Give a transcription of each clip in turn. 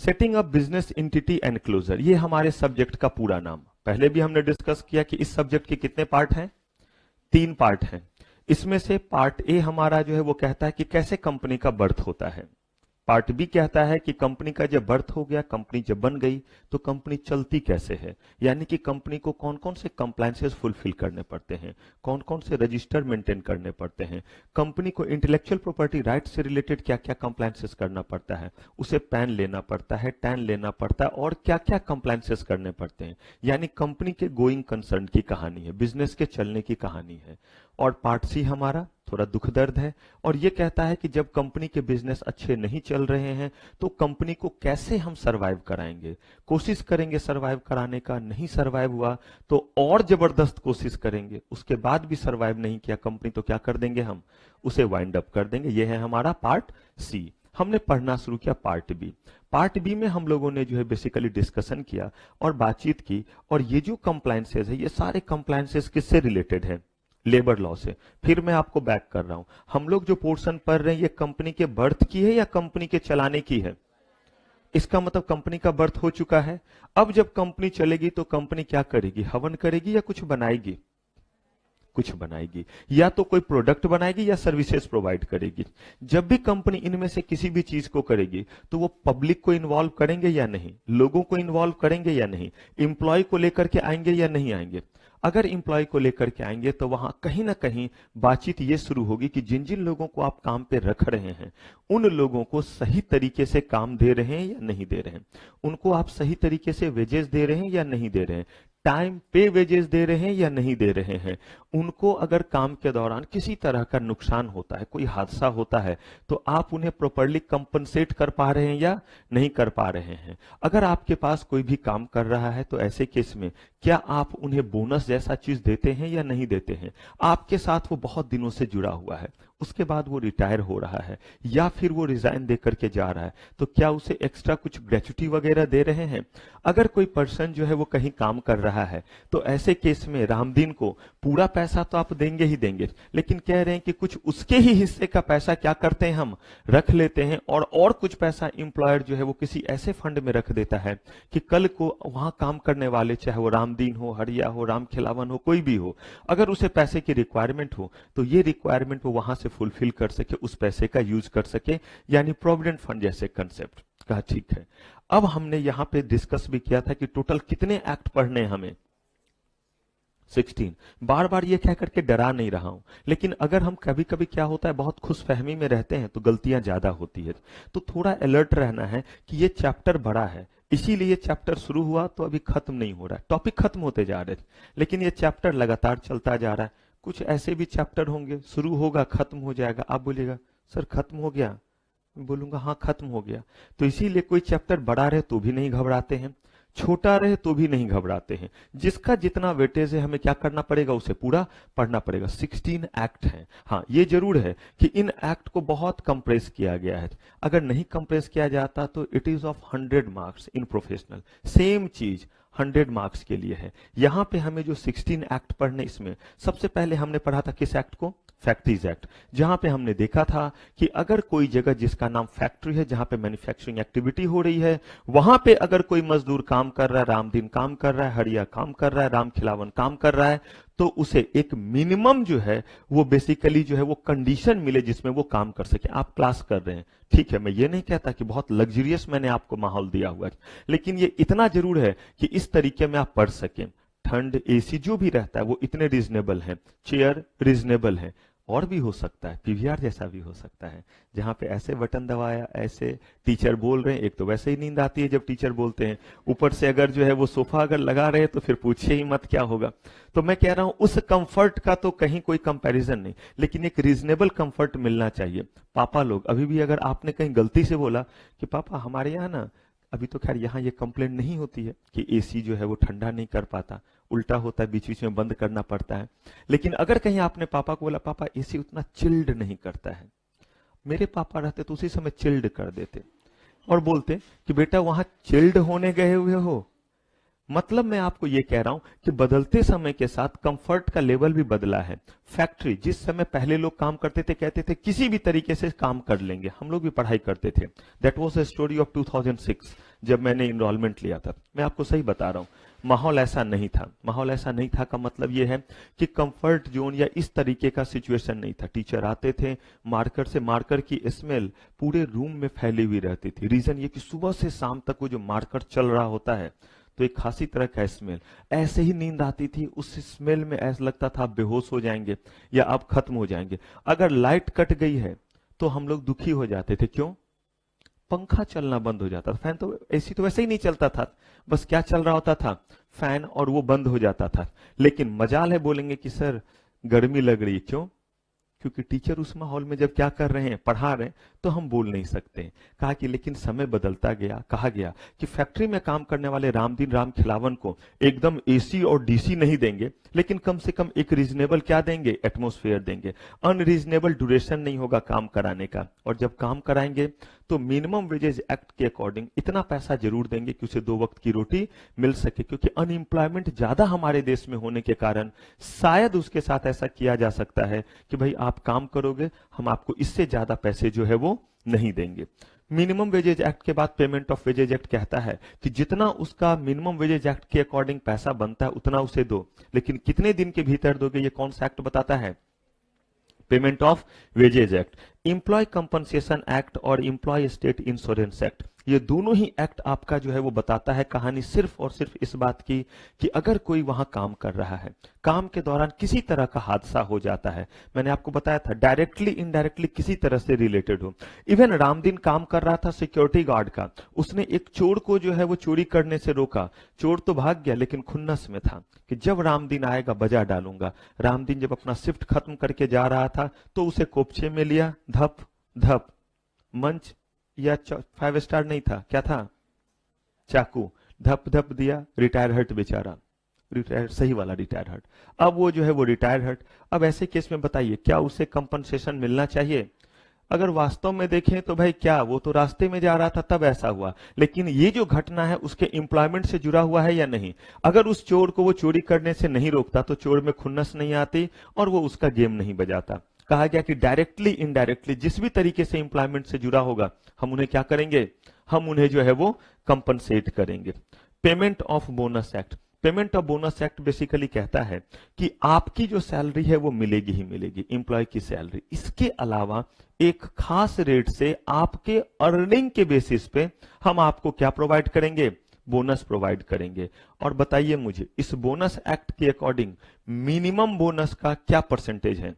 Setting up business entity and closure, ये हमारे subject का पूरा नाम। पहले भी हमने डिस्कस किया कि इस सब्जेक्ट के कितने पार्ट हैं, 3 पार्ट हैं। इसमें से पार्ट ए हमारा जो है वो कहता है कि कैसे कंपनी का बर्थ होता है। पार्ट बी कहता है कि कंपनी का जब बर्थ हो गया, कंपनी जब बन गई, तो कंपनी चलती कैसे है, यानी कि कंपनी को कौन कौन से कंप्लायंसेस फुलफिल करने पड़ते हैं, कौन कौन से रजिस्टर मेंटेन करने पड़ते हैं, कंपनी को इंटेलेक्चुअल प्रॉपर्टी राइट से रिलेटेड क्या क्या कंप्लायंसेस करना पड़ता है, उसे पैन लेना पड़ता है, टैन लेना पड़ता है, और क्या क्या कंप्लायंसेस करने पड़ते हैं। यानी कंपनी के गोइंग कंसर्न की कहानी है, बिजनेस के चलने की कहानी है। और पार्ट सी हमारा थोड़ा दुख दर्द है, और ये कहता है कि जब कंपनी के बिजनेस अच्छे नहीं चल रहे हैं तो कंपनी को कैसे हम सरवाइव कराएंगे। कोशिश करेंगे सरवाइव कराने का, नहीं सरवाइव हुआ तो और जबरदस्त कोशिश करेंगे, उसके बाद भी सरवाइव नहीं किया कंपनी तो क्या कर देंगे, हम उसे वाइंड अप कर देंगे। यह है हमारा पार्ट सी। हमने पढ़ना शुरू किया पार्ट बी। पार्ट बी में हम लोगों ने जो है बेसिकली डिस्कशन किया और बातचीत की, और ये जो कंप्लायंसेस है ये सारे कंप्लायंसेस किससे रिलेटेड है, लेबर लॉ से। फिर मैं आपको बैक कर रहा हूं, हम लोग जो पोर्शन पढ़ रहे हैं ये कंपनी के बर्थ की है या कंपनी के चलाने की है। इसका मतलब कंपनी का बर्थ हो चुका है। अब जब कंपनी चलेगी तो कंपनी क्या करेगी, हवन करेगी या कुछ बनाएगी, कुछ बनाएगी, या तो कोई प्रोडक्ट बनाएगी या सर्विसेज प्रोवाइड करेगी। जब भी कंपनी इनमें से किसी भी चीज को करेगी तो वो पब्लिक को इन्वॉल्व करेंगे या नहीं, लोगों को इन्वॉल्व करेंगे या नहीं, इंप्लॉय को लेकर के आएंगे या नहीं आएंगे। अगर इंप्लॉय को लेकर के आएंगे तो वहां कहीं ना कहीं बातचीत ये शुरू होगी कि जिन जिन लोगों को आप काम पे रख रहे हैं उन लोगों को सही तरीके से काम दे रहे हैं या नहीं दे रहे हैं, उनको आप सही तरीके से वेजेस दे रहे हैं या नहीं दे रहे हैं, टाइम पे वेजेस दे रहे हैं या नहीं दे रहे हैं, उनको अगर काम के दौरान किसी तरह का नुकसान होता है, कोई हादसा होता है, तो आप उन्हें प्रॉपर्ली कंपनसेट कर पा रहे हैं या नहीं कर पा रहे हैं। अगर आपके पास कोई भी काम कर रहा है तो ऐसे केस में क्या आप उन्हें बोनस जैसा चीज देते हैं या नहीं देते हैं। आपके साथ वो बहुत दिनों से जुड़ा हुआ है, उसके बाद वो रिटायर हो रहा है या फिर वो रिजाइन दे करके जा रहा है, तो क्या उसे एक्स्ट्रा कुछ ग्रेच्युटी वगैरह दे रहे हैं। अगर कोई पर्सन जो है वो कहीं काम कर रहा है तो ऐसे केस में रामदीन को पूरा पैसा तो आप देंगे ही देंगे, लेकिन कह रहे हैं कि कुछ उसके ही हिस्से का पैसा क्या करते हैं, हम रख लेते हैं, और कुछ पैसा एम्प्लॉयर जो है वो किसी ऐसे फंड में रख देता है कि कल को वहां काम करने वाले, चाहे वो रामदीन हो, हरिया हो, राम खिलावन हो, कोई भी हो, अगर उसे पैसे की रिक्वायरमेंट हो तो ये रिक्वायरमेंट वो वहां से फुलफिल कर सके, उस पैसे का यूज कर सके, यानी प्रोविडेंट फंड जैसे कंसेप्ट कहा। ठीक है, अब हमने यहां पे डिस्कस भी किया था कि टोटल कितने एक्ट पढ़ने हैं हमें, 16। बार बार ये कह करके डरा नहीं रहा हूं, लेकिन अगर हम कभी कभी क्या होता है बहुत खुशफहमी में रहते हैं तो गलतियां ज्यादा होती है, तो थोड़ा अलर्ट रहना है कि ये चैप्टर बड़ा है, इसीलिए ये चैप्टर शुरू हुआ तो अभी खत्म नहीं हो रहा है, टॉपिक खत्म होते जा रहे थे, लेकिन ये चैप्टर लगातार चलता जा रहा है। कुछ ऐसे भी चैप्टर होंगे शुरू होगा खत्म हो जाएगा, आप बोलिएगा सर खत्म हो गया, मैं बोलूंगा हाँ खत्म हो गया। तो इसीलिए कोई चैप्टर बड़ा रहे तो भी नहीं घबराते हैं, छोटा रहे तो भी नहीं घबराते हैं, जिसका जितना वेटेज है हमें क्या करना पड़ेगा, उसे पूरा पढ़ना पड़ेगा। 16 एक्ट हैं। हाँ ये जरूर है कि इन एक्ट को बहुत कंप्रेस किया गया है, अगर नहीं कंप्रेस किया जाता तो it is of 100 marks in professional, same चीज 100 मार्क्स के लिए है। यहां पे हमें जो 16 एक्ट पढ़ने, इसमें सबसे पहले हमने पढ़ा था किस एक्ट को, फैक्ट्रीज एक्ट, जहां पे हमने देखा था कि अगर कोई जगह जिसका नाम फैक्ट्री है, जहां पे मैन्युफैक्चरिंग एक्टिविटी हो रही है, वहां पे अगर कोई मजदूर काम कर रहा है, रामदीन काम कर रहा है, हरिया काम कर रहा है, राम खिलावन काम कर रहा है, तो उसे एक मिनिमम जो है वो बेसिकली जो है वो कंडीशन मिले जिसमें वो काम कर सके। आप क्लास कर रहे हैं, ठीक है, मैं ये नहीं कहता कि बहुत लग्जरियस मैंने आपको माहौल दिया हुआ है, लेकिन ये इतना जरूर है कि इस तरीके में आप पढ़ सकें। ठंड एसी जो भी रहता है वो इतने रीजनेबल है, चेयर रीजनेबल है, और भी हो सकता है, पीवीआर जैसा भी हो सकता है, जहां पे ऐसे बटन दबाया, ऐसे टीचर बोल रहे हैं, एक तो वैसे ही नींद आती है जब टीचर बोलते हैं, ऊपर से अगर जो है वो सोफा अगर लगा रहे तो फिर पूछिए ही मत क्या होगा। तो मैं कह रहा हूं उस कंफर्ट का तो कहीं कोई कंपैरिजन नहीं, लेकिन एक रीजनेबल कंफर्ट मिलना चाहिए। पापा लोग, अभी भी अगर आपने कहीं गलती से बोला कि पापा हमारे यहाँ ना, अभी तो खैर यहाँ ये कंप्लेंट नहीं होती है कि एसी जो है वो ठंडा नहीं कर पाता, उल्टा होता है, बीच बीच में बंद करना पड़ता है, लेकिन अगर कहीं आपने पापा को बोला पापा एसी उतना चिल्ड नहीं करता है, मेरे पापा रहते तो उसी समय चिल्ड कर देते और बोलते कि बेटा वहां चिल्ड होने गए हुए हो, मतलब मैं आपको ये कह रहा हूं कि बदलते समय के साथ कंफर्ट का लेवल भी बदला है। फैक्ट्री, जिस समय पहले लोग काम करते थे, कहते थे किसी भी तरीके से काम कर लेंगे, हम लोग भी पढ़ाई करते थे। That was the story of 2006 जब मैंने इनरोलमेंट लिया था। मैं आपको सही बता रहा हूं, माहौल ऐसा नहीं था। माहौल ऐसा नहीं था का मतलब यह है कि कंफर्ट जोन या इस तरीके का सिचुएशन नहीं था। टीचर आते थे, मार्कर से मार्कर की स्मेल पूरे रूम में फैली हुई रहती थी। रीजन ये कि सुबह से शाम तक वो जो मार्कर चल रहा होता है तो एक खासी तरह का स्मेल, ऐसे ही नींद आती थी, उस स्मेल में ऐसा लगता था आप बेहोश हो जाएंगे या आप खत्म हो जाएंगे। अगर लाइट कट गई है तो हम लोग दुखी हो जाते थे। क्यों? पंखा चलना बंद हो जाता था। फैन तो एसी तो वैसे ही नहीं चलता था, बस क्या चल रहा होता था, फैन, और वो बंद हो जाता था। लेकिन मजाल है, बोलेंगे कि सर गर्मी लग रही है। क्यों? क्योंकि टीचर उस माहौल में जब क्या कर रहे हैं, पढ़ा रहे हैं, तो हम बोल नहीं सकते। कहा कि लेकिन समय बदलता गया। कहा गया कि फैक्ट्री में काम करने वाले रामदीन राम खिलावन को एकदम एसी और डीसी नहीं देंगे, लेकिन कम से कम एक रीजनेबल क्या देंगे, एटमोस्फेयर देंगे। अनरीजनेबल ड्यूरेशन नहीं होगा काम कराने का, और जब काम कराएंगे तो मिनिमम वेजेज एक्ट के अकॉर्डिंग इतना पैसा जरूर देंगे कि उसे 2 वक्त की रोटी मिल सके। क्योंकि अनएम्प्लॉयमेंट ज्यादा हमारे देश में होने के कारण शायद उसके साथ ऐसा किया जा सकता है कि भाई आप काम करोगे, हम आपको इससे ज्यादा पैसे जो है वो नहीं देंगे। मिनिमम वेजेज एक्ट के बाद पेमेंट ऑफ वेजेज एक्ट कहता है कि जितना उसका मिनिमम वेजेज एक्ट के अकॉर्डिंग पैसा बनता है उतना उसे दो, लेकिन कितने दिन के भीतर दोगे, ये कौन सा एक्ट बताता है? Payment of wages act. Employee compensation act और इंप्लॉय स्टेट इंश्योरेंस एक्ट, ये दोनों ही एक्ट आपका जो है वो बताता है कहानी सिर्फ और सिर्फ इस बात की कि अगर कोई वहां काम कर रहा है, काम के दौरान किसी तरह का हादसा हो जाता है, मैंने आपको बताया था डायरेक्टली इनडायरेक्टली किसी तरह से रिलेटेड हो। इवन रामदीन काम कर रहा था सिक्योरिटी गार्ड का, उसने एक चोर को जो है वो चोरी करने से रोका। चोर तो भाग गया लेकिन खुन्नस में था कि जब रामदीन आएगा बजा डालूंगा। रामदीन जब अपना शिफ्ट खत्म करके जा रहा था तो उसे कोपचे में लिया, धप धप, मंच या 5 स्टार नहीं था, क्या था, चाकू, धप धप दिया, रिटायर हर्ट बेचारा, रिटायर सही वाला रिटायर हर्ट। अब वो जो है वो रिटायर हर्ट। अब ऐसे केस में बताइए क्या उसे कंपनसेशन मिलना चाहिए? अगर वास्तव में देखें तो भाई क्या, वो तो रास्ते में जा रहा था तब ऐसा हुआ, लेकिन ये जो घटना है उसके एम्प्लॉयमेंट से जुड़ा हुआ है या नहीं? अगर उस चोर को वो चोरी करने से नहीं रोकता तो चोर में खुन्नस नहीं आती और वो उसका गेम नहीं बजाता। कहा गया कि डायरेक्टली इनडायरेक्टली जिस भी तरीके से एम्प्लॉयमेंट से जुड़ा होगा हम उन्हें क्या करेंगे, हम उन्हें जो है वो कंपनसेट करेंगे। Payment of bonus act, payment of bonus act basically कहता है कि आपकी जो सैलरी है वो मिलेगी ही मिलेगी, एम्प्लॉय की सैलरी। इसके अलावा एक खास रेट से आपके अर्निंग के बेसिस पे हम आपको क्या प्रोवाइड करेंगे, बोनस प्रोवाइड करेंगे। और बताइए मुझे इस बोनस एक्ट के अकॉर्डिंग मिनिमम बोनस का क्या परसेंटेज है?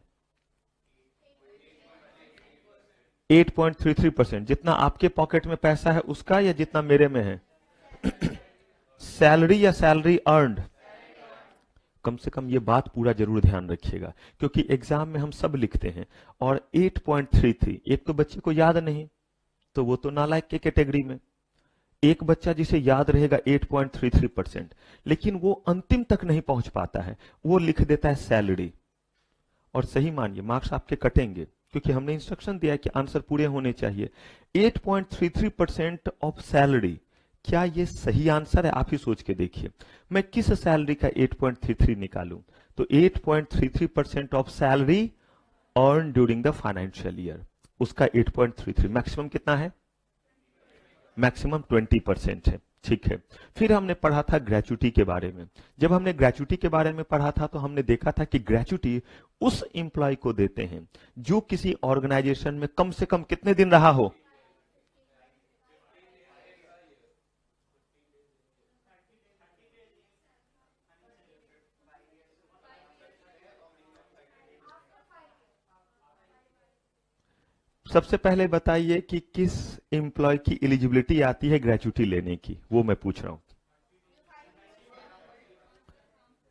8.33%। जितना आपके पॉकेट में पैसा है उसका या जितना मेरे में है? सैलरी या सैलरी अर्न्ड? कम से कम ये बात पूरा जरूर ध्यान रखिएगा क्योंकि एग्जाम में हम सब लिखते हैं। और 8.33 एक तो बच्चे को याद नहीं तो वो तो नालायक के कैटेगरी में। एक बच्चा जिसे याद रहेगा 8.33%, लेकिन वो अंतिम तक नहीं पहुंच पाता है, वो लिख देता है सैलरी। और सही मानिए मार्क्स आपके कटेंगे क्योंकि हमने इंस्ट्रक्शन दिया है कि आंसर पूरे होने चाहिए। 8.33% ऑफ सैलरी, क्या ये सही आंसर है? आप ही सोच के देखिए, मैं किस सैलरी का 8.33 निकालूं? तो 8.33% of salary earn during the financial year, उसका 8.33। मैक्सिमम कितना है? मैक्सिमम 20% है। ठीक है, फिर हमने पढ़ा था ग्रेचुटी के बारे में। जब हमने ग्रेचुटी के बारे में पढ़ा था तो हमने देखा था कि ग्रेचुटी उस एम्प्लॉय को देते हैं जो किसी ऑर्गेनाइजेशन में कम से कम कितने दिन रहा हो। सबसे पहले बताइए कि किस एम्प्लॉय की एलिजिबिलिटी आती है ग्रेचुटी लेने की, वो मैं पूछ रहा हूं।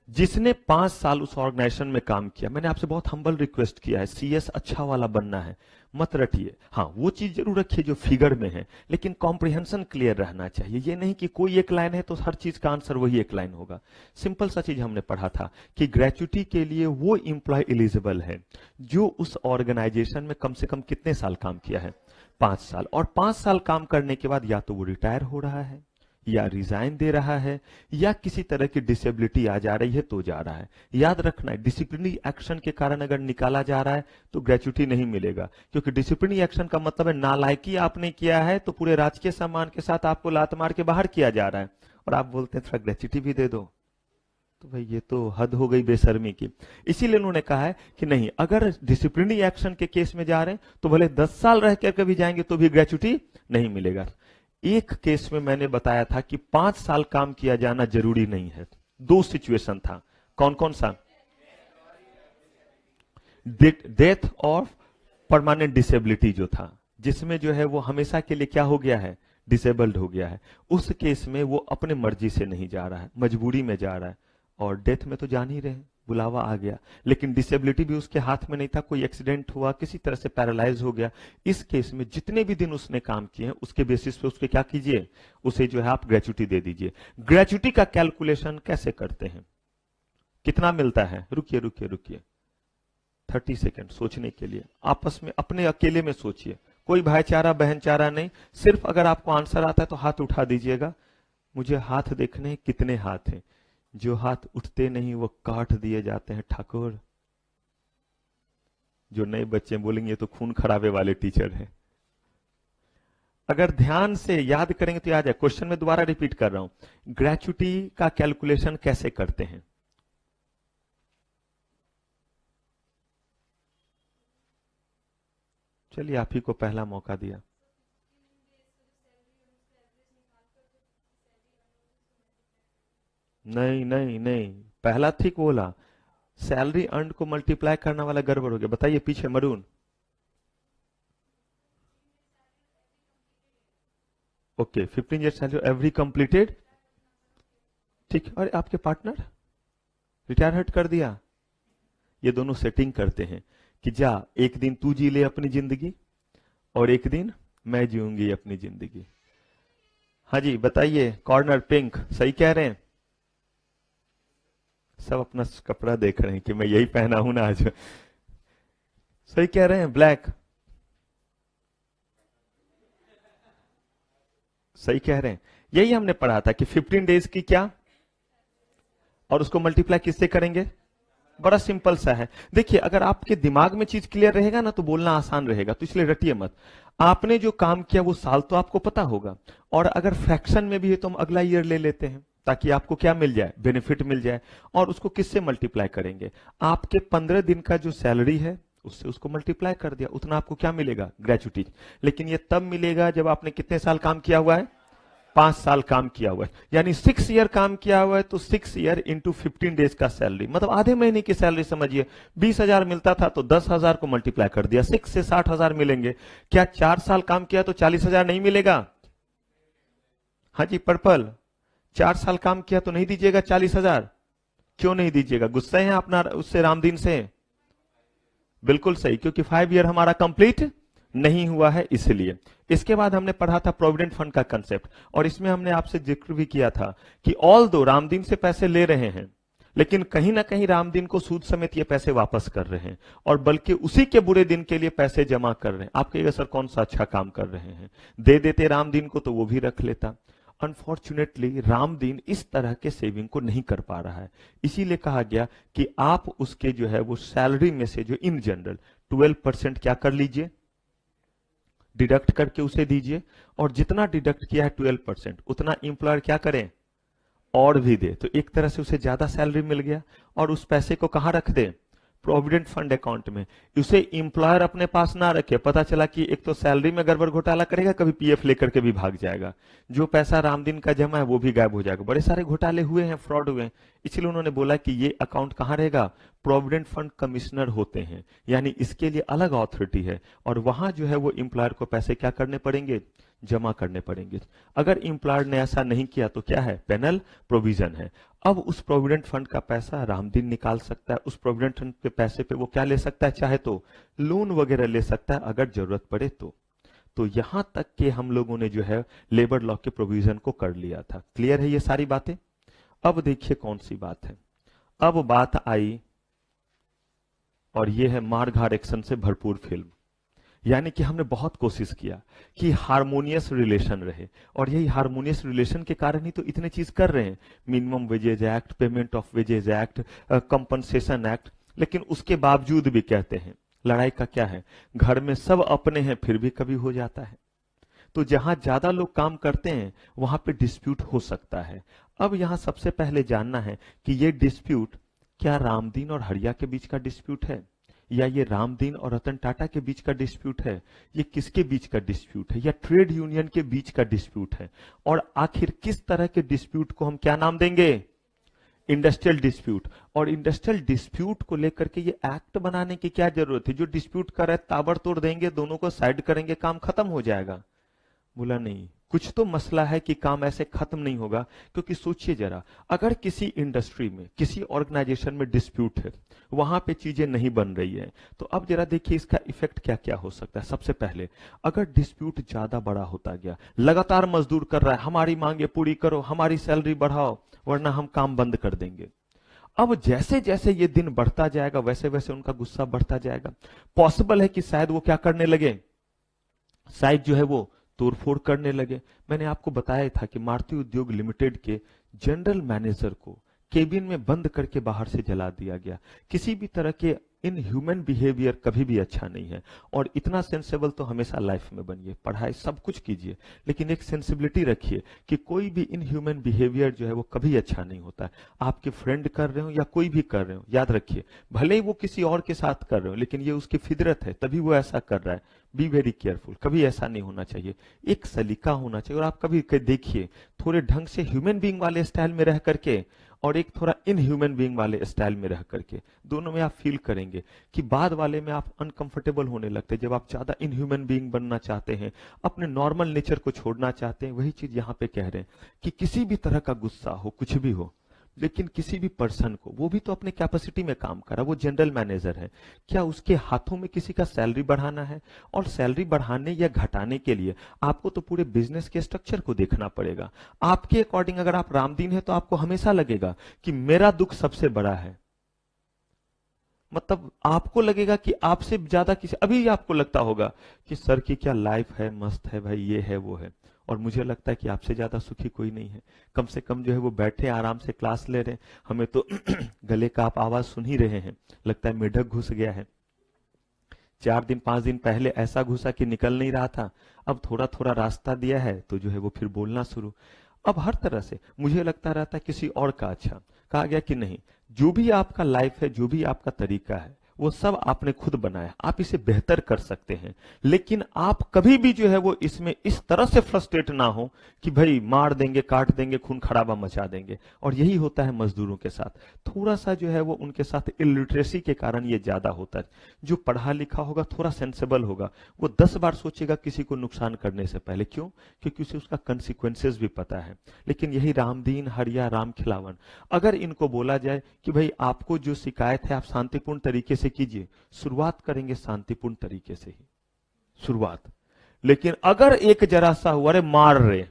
जिसने 5 साल उस ऑर्गेनाइजेशन में काम किया। मैंने आपसे बहुत हम्बल रिक्वेस्ट किया है, सीएस अच्छा वाला बनना है, मत रटिए। हाँ वो चीज जरूर रखिए जो फिगर में है, लेकिन कॉम्प्रिहेंशन क्लियर रहना चाहिए। ये नहीं कि कोई एक लाइन है तो हर चीज का आंसर वही एक लाइन होगा। सिंपल सा चीज हमने पढ़ा था कि ग्रेचुटी के लिए वो एम्प्लॉय एलिजिबल है जो उस ऑर्गेनाइजेशन में कम से कम कितने साल काम किया है, 5 साल। और 5 साल काम करने के बाद या तो वो रिटायर हो रहा है या रिजाइन दे रहा है या किसी तरह की डिसेबिलिटी आ जा रही है तो जा रहा है। याद रखना है डिसिप्लिनरी एक्शन के कारण अगर निकाला जा रहा है तो ग्रेच्युटी नहीं मिलेगा, क्योंकि डिसिप्लिनरी एक्शन का मतलब है नालायकी आपने किया है तो पूरे राजकीय सम्मान के साथ आपको लात मार के बाहर किया जा रहा है और आप बोलते हैं थोड़ा ग्रेच्युटी भी दे दो, तो भाई ये तो हद हो गई बेशर्मी की। इसीलिए उन्होंने कहा है कि नहीं, अगर डिसिप्लिनरी एक्शन के केस में जा रहे हैं तो भले 10 साल रह करके भी जाएंगे तो भी ग्रेच्युटी नहीं मिलेगा। एक केस में मैंने बताया था कि 5 साल काम किया जाना जरूरी नहीं है। 2 सिचुएशन था, कौन कौन सा? डेथ और परमानेंट डिसेबिलिटी जो था, जिसमें जो है वो हमेशा के लिए क्या हो गया है, डिसेबल्ड हो गया है। उस केस में वो अपने मर्जी से नहीं जा रहा है, मजबूरी में जा रहा है। और डेथ में तो जान ही रहे, बुलावा आ गया, लेकिन डिसेबिलिटी भी उसके हाथ में नहीं था, कोई एक्सीडेंट हुआ, किसी तरह से पैरालाइज हो गया। इस केस में जितने भी दिन उसने काम किए हैं उसके बेसिस पे उसके क्या कीजिए, उसे जो है आप ग्रेच्युटी दे दीजिए। ग्रेच्युटी का कैलकुलेशन कैसे करते हैं, कितना मिलता है? रुकिए रुकिए रुकिए, 30 सेकेंड सोचने के लिए, आपस में अपने अकेले में सोचिए, कोई भाईचारा बहनचारा नहीं। सिर्फ अगर आपको आंसर आता है तो हाथ उठा दीजिएगा। मुझे हाथ देखने हैं, कितने हाथ हैं? जो हाथ उठते नहीं वो काट दिए जाते हैं ठाकुर। जो नए बच्चे बोलेंगे तो खून खराबे वाले टीचर हैं। अगर ध्यान से याद करेंगे तो याद है। क्वेश्चन में दोबारा रिपीट कर रहा हूं, ग्रेच्युटी का कैलकुलेशन कैसे करते हैं? चलिए आप ही को पहला मौका दिया। नहीं नहीं नहीं, पहला ठीक बोला, सैलरी अर्न को मल्टीप्लाई करने वाला गड़बड़ हो गया। बताइए पीछे maroon. Okay, 15 year salary every completed, ठीक। और आपके पार्टनर रिटायर हट कर दिया, ये दोनों सेटिंग करते हैं कि जा एक दिन तू जी ले अपनी जिंदगी और एक दिन मैं जीऊंगी अपनी जिंदगी। हाँ जी बताइए, कॉर्नर पिंक, सही कह रहे हैं? सब अपना कपड़ा देख रहे हैं कि मैं यही पहना हूं ना आज। सही कह रहे हैं, ब्लैक सही कह रहे हैं। यही हमने पढ़ा था कि 15 डेज की क्या, और उसको मल्टीप्लाई किससे करेंगे? बड़ा सिंपल सा है। देखिए अगर आपके दिमाग में चीज क्लियर रहेगा ना तो बोलना आसान रहेगा, तो इसलिए रटिए मत। आपने जो काम किया वो साल तो आपको पता होगा, और अगर फ्रैक्शन में भी है तो हम अगला ईयर ले लेते हैं ताकि आपको क्या मिल जाए, बेनिफिट मिल जाए। और उसको किससे मल्टीप्लाई करेंगे? आपके 15 दिन का जो सैलरी है उससे उसको मल्टीप्लाई कर दिया, उतना आपको क्या मिलेगा, ग्रेच्युटी। लेकिन ये तब मिलेगा जब आपने कितने साल काम किया हुआ है? 5 साल काम किया हुआ है, यानी 6 ईयर काम किया हुआ है तो 6 ईयर इंटू 15 डेज का सैलरी, मतलब आधे महीने की सैलरी समझिए। 20,000 मिलता था तो 10,000 को मल्टीप्लाई कर दिया, 6 से 60,000 मिलेंगे। क्या 4 साल काम किया तो 40,000 नहीं मिलेगा? हाँ जी पर्पल, 4 साल काम किया तो नहीं दीजिएगा 40,000? क्यों नहीं दीजिएगा, गुस्से हैं अपना उससे, रामदीन से? बिल्कुल सही, क्योंकि 5 ईयर हमारा कंप्लीट नहीं हुआ है इसलिए। इसके बाद हमने पढ़ा था प्रोविडेंट फंड का कंसेप्ट, और इसमें हमने आपसे जिक्र भी किया था कि ऑल दो रामदीन से पैसे ले रहे हैं, लेकिन कहीं ना कहीं रामदीन को सूद समेत ये पैसे वापस कर रहे हैं, और बल्कि उसी के बुरे दिन के लिए पैसे जमा कर रहे हैं। आप कहिएगा सर कौन सा अच्छा काम कर रहे हैं, दे देते रामदीन को तो वो भी रख लेता। अनफॉर्चुनेटली रामदीन इस तरह के सेविंग को नहीं कर पा रहा है, इसीलिए कहा गया कि आप उसके जो है वो सैलरी में से जो इन जनरल 12% क्या कर लीजिए, डिडक्ट करके उसे दीजिए। और जितना डिडक्ट किया है 12% उतना इंप्लॉयर क्या करें, और भी दे, तो एक तरह से उसे ज्यादा सैलरी मिल गया। और उस पैसे को कहां रख दे, प्रोविडेंट फंड अकाउंट में। उसे इंप्लॉयर अपने पास ना रखे, पता चला कि एक तो सैलरी में गड़बड़ घोटाला करेगा, कभी पीएफ लेकर के भी भाग जाएगा, जो पैसा रामदीन का जमा है वो भी गायब हो जाएगा। बड़े सारे घोटाले हुए हैं, फ्रॉड हुए हैं, इसलिए उन्होंने बोला कि ये अकाउंट कहां रहेगा, प्रोविडेंट फंड कमिश्नर होते हैं, यानी इसके लिए अलग अथॉरिटी है, और वहां जो है वो इंप्लॉयर को पैसे क्या करने पड़ेंगे, जमा करने पड़ेंगे। अगर इंप्लॉयर ने ऐसा नहीं किया तो क्या है, पेनल प्रोविजन है। अब उस प्रोविडेंट फंड का पैसा रामदीन निकाल सकता है, उस प्रोविडेंट फंड के पैसे पे वो क्या ले सकता है, चाहे तो लोन वगैरह ले सकता है अगर जरूरत पड़े तो यहां तक कि हम लोगों ने जो है लेबर लॉ के प्रोविजन को कर लिया था। क्लियर है ये सारी बातें? अब देखिए कौन सी बात है, अब बात आई, और ये है मारघाड़ एक्शन से भरपूर फिल्म। यानी कि हमने बहुत कोशिश किया कि हार्मोनियस रिलेशन रहे, और यही हार्मोनियस रिलेशन के कारण ही तो इतने चीज कर रहे हैं, minimum wages act, payment of wages act, compensation act. लेकिन उसके बावजूद भी कहते हैं लड़ाई का क्या है, घर में सब अपने हैं फिर भी कभी हो जाता है। तो जहां ज्यादा लोग काम करते हैं वहां पे डिस्प्यूट हो सकता है। अब यहां सबसे पहले जानना है कि ये डिस्प्यूट क्या रामदीन और हरिया के बीच का डिस्प्यूट है, या ये रामदीन और रतन टाटा के बीच का डिस्प्यूट है, ये किसके बीच का डिस्प्यूट है, या ट्रेड यूनियन के बीच का डिस्प्यूट है, और आखिर किस तरह के डिस्प्यूट को हम क्या नाम देंगे, इंडस्ट्रियल डिस्प्यूट। और इंडस्ट्रियल डिस्प्यूट को लेकर के ये एक्ट बनाने की क्या जरूरत है, जो डिस्प्यूट कर रहा है ताबड़तोड़ देंगे, दोनों को साइड करेंगे, काम खत्म हो जाएगा। बोला नहीं, कुछ तो मसला है कि काम ऐसे खत्म नहीं होगा। क्योंकि सोचिए जरा, अगर किसी इंडस्ट्री में, किसी ऑर्गेनाइजेशन में डिस्प्यूट है, वहां पे चीजें नहीं बन रही है, तो अब जरा देखिए इसका इफेक्ट क्या क्या हो सकता है। सबसे पहले, अगर डिस्प्यूट ज्यादा बड़ा होता गया, लगातार मजदूर कर रहा है, हमारी मांगे पूरी करो, हमारी सैलरी बढ़ाओ, वरना हम काम बंद कर देंगे। अब जैसे जैसे ये दिन बढ़ता जाएगा वैसे वैसे उनका गुस्सा बढ़ता जाएगा। पॉसिबल है कि शायद वो क्या करने लगे, शायद जो है वो तोड़फोड़ करने लगे। मैंने आपको बताया था कि मारुति उद्योग लिमिटेड के जनरल मैनेजर को केबिन में बंद करके बाहर से जला दिया गया। किसी भी तरह के इन ह्यूमन बिहेवियर कभी भी अच्छा नहीं है। और इतना सेंसेबल तो हमेशा लाइफ में बनिए, पढ़ाई सब कुछ कीजिए, लेकिन एक सेंसिबिलिटी रखिए कि कोई भी इन ह्यूमन बिहेवियर जो है वो कभी अच्छा नहीं होता है। आपके फ्रेंड कर रहे हो या कोई भी कर रहे हो, याद रखिए, भले ही वो किसी और के साथ कर रहे हो, लेकिन ये उसकी फितरत है, तभी वो ऐसा कर रहा है। बी वेरी केयरफुल, कभी ऐसा नहीं होना चाहिए, एक सलीका होना चाहिए। और आप कभी देखिए, थोड़े ढंग से ह्यूमन बीइंग वाले स्टाइल में रह करके और एक थोड़ा इन ह्यूमन बीइंग वाले स्टाइल में रह करके, दोनों में आप फील करेंगे कि बाद वाले में आप अनकंफर्टेबल होने लगते हैं। जब आप ज्यादा इन ह्यूमन बीइंग बनना चाहते हैं, अपने नॉर्मल नेचर को छोड़ना चाहते हैं, वही चीज यहां पे कह रहे हैं कि किसी भी तरह का गुस्सा हो, कुछ भी हो, लेकिन किसी भी पर्सन को, वो भी तो अपने कैपेसिटी में काम कर रहा है, वो जनरल मैनेजर है, क्या उसके हाथों में किसी का सैलरी बढ़ाना है? और सैलरी बढ़ाने या घटाने के लिए आपको तो पूरे बिजनेस के स्ट्रक्चर को देखना पड़ेगा। आपके अकॉर्डिंग अगर आप रामदीन है तो आपको हमेशा लगेगा कि मेरा दुख सबसे बड़ा है, मतलब आपको लगेगा कि आपसे ज्यादा किसी, अभी आपको लगता होगा कि सर की क्या लाइफ है, मस्त है भाई, ये है वो है, और मुझे लगता है कि आपसे ज्यादा सुखी कोई नहीं है। कम से कम जो है वो बैठे आराम से क्लास ले रहे हैं, हमें तो गले का आप आवाज सुन ही रहे हैं, लगता है मेढक घुस गया है। 4 दिन 5 दिन पहले ऐसा घुसा कि निकल नहीं रहा था, अब थोड़ा थोड़ा रास्ता दिया है तो जो है वो फिर बोलना शुरू। अब हर तरह से मुझे लगता रहता है किसी और का अच्छा। कहा गया कि नहीं, जो भी आपका लाइफ है, जो भी आपका तरीका है, वो सब आपने खुद बनाया, आप इसे बेहतर कर सकते हैं, लेकिन आप कभी भी जो है वो इसमें इस तरह से फ्रस्ट्रेट ना हो कि भाई मार देंगे, काट देंगे, खून खराबा मचा देंगे। और यही होता है मजदूरों के साथ, थोड़ा सा जो है वो उनके साथ इलिटरेसी के कारण ये ज्यादा होता है। जो पढ़ा लिखा होगा, थोड़ा सेंसेबल होगा, वो 10 बार सोचेगा किसी को नुकसान करने से पहले। क्यों? क्योंकि उसे उसका कंसिक्वेंसेस भी पता है। लेकिन यही रामदीन, हरिया, राम खिलावन, अगर इनको बोला जाए कि भाई आपको जो शिकायत है आप शांतिपूर्ण तरीके से कीजिए, शुरुआत करेंगे शांतिपूर्ण तरीके से ही शुरुआत। लेकिन अगर एक जरा सा हुआ, अरे मार रहे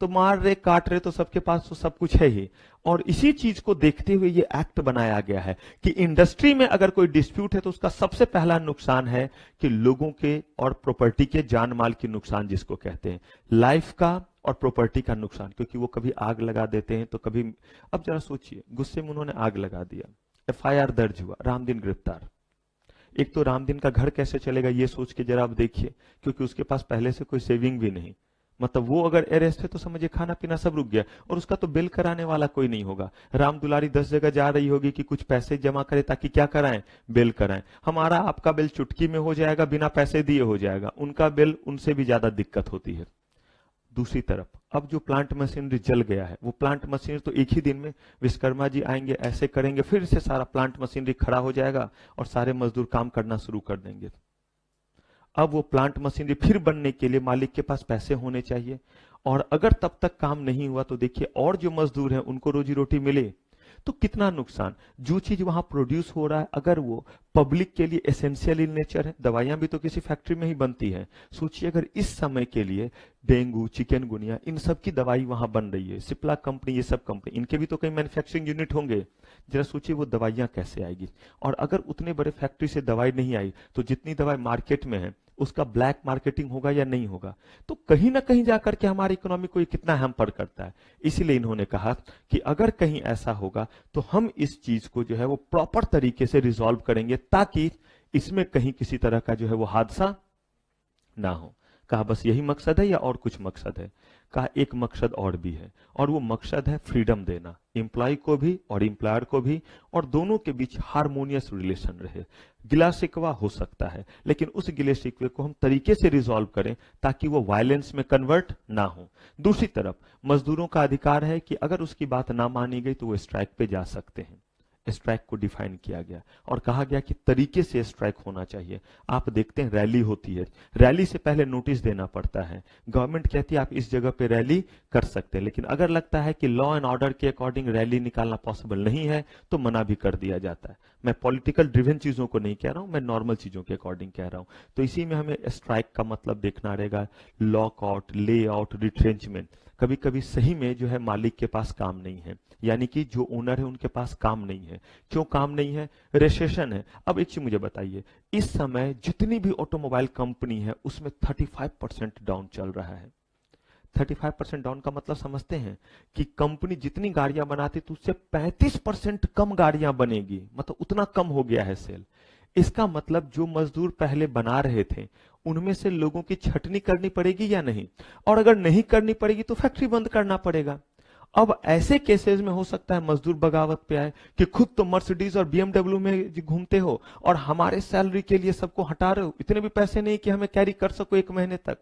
तो मार रहे, काट रहे तो सबके पास तो सब कुछ है ही। और इसी चीज को देखते हुए ये एक्ट बनाया गया है कि इंडस्ट्री में अगर कोई डिस्प्यूट है तो उसका सबसे पहला नुकसान है कि लोगों के और प्रॉपर्टी के, जान माल की नुकसान जिसको कहते हैं, लाइफ का और प्रॉपर्टी का नुकसान, क्योंकि वो कभी आग लगा देते हैं तो कभी। अब जरा सोचिए, गुस्से में उन्होंने आग लगा दिया, एफआईआर दर्ज हुआ, रामदीन गिरफ्तार। एक तो रामदीन का घर कैसे चलेगा ये सोच के जरा आप देखिए, क्योंकि उसके पास पहले से कोई सेविंग भी नहीं, मतलब वो अगर अरेस्ट है तो समझिए खाना पीना सब रुक गया, और उसका तो बिल कराने वाला कोई नहीं होगा। राम दुलारी 10 जगह जा रही होगी कि कुछ पैसे जमा करे ताकि क्या कराएं, बिल कराएं। हमारा आपका बिल चुटकी में हो जाएगा, बिना पैसे दिए हो जाएगा, उनका बिल उनसे भी ज्यादा दिक्कत होती है। दूसरी तरफ अब जो प्लांट मशीनरी जल गया है, वो प्लांट मशीनरी तो एक ही दिन में विश्वकर्मा जी आएंगे, ऐसे करेंगे, फिर से सारा प्लांट मशीनरी खड़ा हो जाएगा और सारे मजदूर काम करना शुरू कर देंगे। अब वो प्लांट मशीनरी फिर बनने के लिए मालिक के पास पैसे होने चाहिए, और अगर तब तक काम नहीं हुआ तो देखिए और जो मजदूर हैं उनको रोजी रोटी मिले तो कितना नुकसान। जो चीज वहां प्रोड्यूस हो रहा है अगर वो पब्लिक के लिए एसेंशियल इन नेचर है, दवाइयां भी तो किसी फैक्ट्री में ही बनती हैं। सोचिए अगर इस समय के लिए डेंगू, चिकनगुनिया, इन सब की दवाई वहां बन रही है, सिप्ला कंपनी, ये सब कंपनी, इनके भी तो कई मैन्युफैक्चरिंग यूनिट होंगे। जरा सोचिए वो दवाइयां कैसे आएगी। और अगर उतने बड़े फैक्ट्री से दवाई नहीं आई तो जितनी दवाई मार्केट में है उसका ब्लैक मार्केटिंग होगा या नहीं होगा, तो कहीं ना कहीं जाकर के हमारी इकोनॉमी को ये कितना हैम्पर करता है। इसीलिए इन्होंने कहा कि अगर कहीं ऐसा होगा तो हम इस चीज को जो है वो प्रॉपर तरीके से रिजॉल्व करेंगे, ताकि इसमें कहीं किसी तरह का जो है वो हादसा ना हो। कहा बस यही मकसद है या और कुछ मकसद है? कहा एक मकसद और भी है, और वो मकसद है फ्रीडम देना, एम्प्लॉय को भी और एम्प्लॉयर को भी, और दोनों के बीच हार्मोनियस रिलेशन रहे। गिला शिकवा हो सकता है, लेकिन उस गिले शिकवे को हम तरीके से रिजॉल्व करें ताकि वो वायलेंस में कन्वर्ट ना हो। दूसरी तरफ मजदूरों का अधिकार है कि अगर उसकी बात ना मानी गई तो वो स्ट्राइक पे जा सकते हैं। स्ट्राइक को डिफाइन किया गया और कहा गया कि तरीके से स्ट्राइक होना चाहिए। आप देखते हैं रैली होती है, रैली से पहले नोटिस देना पड़ता है। गवर्नमेंट कहती है आप इस जगह पे रैली कर सकते हैं, लेकिन अगर लगता है कि लॉ एंड ऑर्डर के अकॉर्डिंग रैली निकालना पॉसिबल नहीं है तो मना भी कर दिया जाता है। मैं पॉलिटिकल ड्रिवन चीजों को नहीं कह रहा हूं, मैं नॉर्मल चीजों के अकॉर्डिंग कह रहा हूं। तो इसी में हमें स्ट्राइक का मतलब देखना रहेगा। लॉकआउट, ले आउट, रिट्रेंचमेंट। कभी कभी सही में जो है मालिक के पास काम नहीं है, यानी कि जो ओनर है उनके पास काम नहीं है। क्यों काम नहीं है? रिसेशन है। अब एक चीज मुझे बताइए, इस समय जितनी भी ऑटोमोबाइल कंपनी है उसमें 35% डाउन चल रहा है। 35% डाउन का मतलब समझते हैं कि कंपनी जितनी गाड़ियां बनाती तो उससे 35% कम गाड़ियां बनेगी, मतलब उतना कम हो गया है सेल। इसका मतलब जो मजदूर पहले बना रहे थे उनमें से लोगों की छटनी करनी पड़ेगी या नहीं, और अगर नहीं करनी पड़ेगी तो फैक्ट्री बंद करना पड़ेगा। अब ऐसे केसेस में हो सकता है मजदूर बगावत पे आए कि खुद तो मर्सिडीज और बीएमडब्ल्यू में घूमते हो और हमारे सैलरी के लिए सबको हटा रहे हो, इतने भी पैसे नहीं कि हमें कैरी कर सको एक महीने तक।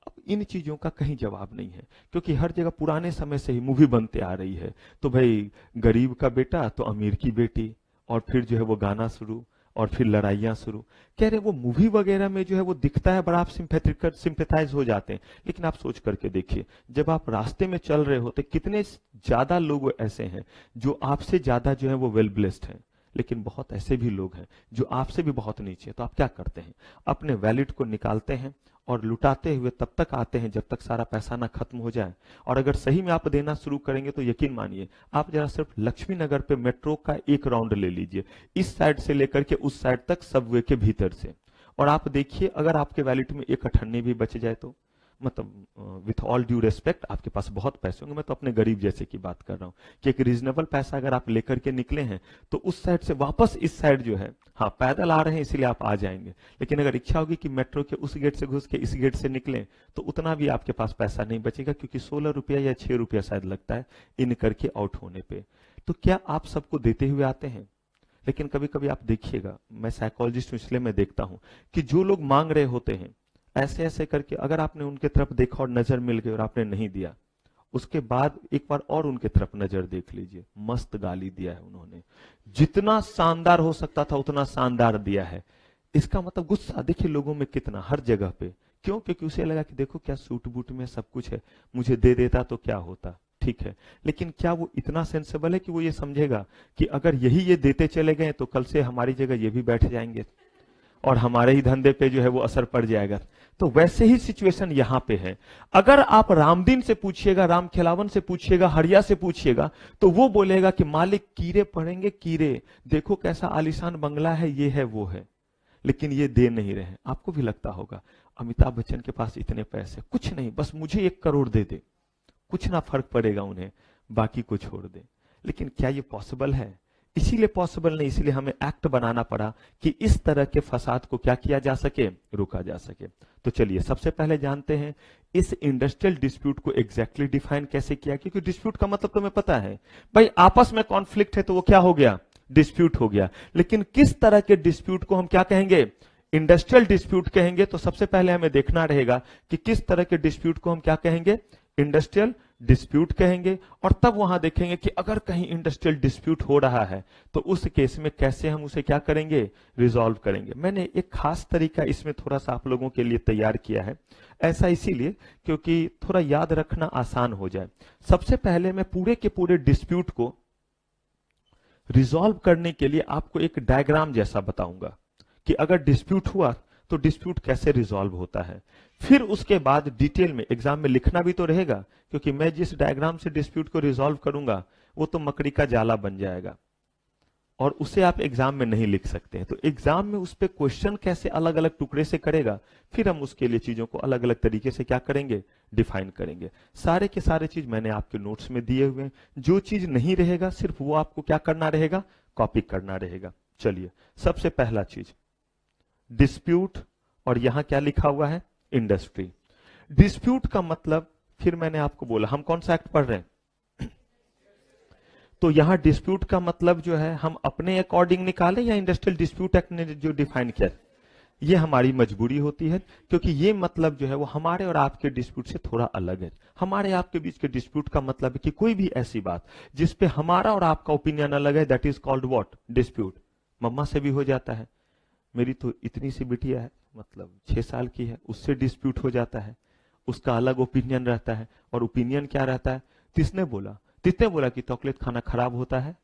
अब इन चीजों का कहीं जवाब नहीं है, क्योंकि हर जगह पुराने समय से ही मूवी बनते आ रही है। तो भाई गरीब का बेटा तो अमीर की बेटी, और फिर जो है वो गाना शुरू, और फिर लड़ाइयां शुरू। कह रहे वो मूवी वगैरह में जो है वो दिखता है, बड़ा आप सिंपैथाइज हो जाते हैं, लेकिन आप सोच करके देखिए जब आप रास्ते में चल रहे होते कितने ज्यादा लोग ऐसे हैं जो आपसे ज्यादा जो है वो वेल ब्लेस्ड हैं, लेकिन बहुत ऐसे भी लोग हैं जो आपसे भी बहुत नीचे। तो आप क्या करते हैं? अपने वैलेट को निकालते हैं और लुटाते हुए तब तक आते हैं जब तक सारा पैसा ना खत्म हो जाए। और अगर सही में आप देना शुरू करेंगे तो यकीन मानिए, आप जरा सिर्फ लक्ष्मी नगर पे मेट्रो का एक राउंड ले लीजिए, इस साइड से लेकर के उस साइड तक सबवे के भीतर से, और आप देखिए अगर आपके वैलेट में एक अठन्नी भी बच जाए तो, मतलब विथ ऑल ड्यू रेस्पेक्ट आपके पास बहुत पैसे होंगे, मैं तो अपने गरीब जैसे की बात कर रहा हूं कि एक रीजनेबल पैसा अगर आप लेकर के निकले हैं तो उस साइड से वापस इस साइड जो है, हाँ पैदल आ रहे हैं इसीलिए आप आ जाएंगे, लेकिन अगर इच्छा होगी कि मेट्रो के उस गेट से घुस के इस गेट से निकले तो उतना भी आपके पास पैसा नहीं बचेगा, क्योंकि 16 रुपया या 6 रुपया शायद लगता है इन करके आउट होने पे। तो क्या आप सबको देते हुए आते हैं? लेकिन कभी कभी आप देखिएगा, मैं साइकोलॉजिस्ट हूं इसलिए मैं देखता हूं कि जो लोग मांग रहे होते हैं ऐसे ऐसे करके, अगर आपने उनके तरफ देखा और नजर मिल गई और आपने नहीं दिया, उसके बाद एक बार और उनके तरफ नजर देख लीजिए, मस्त गाली दिया है उन्होंने, जितना शानदार हो सकता था उतना शानदार दिया है। इसका मतलब गुस्सा देखिए लोगों में कितना, हर जगह पे। क्यों? क्योंकि उसे लगा कि देखो क्या सूट बूट में सब कुछ है, मुझे दे देता तो क्या होता, ठीक है। लेकिन क्या वो इतना सेंसेबल है कि वो ये समझेगा कि अगर यही ये देते चले गए तो कल से हमारी जगह ये भी बैठ जाएंगे और हमारे ही धंधे पे जो है वो असर पड़ जाएगा। तो वैसे ही सिचुएशन यहां पे है। अगर आप रामदीन से पूछिएगा, राम खिलावन से पूछिएगा, हरिया से पूछिएगा, तो वो बोलेगा कि मालिक कीड़े पड़ेंगे कीड़े, देखो कैसा आलीशान बंगला है, ये है वो है, लेकिन ये दे नहीं रहे। आपको भी लगता होगा अमिताभ बच्चन के पास इतने पैसे, कुछ नहीं, बस मुझे 1 करोड़ दे दे, कुछ ना फर्क पड़ेगा उन्हें, बाकी को छोड़ दे। लेकिन क्या ये पॉसिबल है? इसीलिए पॉसिबल नहीं, इसीलिए हमें एक्ट बनाना पड़ा कि इस तरह के फसाद को क्या किया जा सके, रोका जा सके। तो चलिए सबसे पहले जानते हैं इस इंडस्ट्रियल डिस्प्यूट को एग्जैक्टली डिफाइन कैसे किया, क्योंकि डिस्प्यूट का मतलब तुम्हें पता है भाई, आपस में कॉन्फ्लिक्ट है तो वो क्या हो गया, डिस्प्यूट हो गया। लेकिन किस तरह के डिस्प्यूट को हम क्या कहेंगे, इंडस्ट्रियल डिस्प्यूट कहेंगे। तो सबसे पहले हमें देखना रहेगा कि किस तरह के डिस्प्यूट को हम क्या कहेंगे, इंडस्ट्रियल डिस्प्यूट कहेंगे। और तब वहां देखेंगे कि अगर कहीं इंडस्ट्रियल डिस्प्यूट हो रहा है तो उस केस में कैसे हम उसे क्या करेंगे, रिजॉल्व करेंगे। मैंने एक खास तरीका इसमें थोड़ा सा आप लोगों के लिए तैयार किया है, ऐसा इसीलिए क्योंकि थोड़ा याद रखना आसान हो जाए। सबसे पहले मैं पूरे के पूरे डिस्प्यूट को रिजॉल्व करने के लिए आपको एक डायग्राम जैसा बताऊंगा कि अगर डिस्प्यूट हुआ तो डिस्प्यूट कैसे रिजॉल्व होता है। फिर उसके बाद डिटेल में एग्जाम में लिखना भी तो रहेगा, क्योंकि मैं जिस डायग्राम से डिस्प्यूट को रिजॉल्व करूंगा वो तो मकड़ी का जाला बन जाएगा। और उसे आप एग्जाम में नहीं लिख सकते हैं। तो एग्जाम में उस पे क्वेश्चन कैसे अलग अलग टुकड़े से करेगा, फिर हम उसके लिए चीजों को अलग अलग तरीके से क्या करेंगे, डिफाइन करेंगे। सारे के सारे चीज मैंने आपके नोट्स में दिए हुए हैं। जो चीज नहीं रहेगा सिर्फ वो आपको क्या करना रहेगा, कॉपी करना रहेगा। चलिए, सबसे पहला चीज डिस्प्यूट, और यहां क्या लिखा हुआ है, इंडस्ट्री। डिस्प्यूट का मतलब, फिर मैंने आपको बोला हम कौन सा एक्ट पढ़ रहे हैं, तो यहां डिस्प्यूट का मतलब जो है हम अपने अकॉर्डिंग निकालें या इंडस्ट्रियल डिस्प्यूट एक्ट ने जो डिफाइन किया, ये हमारी मजबूरी होती है, क्योंकि ये मतलब जो है वो हमारे और आपके डिस्प्यूट से थोड़ा अलग है। हमारे आपके बीच के डिस्प्यूट का मतलब है कि कोई भी ऐसी बात जिसपे हमारा और आपका ओपिनियन अलग है, that is called what, dispute. Mumma से भी हो जाता है, मेरी तो इतनी सी बिटिया है, मतलब 6 साल की है, उससे डिस्प्यूट हो जाता है, उसका अलग ओपिनियन रहता है। और ओपिनियन क्या रहता है, किसने बोला कि चॉकलेट खाना खराब होता है,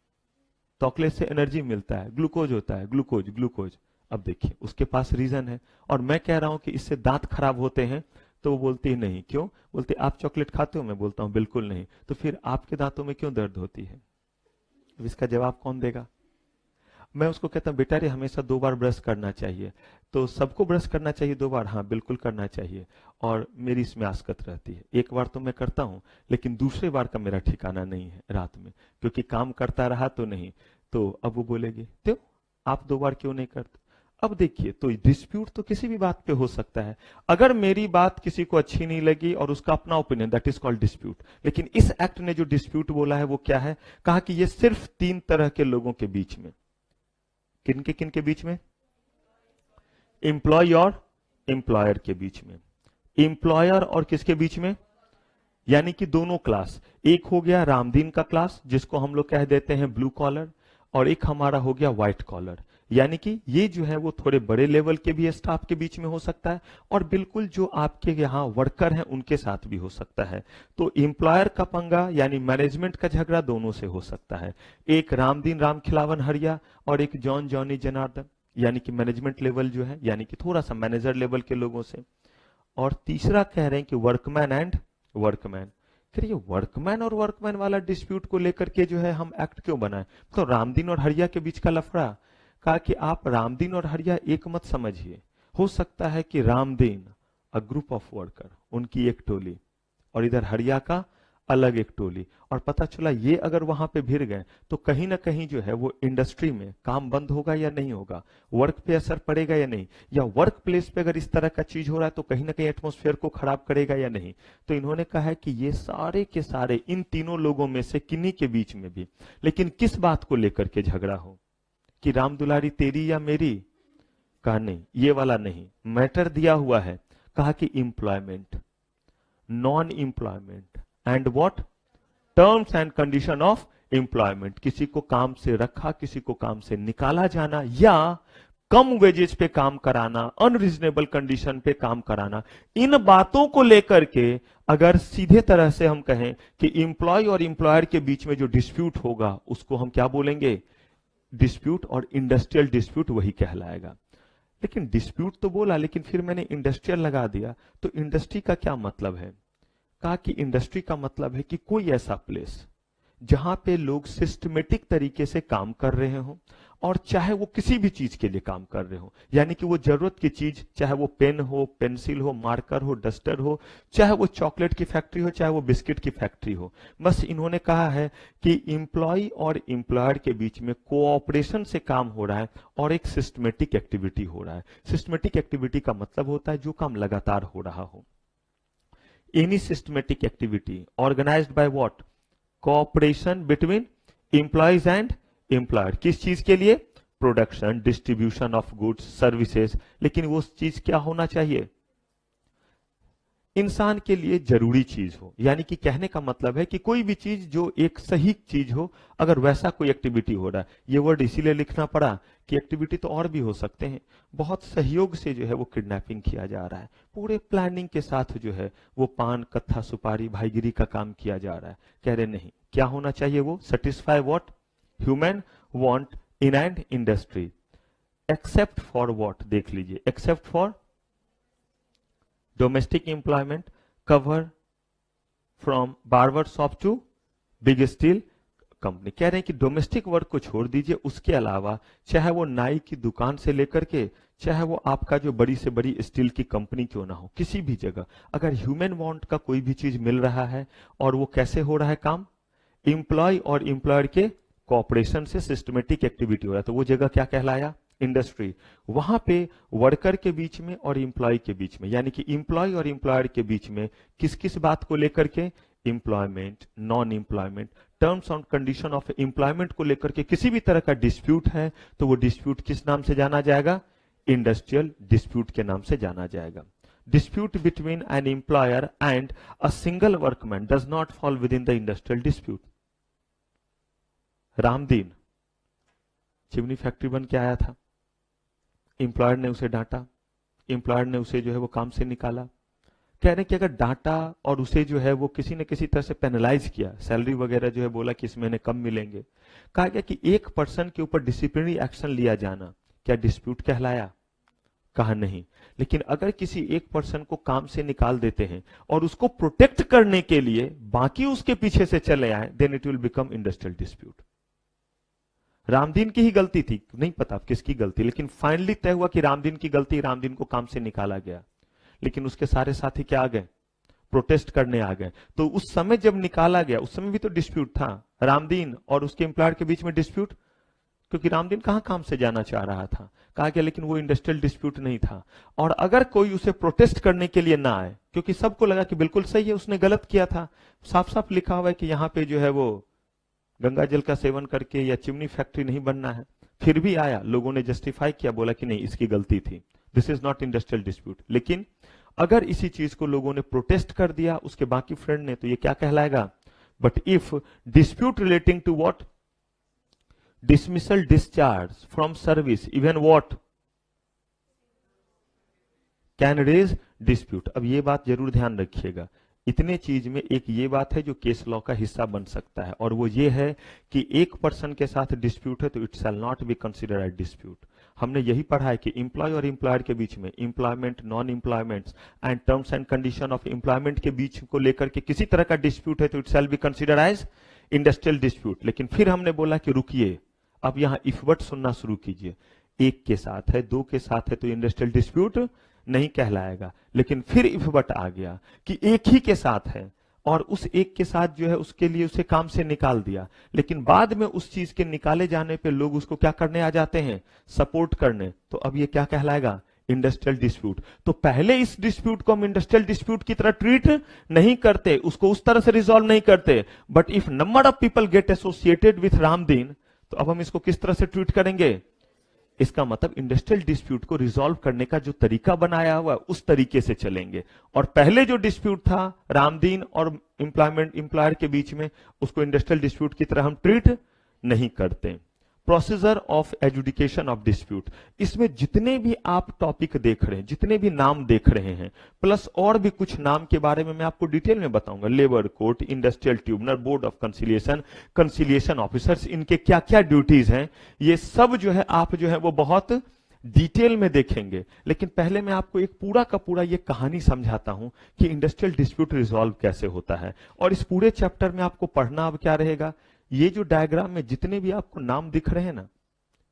चॉकलेट से एनर्जी मिलता है, ग्लूकोज होता है, ग्लूकोज। अब देखिए उसके पास रीजन है, और मैं कह रहा हूं कि इससे दांत खराब होते हैं, तो वो बोलती है नहीं। क्यों? बोलते आप चॉकलेट खाते हो, मैं बोलता हूं बिल्कुल नहीं। तो फिर आपके दांतों में क्यों दर्द होती है? अब इसका जवाब कौन देगा? मैं उसको कहता हूं बेटा रे हमेशा 2 बार ब्रश करना चाहिए। तो सबको ब्रश करना चाहिए 2 बार? हाँ बिल्कुल करना चाहिए। और मेरी इसमें आसकत रहती है, 1 बार तो मैं करता हूं, लेकिन दूसरे बार का मेरा ठिकाना नहीं है रात में, क्योंकि काम करता रहा तो नहीं। तो अब वो बोलेगी क्यों आप 2 बार क्यों नहीं करते? अब देखिए, तो डिस्प्यूट तो किसी भी बात पे हो सकता है। अगर मेरी बात किसी को अच्छी नहीं लगी और उसका अपना opinion, that is called dispute. लेकिन इस एक्ट ने जो डिस्प्यूट बोला है वो क्या है, कहा कि ये सिर्फ 3 तरह के लोगों के बीच में। किन के बीच में? एम्प्लॉय और एम्प्लॉयर के बीच में। एम्प्लॉयर और किसके बीच में? यानी कि दोनों क्लास। एक हो गया रामदीन का क्लास, जिसको हम लोग कह देते हैं ब्लू कॉलर, और एक हमारा हो गया व्हाइट कॉलर। यानी कि ये जो है वो थोड़े बड़े लेवल के भी स्टाफ के बीच में हो सकता है, और बिल्कुल जो आपके यहाँ वर्कर हैं उनके साथ भी हो सकता है। तो एम्प्लॉयर का पंगा यानी मैनेजमेंट का झगड़ा दोनों से हो सकता है। एक रामदीन राम खिलावन हरिया और एक जॉन जॉनी जनार्दन, यानी कि मैनेजमेंट लेवल जो है, यानी कि थोड़ा सा मैनेजर लेवल के लोगों से। और तीसरा कह रहे हैं कि वर्कमैन एंड वर्कमैन। फिर ये वर्कमैन और वर्कमैन वाला डिस्प्यूट को लेकर के जो है हम एक्ट क्यों बनाए? तो रामदीन और हरिया के बीच का लफड़ा, कहा कि आप रामदीन और हरिया एक मत समझिए। हो सकता है कि Ramdeen a group of worker, उनकी एक टोली, और इधर हरिया का अलग एक टोली, और पता चला ये अगर वहां पे भिड़ गए तो कहीं ना कहीं जो है वो इंडस्ट्री में काम बंद होगा या नहीं होगा, वर्क पे असर पड़ेगा या नहीं, या वर्क प्लेस पे अगर इस तरह का चीज हो रहा है तो कहीं ना कहीं एटमॉस्फेयर को खराब करेगा या नहीं। तो इन्होंने कहा है कि ये सारे के सारे इन तीनों लोगों में से किन्हीं के बीच में भी, लेकिन किस बात को लेकर के झगड़ा हो, कि राम दुलारी तेरी या मेरी? कहा नहीं, ये वाला नहीं, मैटर दिया हुआ है। कहा कि employment, non employment and what, terms and condition of employment. किसी को काम से रखा, किसी को काम से निकाला जाना, या कम वेजेस पे काम कराना, अनरीजनेबल कंडीशन पे काम कराना, इन बातों को लेकर के अगर सीधे तरह से हम कहें कि एम्प्लॉय और एम्प्लॉयर के बीच में जो डिस्प्यूट होगा उसको हम क्या बोलेंगे? डिस्प्यूट। और इंडस्ट्रियल डिस्प्यूट वही कहलाएगा। लेकिन डिस्प्यूट तो बोला, लेकिन फिर मैंने इंडस्ट्रियल लगा दिया, तो इंडस्ट्री का क्या मतलब है? कहा कि इंडस्ट्री का मतलब है कि कोई ऐसा प्लेस जहां पे लोग सिस्टमेटिक तरीके से काम कर रहे हो, और चाहे वो किसी भी चीज के लिए काम कर रहे हो, यानी कि वो जरूरत की चीज, चाहे वो पेन हो, पेंसिल हो, मार्कर हो, डस्टर हो, चाहे वो चॉकलेट की फैक्ट्री हो, चाहे वो बिस्किट की फैक्ट्री हो। बस इन्होंने कहा है कि एम्प्लॉय और एम्प्लॉयर के बीच में कोऑपरेशन से काम हो रहा है और एक सिस्टमेटिक एक्टिविटी हो रहा है। सिस्टमेटिक एक्टिविटी का मतलब होता है जो काम लगातार हो रहा हो। Any systematic activity organised by what? Cooperation between employees and employer. किस चीज के लिए? Production, distribution of goods, services. लेकिन वो चीज क्या होना चाहिए? इंसान के लिए जरूरी चीज हो। यानी कि कहने का मतलब है कि कोई भी चीज जो एक सही चीज हो, अगर वैसा कोई एक्टिविटी हो रहा है। ये वर्ड इसीलिए लिखना पड़ा कि एक्टिविटी तो और भी हो सकते हैं। बहुत सहयोग से जो है वो किडनैपिंग किया जा रहा है, पूरे प्लानिंग के साथ जो है वो पान, कत्था, सुपारी, भाईगिरी का काम किया जा रहा है। कह रहे नहीं, क्या होना चाहिए वो? Satisfy what? Human want in and industry, except for what? देख लीजिए, except for domestic employment, cover from barber shop to big steel, company. कह रहे हैं कि डोमेस्टिक वर्क को छोड़ दीजिए, उसके अलावा चाहे वो नाई की दुकान से लेकर के, चाहे वो आपका जो बड़ी से बड़ी स्टील की कंपनी क्यों ना हो, किसी भी जगह अगर ह्यूमन वांट का कोई भी चीज मिल रहा है, और वो कैसे हो रहा है काम, इंप्लॉय और इंप्लॉयर के कॉपरेशन से सिस्टमेटिक एक्टिविटी हो रहा है, तो वो जगह क्या कहलाया, इंडस्ट्री। वहां पे वर्कर के बीच में और इंप्लॉय के बीच में, यानी कि इंप्लॉय और इंप्लॉयर के बीच में किस किस बात को लेकर के, employment, non employment, terms and condition of employment को लेकर के किसी भी तरह का डिस्प्यूट है, तो वो डिस्प्यूट किस नाम से जाना जाएगा, इंडस्ट्रियल डिस्प्यूट के नाम से जाना जाएगा। Dispute between an employer and a single workman does not fall within the industrial dispute. Ramdeen chimney factory बन के आया था, एम्प्लॉयर ने उसे डांटा, एम्प्लॉयर ने उसे जो है वो काम से निकाला। कह रहे हैं कि अगर डांटा और उसे जो है वो किसी न किसी तरह से पेनलाइज किया, सैलरी वगैरह जो है बोला कि इस महीने कम मिलेंगे, कहा गया कि एक पर्सन के ऊपर डिसिप्लिनरी एक्शन लिया जाना क्या डिस्प्यूट कहलाया, कहा नहीं। लेकिन अगर किसी एक पर्सन को काम से निकाल देते हैं और उसको प्रोटेक्ट करने के लिए बाकी उसके पीछे से चले आए, then it will become industrial dispute. Ramdeen की ही गलती थी, नहीं पता किसकी गलती, लेकिन फाइनली तय हुआ कि रामदीन की गलती, रामदीन को काम से निकाला गया। लेकिन उसके सारे साथी क्या आ गए, प्रोटेस्ट करने आ गए। तो उस समय जब निकाला गया, उस समय भी तो डिस्प्यूट था, रामदीन और उसके एम्प्लॉयर के बीच में डिस्प्यूट, क्योंकि रामदीन कहां काम से जाना चाह रहा था, कहा गया, लेकिन वो इंडस्ट्रियल डिस्प्यूट नहीं था। और अगर कोई उसे प्रोटेस्ट करने के लिए ना आए, क्योंकि सबको लगा कि बिल्कुल सही है, उसने गलत किया था, साफ साफ लिखा हुआ है कि यहां पे जो है वो गंगा जल का सेवन करके या चिमनी फैक्ट्री नहीं बनना है, फिर भी आया, लोगों ने जस्टिफाई किया, बोला कि नहीं इसकी गलती थी, this is not industrial dispute. लेकिन अगर इसी चीज को लोगों ने प्रोटेस्ट कर दिया, उसके बाकी फ्रेंड ने, तो ये क्या कहलाएगा, but if dispute relating to what, dismissal, discharge from service, even what can raise dispute। अब ये बात जरूर ध्यान रखिएगा, इतने चीज में एक ये बात है जो केस लॉ का हिस्सा बन सकता है, और वो ये है कि एक पर्सन के साथ डिस्प्यूट है तो it shall not be considered as dispute. हमने यही पढ़ा है कि एम्प्लॉय और एम्प्लॉयर के बीच में, employment, non employment and terms and condition of employment के बीच को लेकर के किसी तरह का डिस्प्यूट है तो it shall be considered as industrial dispute. लेकिन फिर हमने बोला कि रुकिए, अब यहां इफ बट सुनना शुरू कीजिए, एक के साथ है, दो के साथ है तो इंडस्ट्रियल डिस्प्यूट नहीं कहलाएगा। लेकिन फिर इफ बट आ गया कि एक ही के साथ है और उस एक के साथ जो है उसके लिए उसे काम से निकाल दिया, लेकिन बाद में उस चीज के निकाले जाने पे लोग उसको क्या करने आ जाते हैं, सपोर्ट करने, तो अब ये क्या कहलाएगा, इंडस्ट्रियल डिस्प्यूट। तो पहले इस डिस्प्यूट को हम इंडस्ट्रियल डिस्प्यूट की तरह ट्रीट नहीं करते, उसको उस तरह से रिजॉल्व नहीं करते, but if number of people get associated with Ramdeen, तो अब हम इसको किस तरह से ट्रीट करेंगे, इसका मतलब इंडस्ट्रियल डिस्प्यूट को रिजॉल्व करने का जो तरीका बनाया हुआ उस तरीके से चलेंगे। और पहले जो डिस्प्यूट था रामदीन और एम्प्लॉयर के बीच में, उसको इंडस्ट्रियल डिस्प्यूट की तरह हम ट्रीट नहीं करते। Procedure of adjudication of dispute, इसमें जितने भी आप टॉपिक देख रहे हैं, जितने भी नाम देख रहे हैं, प्लस और भी कुछ नाम के बारे में मैं आपको डिटेल में बताऊंगा, labour court, industrial tribunal, board of conciliation, conciliation officers, इनके क्या क्या ड्यूटीज हैं, ये सब जो है आप जो है वो बहुत डिटेल में देखेंगे। लेकिन पहले मैं आपको एक पूरा का पूरा ये कहानी समझाता हूं कि इंडस्ट्रियल डिस्प्यूट रिजॉल्व कैसे होता है। और इस पूरे चैप्टर में आपको पढ़ना अब क्या रहेगा, ये जो डायग्राम में जितने भी आपको नाम दिख रहे हैं ना,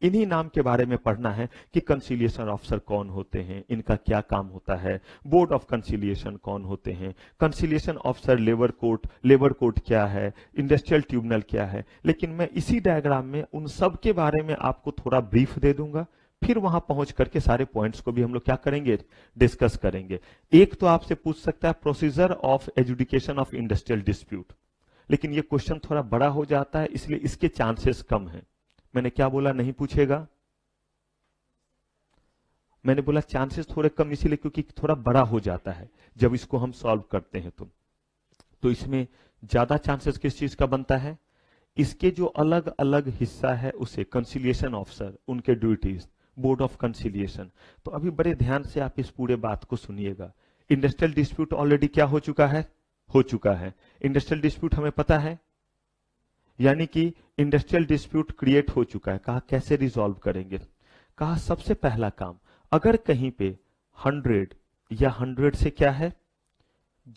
इन्हीं नाम के बारे में पढ़ना है कि कंसिलिएशन ऑफिसर कौन होते हैं, इनका क्या काम होता है, बोर्ड ऑफ कंसिलिएशन कौन होते हैं, कंसिलिएशन ऑफिसर, लेबर कोर्ट क्या है, इंडस्ट्रियल ट्रिब्यूनल क्या है। लेकिन मैं इसी डायग्राम में उन सब के बारे में आपको थोड़ा ब्रीफ दे दूंगा, फिर वहां पहुंच करके सारे पॉइंट्स को भी हम लोग क्या करेंगे, डिस्कस करेंगे। एक तो आपसे पूछ सकता है procedure of adjudication of industrial dispute, लेकिन ये क्वेश्चन थोड़ा बड़ा हो जाता है, इसलिए इसके चांसेस कम हैं। मैंने क्या बोला, नहीं पूछेगा, मैंने बोला चांसेस थोड़े कम इसीलिए क्योंकि थोड़ा बड़ा हो जाता है जब इसको हम सॉल्व करते हैं। तो इसमें ज्यादा चांसेस किस चीज का बनता है, इसके जो अलग अलग हिस्सा है उसे कंसिलिएशन ऑफिसर, उनके ड्यूटीज, बोर्ड ऑफ कंसिलिएशन। तो अभी बड़े ध्यान से आप इस पूरे बात को सुनिएगा। इंडस्ट्रियल डिस्प्यूट ऑलरेडी क्या हो चुका है, इंडस्ट्रियल डिस्प्यूट हमें पता है, यानी कि इंडस्ट्रियल डिस्प्यूट क्रिएट हो चुका है। कहा कैसे रिजॉल्व करेंगे, कहा सबसे पहला काम, अगर कहीं पे 100 या 100 से क्या है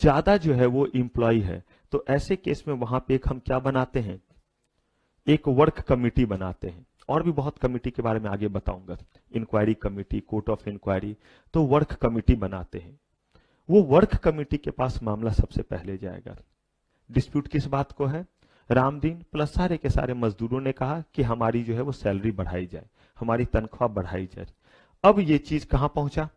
ज्यादा जो है वो इंप्लॉय है, तो ऐसे केस में वहां पे एक हम क्या बनाते हैं, एक वर्क कमिटी बनाते हैं, और भी बहुत कमिटी के बारे में आगे बताऊंगा, inquiry committee, court of inquiry, तो वर्क कमिटी बनाते हैं। वो वर्क कमिटी के पास मामला सबसे पहले जाएगा। डिस्प्यूट किस बात को है? रामदीन प्लस सारे के सारे मजदूरों ने कहा कि हमारी जो है वो सैलरी बढ़ाई जाए, हमारी तनख्वाह बढ़ाई जाए। अब ये चीज कहां पहुंचा?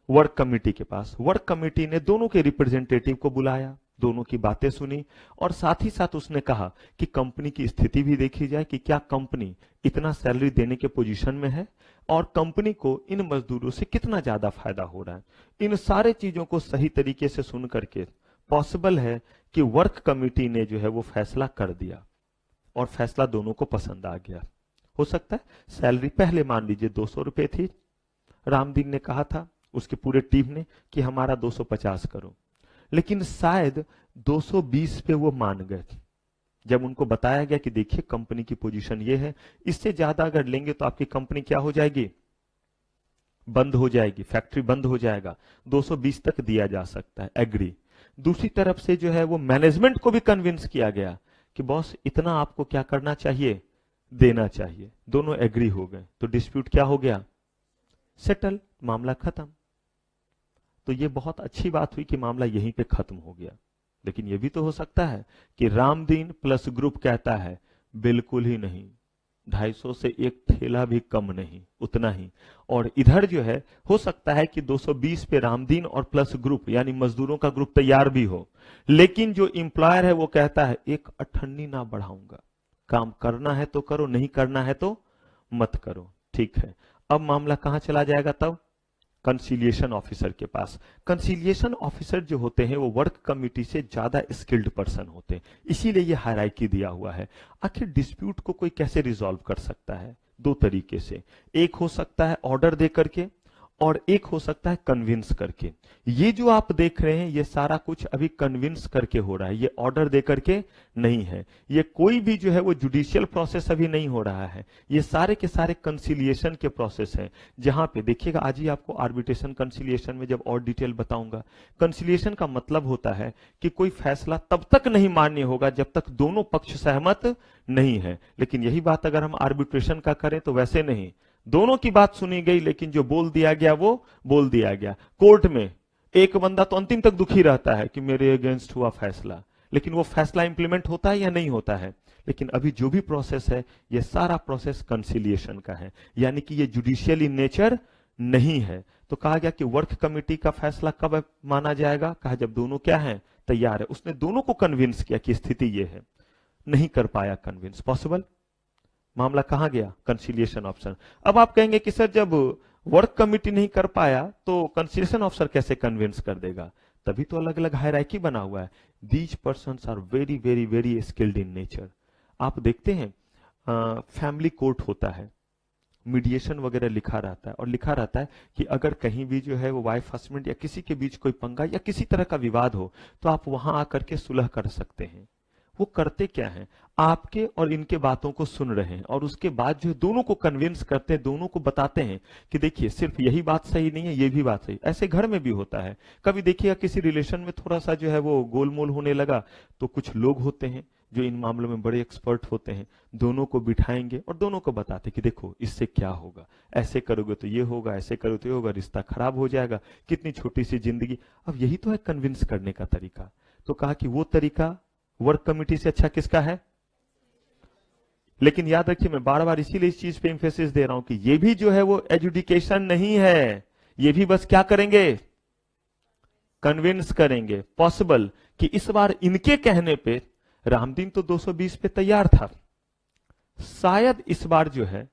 वर्क कमेटी के पास। वर्क कमेटी ने दोनों के रिप्रेजेंटेटिव को बुलाया, दोनों की बातें सुनी, और साथ ही साथ उसने कहा कि कंपनी की स्थिति भी देखी जाए कि क्या कंपनी इतना सैलरी देने के पोजीशन में है, और कंपनी को इन मजदूरों से कितना ज्यादा फायदा हो रहा है। इन सारे चीजों को सही तरीके से सुन करके पॉसिबल है कि वर्क कमेटी ने जो है वो फैसला कर दिया, और फैसला दोनों को पसंद आ गया। हो सकता है सैलरी पहले मान लीजिए 200 रुपए थी, रामदीन ने कहा था उसकी पूरे टीम ने कि हमारा 250 करो, लेकिन शायद 220 पे वो मान गए। जब उनको बताया गया कि देखिए कंपनी की पोजीशन ये है, इससे ज्यादा अगर लेंगे तो आपकी कंपनी क्या हो जाएगी? बंद हो जाएगी, फैक्ट्री बंद हो जाएगा। 220 तक दिया जा सकता है, एग्री। दूसरी तरफ से जो है वो मैनेजमेंट को भी कन्विंस किया गया कि बॉस इतना आपको क्या करना चाहिए? देना चाहिए। दोनों एग्री हो गए, तो डिस्प्यूट क्या हो गया? सेटल, मामला खत्म। तो ये बहुत अच्छी बात हुई कि मामला यहीं पे खत्म हो गया। लेकिन ये भी तो हो सकता है कि रामदीन प्लस ग्रुप कहता है बिल्कुल ही नहीं, 250 से एक थैला भी कम नहीं, उतना ही। और इधर जो है हो सकता है कि 220 पे रामदीन और प्लस ग्रुप यानी मजदूरों का ग्रुप तैयार भी हो, लेकिन जो एम्प्लॉयर है वो कहता है एक अठन्नी ना बढ़ाऊंगा, काम करना है तो करो, नहीं करना है तो मत करो। ठीक है, अब मामला कहां चला जाएगा? तब कंसिलिएशन ऑफिसर के पास। कंसिलिएशन ऑफिसर जो होते हैं वो वर्क कमिटी से ज्यादा स्किल्ड पर्सन होते हैं, इसीलिए ये हायरार्की दिया हुआ है। आखिर डिस्प्यूट को कोई कैसे रिजॉल्व कर सकता है? दो तरीके से, एक हो सकता है ऑर्डर दे करके, और एक हो सकता है कन्विंस करके। ये जो आप देख रहे हैं ये सारा कुछ अभी कन्विंस करके हो रहा है, ये ऑर्डर दे करके नहीं है। ये कोई भी जो है वो जुडिशियल प्रोसेस अभी नहीं हो रहा है, ये सारे के सारे कंसिलिएशन के प्रोसेस हैं। जहां पे देखिएगा, आज ही आपको आर्बिट्रेशन कंसिलिएशन में जब और डिटेल बताऊंगा, कंसिलिएशन का मतलब होता है कि कोई फैसला तब तक नहीं मान्य होगा जब तक दोनों पक्ष सहमत नहीं है। लेकिन यही बात अगर हम आर्बिट्रेशन का करें तो वैसे नहीं, दोनों की बात सुनी गई लेकिन जो बोल दिया गया वो बोल दिया गया। कोर्ट में एक बंदा तो अंतिम तक दुखी रहता है कि मेरे अगेंस्ट हुआ फैसला, लेकिन वो फैसला इंप्लीमेंट होता है या नहीं होता है। लेकिन अभी जो भी प्रोसेस है ये सारा प्रोसेस कंसिलिएशन का है, यानी कि ये जुडिशियल इन नेचर नहीं है। तो कहा गया कि वर्क कमेटी का फैसला कब माना जाएगा? कहा जब दोनों क्या है? तैयार है। उसने दोनों को कन्विंस किया कि स्थिति ये है, नहीं कर पाया कन्विंस, पॉसिबल। मामला कहां गया? Conciliation officer. अब आप कहेंगे कि सर जब वर्क कमिटी नहीं कर पाया तो कंसिलिएशन ऑफिसर कैसे कन्विंस कर देगा? तभी तो अलग अलग हायरार्की बना हुआ है। These persons are very very very skilled in nature. आप देखते हैं फैमिली कोर्ट होता है, मीडिएशन वगैरह लिखा रहता है, और लिखा रहता है कि अगर कहीं भी जो है वो वाइफ हस्बैंड या किसी के बीच कोई पंगा या किसी तरह का विवाद हो तो आप वहां आकर के सुलह कर सकते हैं। वो करते क्या हैं? आपके और इनके बातों को सुन रहे हैं, और उसके बाद जो दोनों को कन्विंस करते हैं, दोनों को बताते हैं कि देखिए सिर्फ यही बात सही नहीं है, ये भी बात सही। ऐसे घर में भी होता है। कभी देखिएगा किसी रिलेशन में थोड़ा सा जो है वो गोलमोल होने लगा, तो कुछ लोग होते हैं जो इन मामलों में बड़े एक्सपर्ट होते हैं, दोनों को बिठाएंगे और दोनों को बताते कि देखो इससे क्या होगा, ऐसे करोगे तो ये होगा, ऐसे करोगे तो ये होगा, रिश्ता खराब हो जाएगा, कितनी छोटी सी जिंदगी। अब यही तो है कन्विंस करने का तरीका। तो कहा कि वो तरीका वर्क कमिटी से अच्छा किसका है? लेकिन याद रखिए, मैं बार बार इसीलिए इस चीज पे एम्फेसिस दे रहा हूं कि ये भी जो है वो एजुकेशन नहीं है, ये भी बस क्या करेंगे? कन्विंस करेंगे। पॉसिबल कि इस बार इनके कहने पे रामदीन तो 220 पे तैयार था, शायद इस बार जो है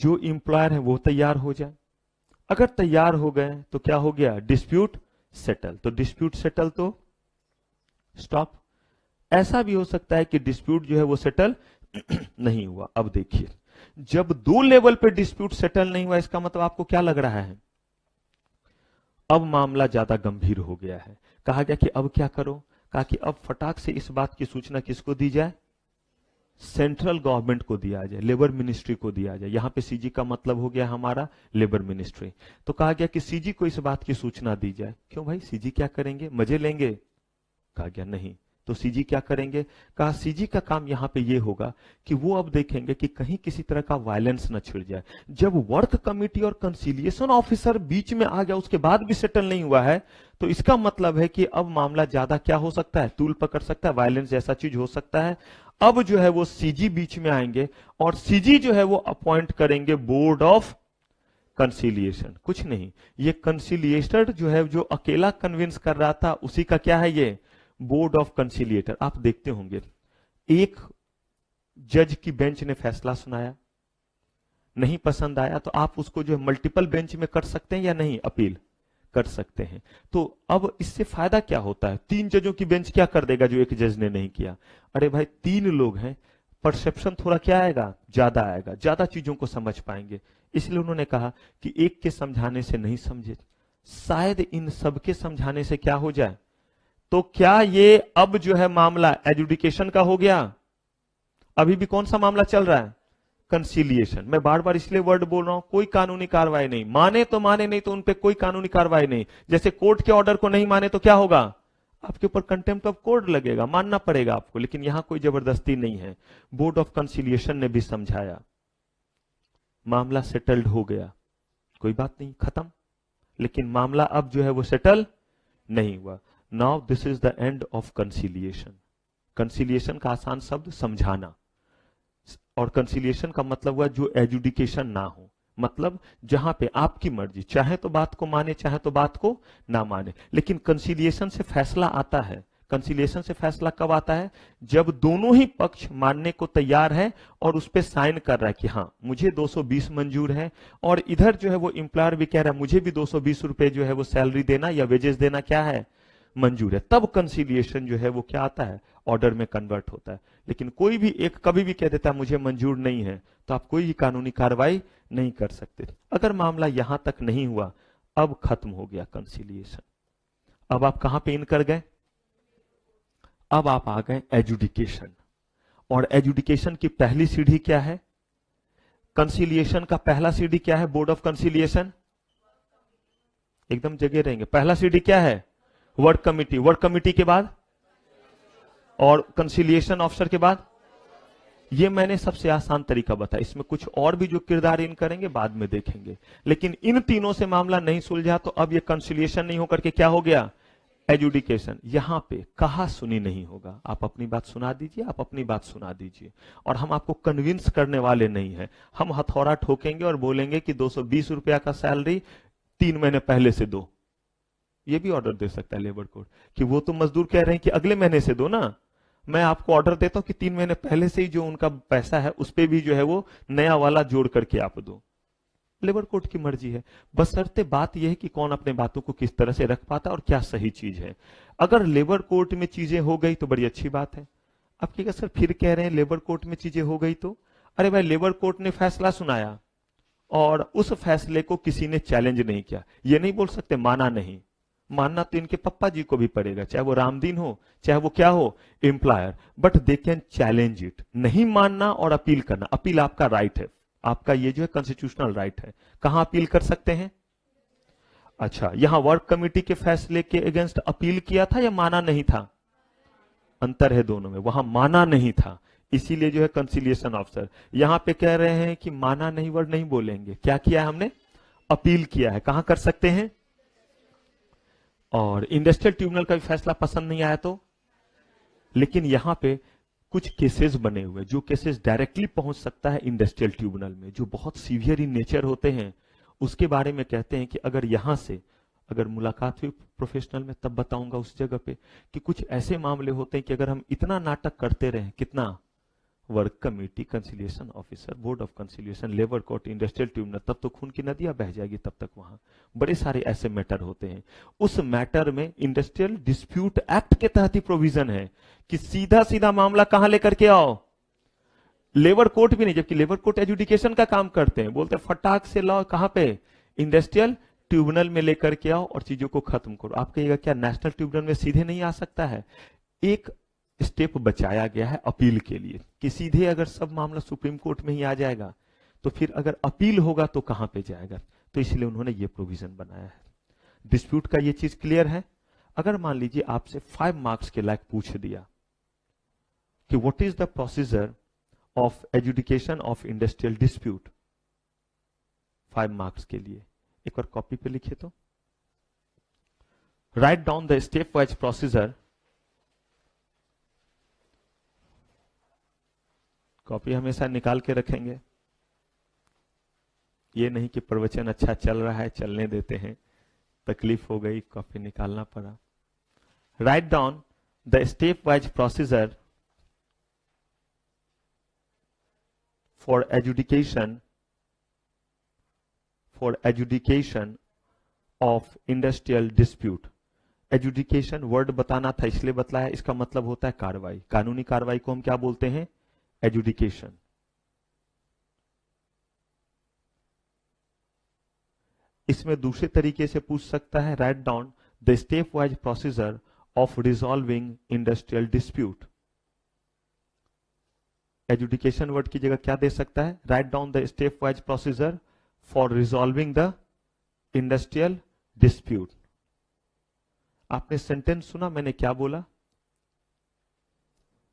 जो एम्प्लॉयर है वो तैयार हो जाए। अगर तैयार हो गए तो क्या हो गया? Dispute settle. तो डिस्प्यूट सेटल तो स्टॉप। ऐसा भी हो सकता है कि डिस्प्यूट जो है वो सेटल नहीं हुआ। अब देखिए, जब दो लेवल पे डिस्प्यूट सेटल नहीं हुआ, इसका मतलब आपको क्या लग रहा है? अब मामला ज्यादा गंभीर हो गया है। कहा गया कि अब क्या करो? कहा कि अब फटाक से इस बात की सूचना किसको दी जाए? सेंट्रल गवर्नमेंट को दिया जाए, लेबर मिनिस्ट्री को दिया जाए। यहां पे सीजी का मतलब हो गया हमारा लेबर मिनिस्ट्री। तो कहा गया कि सीजी को इस बात की सूचना दी जाए। क्यों भाई, सीजी क्या करेंगे? मजे लेंगे? कहा गया नहीं, तो सीजी क्या करेंगे? कहा सीजी का काम यहां पे ये होगा कि वो अब देखेंगे कि कहीं किसी तरह का वायलेंस न छिड़ जाए। जब वर्क कमिटी और कंसिलिएशन ऑफिसर बीच में आ गया, उसके बाद भी सेटल नहीं हुआ है, तो इसका मतलब है कि अब मामला ज्यादा क्या हो सकता है? तूल पकड़ सकता है, वायलेंस जैसा चीज हो सकता है। अब जो है वो सीजी बीच में आएंगे और सीजी जो है वो अपॉइंट करेंगे बोर्ड ऑफ कंसिलिएशन। कुछ नहीं, ये कंसिलिएटर जो है, जो अकेला कन्विंस कर रहा था, उसी का क्या है ये? Board of conciliator. आप देखते होंगे एक जज की बेंच ने फैसला सुनाया, नहीं पसंद आया, तो आप उसको जो है मल्टीपल बेंच में कर सकते हैं या नहीं? अपील कर सकते हैं। तो अब इससे फायदा क्या होता है? 3 जजों की बेंच क्या कर देगा जो एक जज ने नहीं किया? अरे भाई 3 लोग हैं, परसेप्शन थोड़ा क्या आएगा? ज्यादा आएगा, ज्यादा चीजों को समझ पाएंगे। इसलिए उन्होंने कहा कि एक के समझाने से नहीं समझे, शायद इन सबके समझाने से क्या हो जाए। तो क्या ये अब जो है मामला एजुडिकेशन का हो गया? अभी भी कौन सा मामला चल रहा है? कंसिलिएशन। मैं बार बार इसलिए वर्ड बोल रहा हूं, कोई कानूनी कार्रवाई नहीं, माने तो माने, नहीं तो उन पे कोई कानूनी कार्रवाई नहीं। जैसे कोर्ट के ऑर्डर को नहीं माने तो क्या होगा? आपके ऊपर कंटेम्प्ट ऑफ कोर्ट लगेगा, मानना पड़ेगा आपको। लेकिन यहां कोई जबरदस्ती नहीं है। बोर्ड ऑफ कंसिलिएशन ने भी समझाया, मामला सेटल्ड हो गया, कोई बात नहीं, खत्म। लेकिन मामला अब जो है वो सेटल नहीं हुआ। Now this is the end of conciliation. Conciliation का आसान शब्द समझाना, और कंसिलिएशन का मतलब हुआ जो एजुडिकेशन ना हो, मतलब जहां पे आपकी मर्जी, चाहे तो बात को माने, चाहे तो बात को ना माने। लेकिन कंसिलिएशन से फैसला आता है। कंसिलिएशन से फैसला कब आता है? जब दोनों ही पक्ष मानने को तैयार है और उस पर साइन कर रहा है कि हाँ मुझे 220 मंजूर है, और इधर जो है वो एम्प्लॉयर भी कह रहा है मुझे भी 220 रुपए जो है वो सैलरी देना या वेजेस देना क्या है? मंजूर है। तब कंसिलिएशन जो है वो क्या आता है? ऑर्डर में कन्वर्ट होता है। लेकिन कोई भी एक कभी भी कह देता है मुझे मंजूर नहीं है, तो आप कोई भी कानूनी कार्रवाई नहीं कर सकते। अगर मामला यहां तक नहीं हुआ, अब खत्म हो गया कंसिलिएशन। अब आप कहां पे इन कर गए? अब आप आ गए एजुडिकेशन। और एजुडिकेशन की पहली सीढ़ी क्या है? कंसिलिएशन का पहला सीढ़ी क्या है? Board of conciliation. एकदम जगह रहेंगे। पहला सीढ़ी क्या है? Work committee. वर्क कमिटी के बाद और कंसिलिएशन ऑफिसर के बाद। ये मैंने सबसे आसान तरीका बताया। इसमें कुछ और भी जो किरदार इन करेंगे बाद में देखेंगे। लेकिन इन तीनों से मामला नहीं सुलझा तो अब ये कंसिलिएशन नहीं होकर के क्या हो गया? एजुडिकेशन। यहां पे कहा सुनी नहीं होगा। आप अपनी बात सुना दीजिए, आप अपनी बात सुना दीजिए, और हम आपको कन्विंस करने वाले नहीं है। हम हथौड़ा ठोकेंगे और बोलेंगे कि 220 रुपया का सैलरी 3 महीने पहले से दो। ये भी ऑर्डर दे सकता है लेबर कोड कि वो तो मजदूर कह रहे हैं कि अगले महीने से दो ना, मैं आपको ऑर्डर देता हूं कि 3 महीने पहले से ही जो उनका पैसा है उस पर भी जो है वो नया वाला जोड़ करके आप दो। लेबर कोर्ट की मर्जी है। बशर्ते बात यह है कि कौन अपने बातों को किस तरह से रख पाता और क्या सही चीज है। अगर लेबर कोर्ट में चीजें हो गई तो बड़ी अच्छी बात है। अब क्या सर फिर कह रहे हैं लेबर कोर्ट में चीजें हो गई तो? अरे भाई लेबर कोर्ट ने फैसला सुनाया और उस फैसले को किसी ने चैलेंज नहीं किया। ये नहीं बोल सकते माना नहीं। मानना तो इनके पप्पा जी को भी पड़ेगा, चाहे वो रामदीन हो, चाहे वो क्या हो, employer. But they can challenge it. नहीं मानना और अपील करना, अपील आपका राइट है, आपका ये जो है कॉन्स्टिट्यूशनल राइट है। कहां अपील कर सकते हैं? अच्छा, यहां वर्क कमेटी के फैसले के अगेंस्ट अपील किया था या माना नहीं था? अंतर है दोनों में। वहां माना नहीं था, इसीलिए जो है कंसिलिएशन ऑफिसर। यहां पे कह रहे हैं कि माना नहीं वर्ड नहीं बोलेंगे, क्या किया है हमने? अपील किया है। कहां कर सकते हैं? और इंडस्ट्रियल ट्रिब्यूनल का भी फैसला पसंद नहीं आया तो? लेकिन यहां पे कुछ केसेस बने हुए, जो केसेस डायरेक्टली पहुंच सकता है इंडस्ट्रियल ट्रिब्यूनल में, जो बहुत सीवियर इन नेचर होते हैं, उसके बारे में कहते हैं कि अगर यहां से अगर मुलाकात हुई प्रोफेशनल में तब बताऊंगा उस जगह पे कि कुछ ऐसे मामले होते हैं कि अगर हम इतना नाटक करते रहे, कितना? Work committee, conciliation officer, board of conciliation, labour court, industrial tribunal, तब तो खून की नदियां बह जाएगी। तब तक वहां बड़े सारे ऐसे मैटर होते हैं। उस मैटर में इंडस्ट्रियल डिस्प्यूट एक्ट के तहत ही प्रोविजन है कि सीधा सीधा मामला कहां लेकर के आओ? लेबर कोर्ट भी नहीं, जबकि लेबर कोर्ट एजुडिकेशन का काम करते हैं। बोलते हैं फटाक से लाओ कहां पे? इंडस्ट्रियल ट्रिब्यूनल में लेकर के आओ और चीजों को खत्म करो। आप कहिएगा क्या नेशनल ट्रिब्यूनल में सीधे नहीं आ सकता है? एक स्टेप बचाया गया है अपील के लिए कि सीधे अगर सब मामला सुप्रीम कोर्ट में ही आ जाएगा तो फिर अगर अपील होगा तो कहां पे जाएगा? तो इसलिए उन्होंने ये प्रोविजन बनाया है। डिस्प्यूट का ये चीज क्लियर है। अगर मान लीजिए आपसे 5 मार्क्स के लायक पूछ दिया कि what is the procedure of adjudication of industrial dispute, 5 marks के लिए। एक बार कॉपी पे लिखिए तो, write down the step wise procedure, copy हमेशा निकाल के रखेंगे, ये नहीं कि प्रवचन अच्छा चल रहा है चलने देते हैं, तकलीफ हो गई कॉपी निकालना पड़ा। Write down the step wise procedure for adjudication of industrial dispute. Adjudication word बताना था इसलिए बतलाया, इसका मतलब होता है कार्रवाई, कानूनी कार्रवाई को हम क्या बोलते हैं, एजुडिकेशन। इसमें दूसरे तरीके से पूछ सकता है, write down the step wise procedure of resolving industrial dispute. Adjudication word की जगह क्या दे सकता है, write down the step wise procedure for resolving the industrial dispute. आपने सेंटेंस सुना मैंने क्या बोला,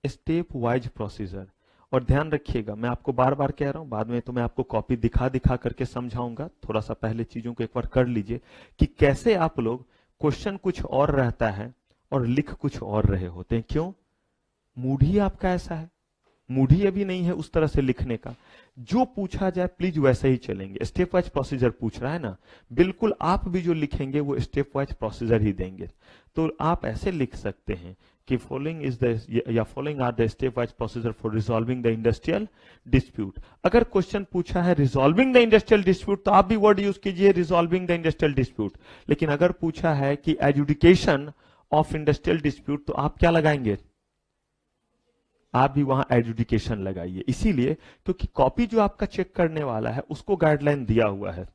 स्टेप वाइज प्रोसीजर। और ध्यान रखिएगा, मैं आपको बार बार कह रहा हूं, बाद में तो मैं आपको कॉपी दिखा दिखा करके समझाऊंगा, थोड़ा सा पहले चीजों को एक बार कर लीजिए कि कैसे आप लोग क्वेश्चन कुछ और रहता है और लिख कुछ और रहे होते हैं। क्यों, मूड ही आपका ऐसा है, मूड ही अभी नहीं है उस तरह से लिखने का। जो पूछा जाए प्लीज वैसे ही चलेंगे, स्टेप वाइज प्रोसीजर पूछ रहा है ना, बिल्कुल आप भी जो लिखेंगे वो स्टेप वाइज प्रोसीजर ही देंगे। तो आप ऐसे लिख सकते हैं कि फॉलोइंग इज द या following are the step wise procedure for resolving the industrial dispute. अगर क्वेश्चन पूछा है रिजॉल्विंग द इंडस्ट्रियल डिस्प्यूट तो आप भी वर्ड यूज कीजिए रिजॉल्विंग द इंडस्ट्रियल डिस्प्यूट। लेकिन अगर पूछा है कि एजुडिकेशन ऑफ इंडस्ट्रियल डिस्प्यूट तो आप क्या लगाएंगे, आप भी वहां एजुडिकेशन लगाइए। इसीलिए क्योंकि कॉपी जो आपका चेक करने वाला है उसको गाइडलाइन दिया हुआ है।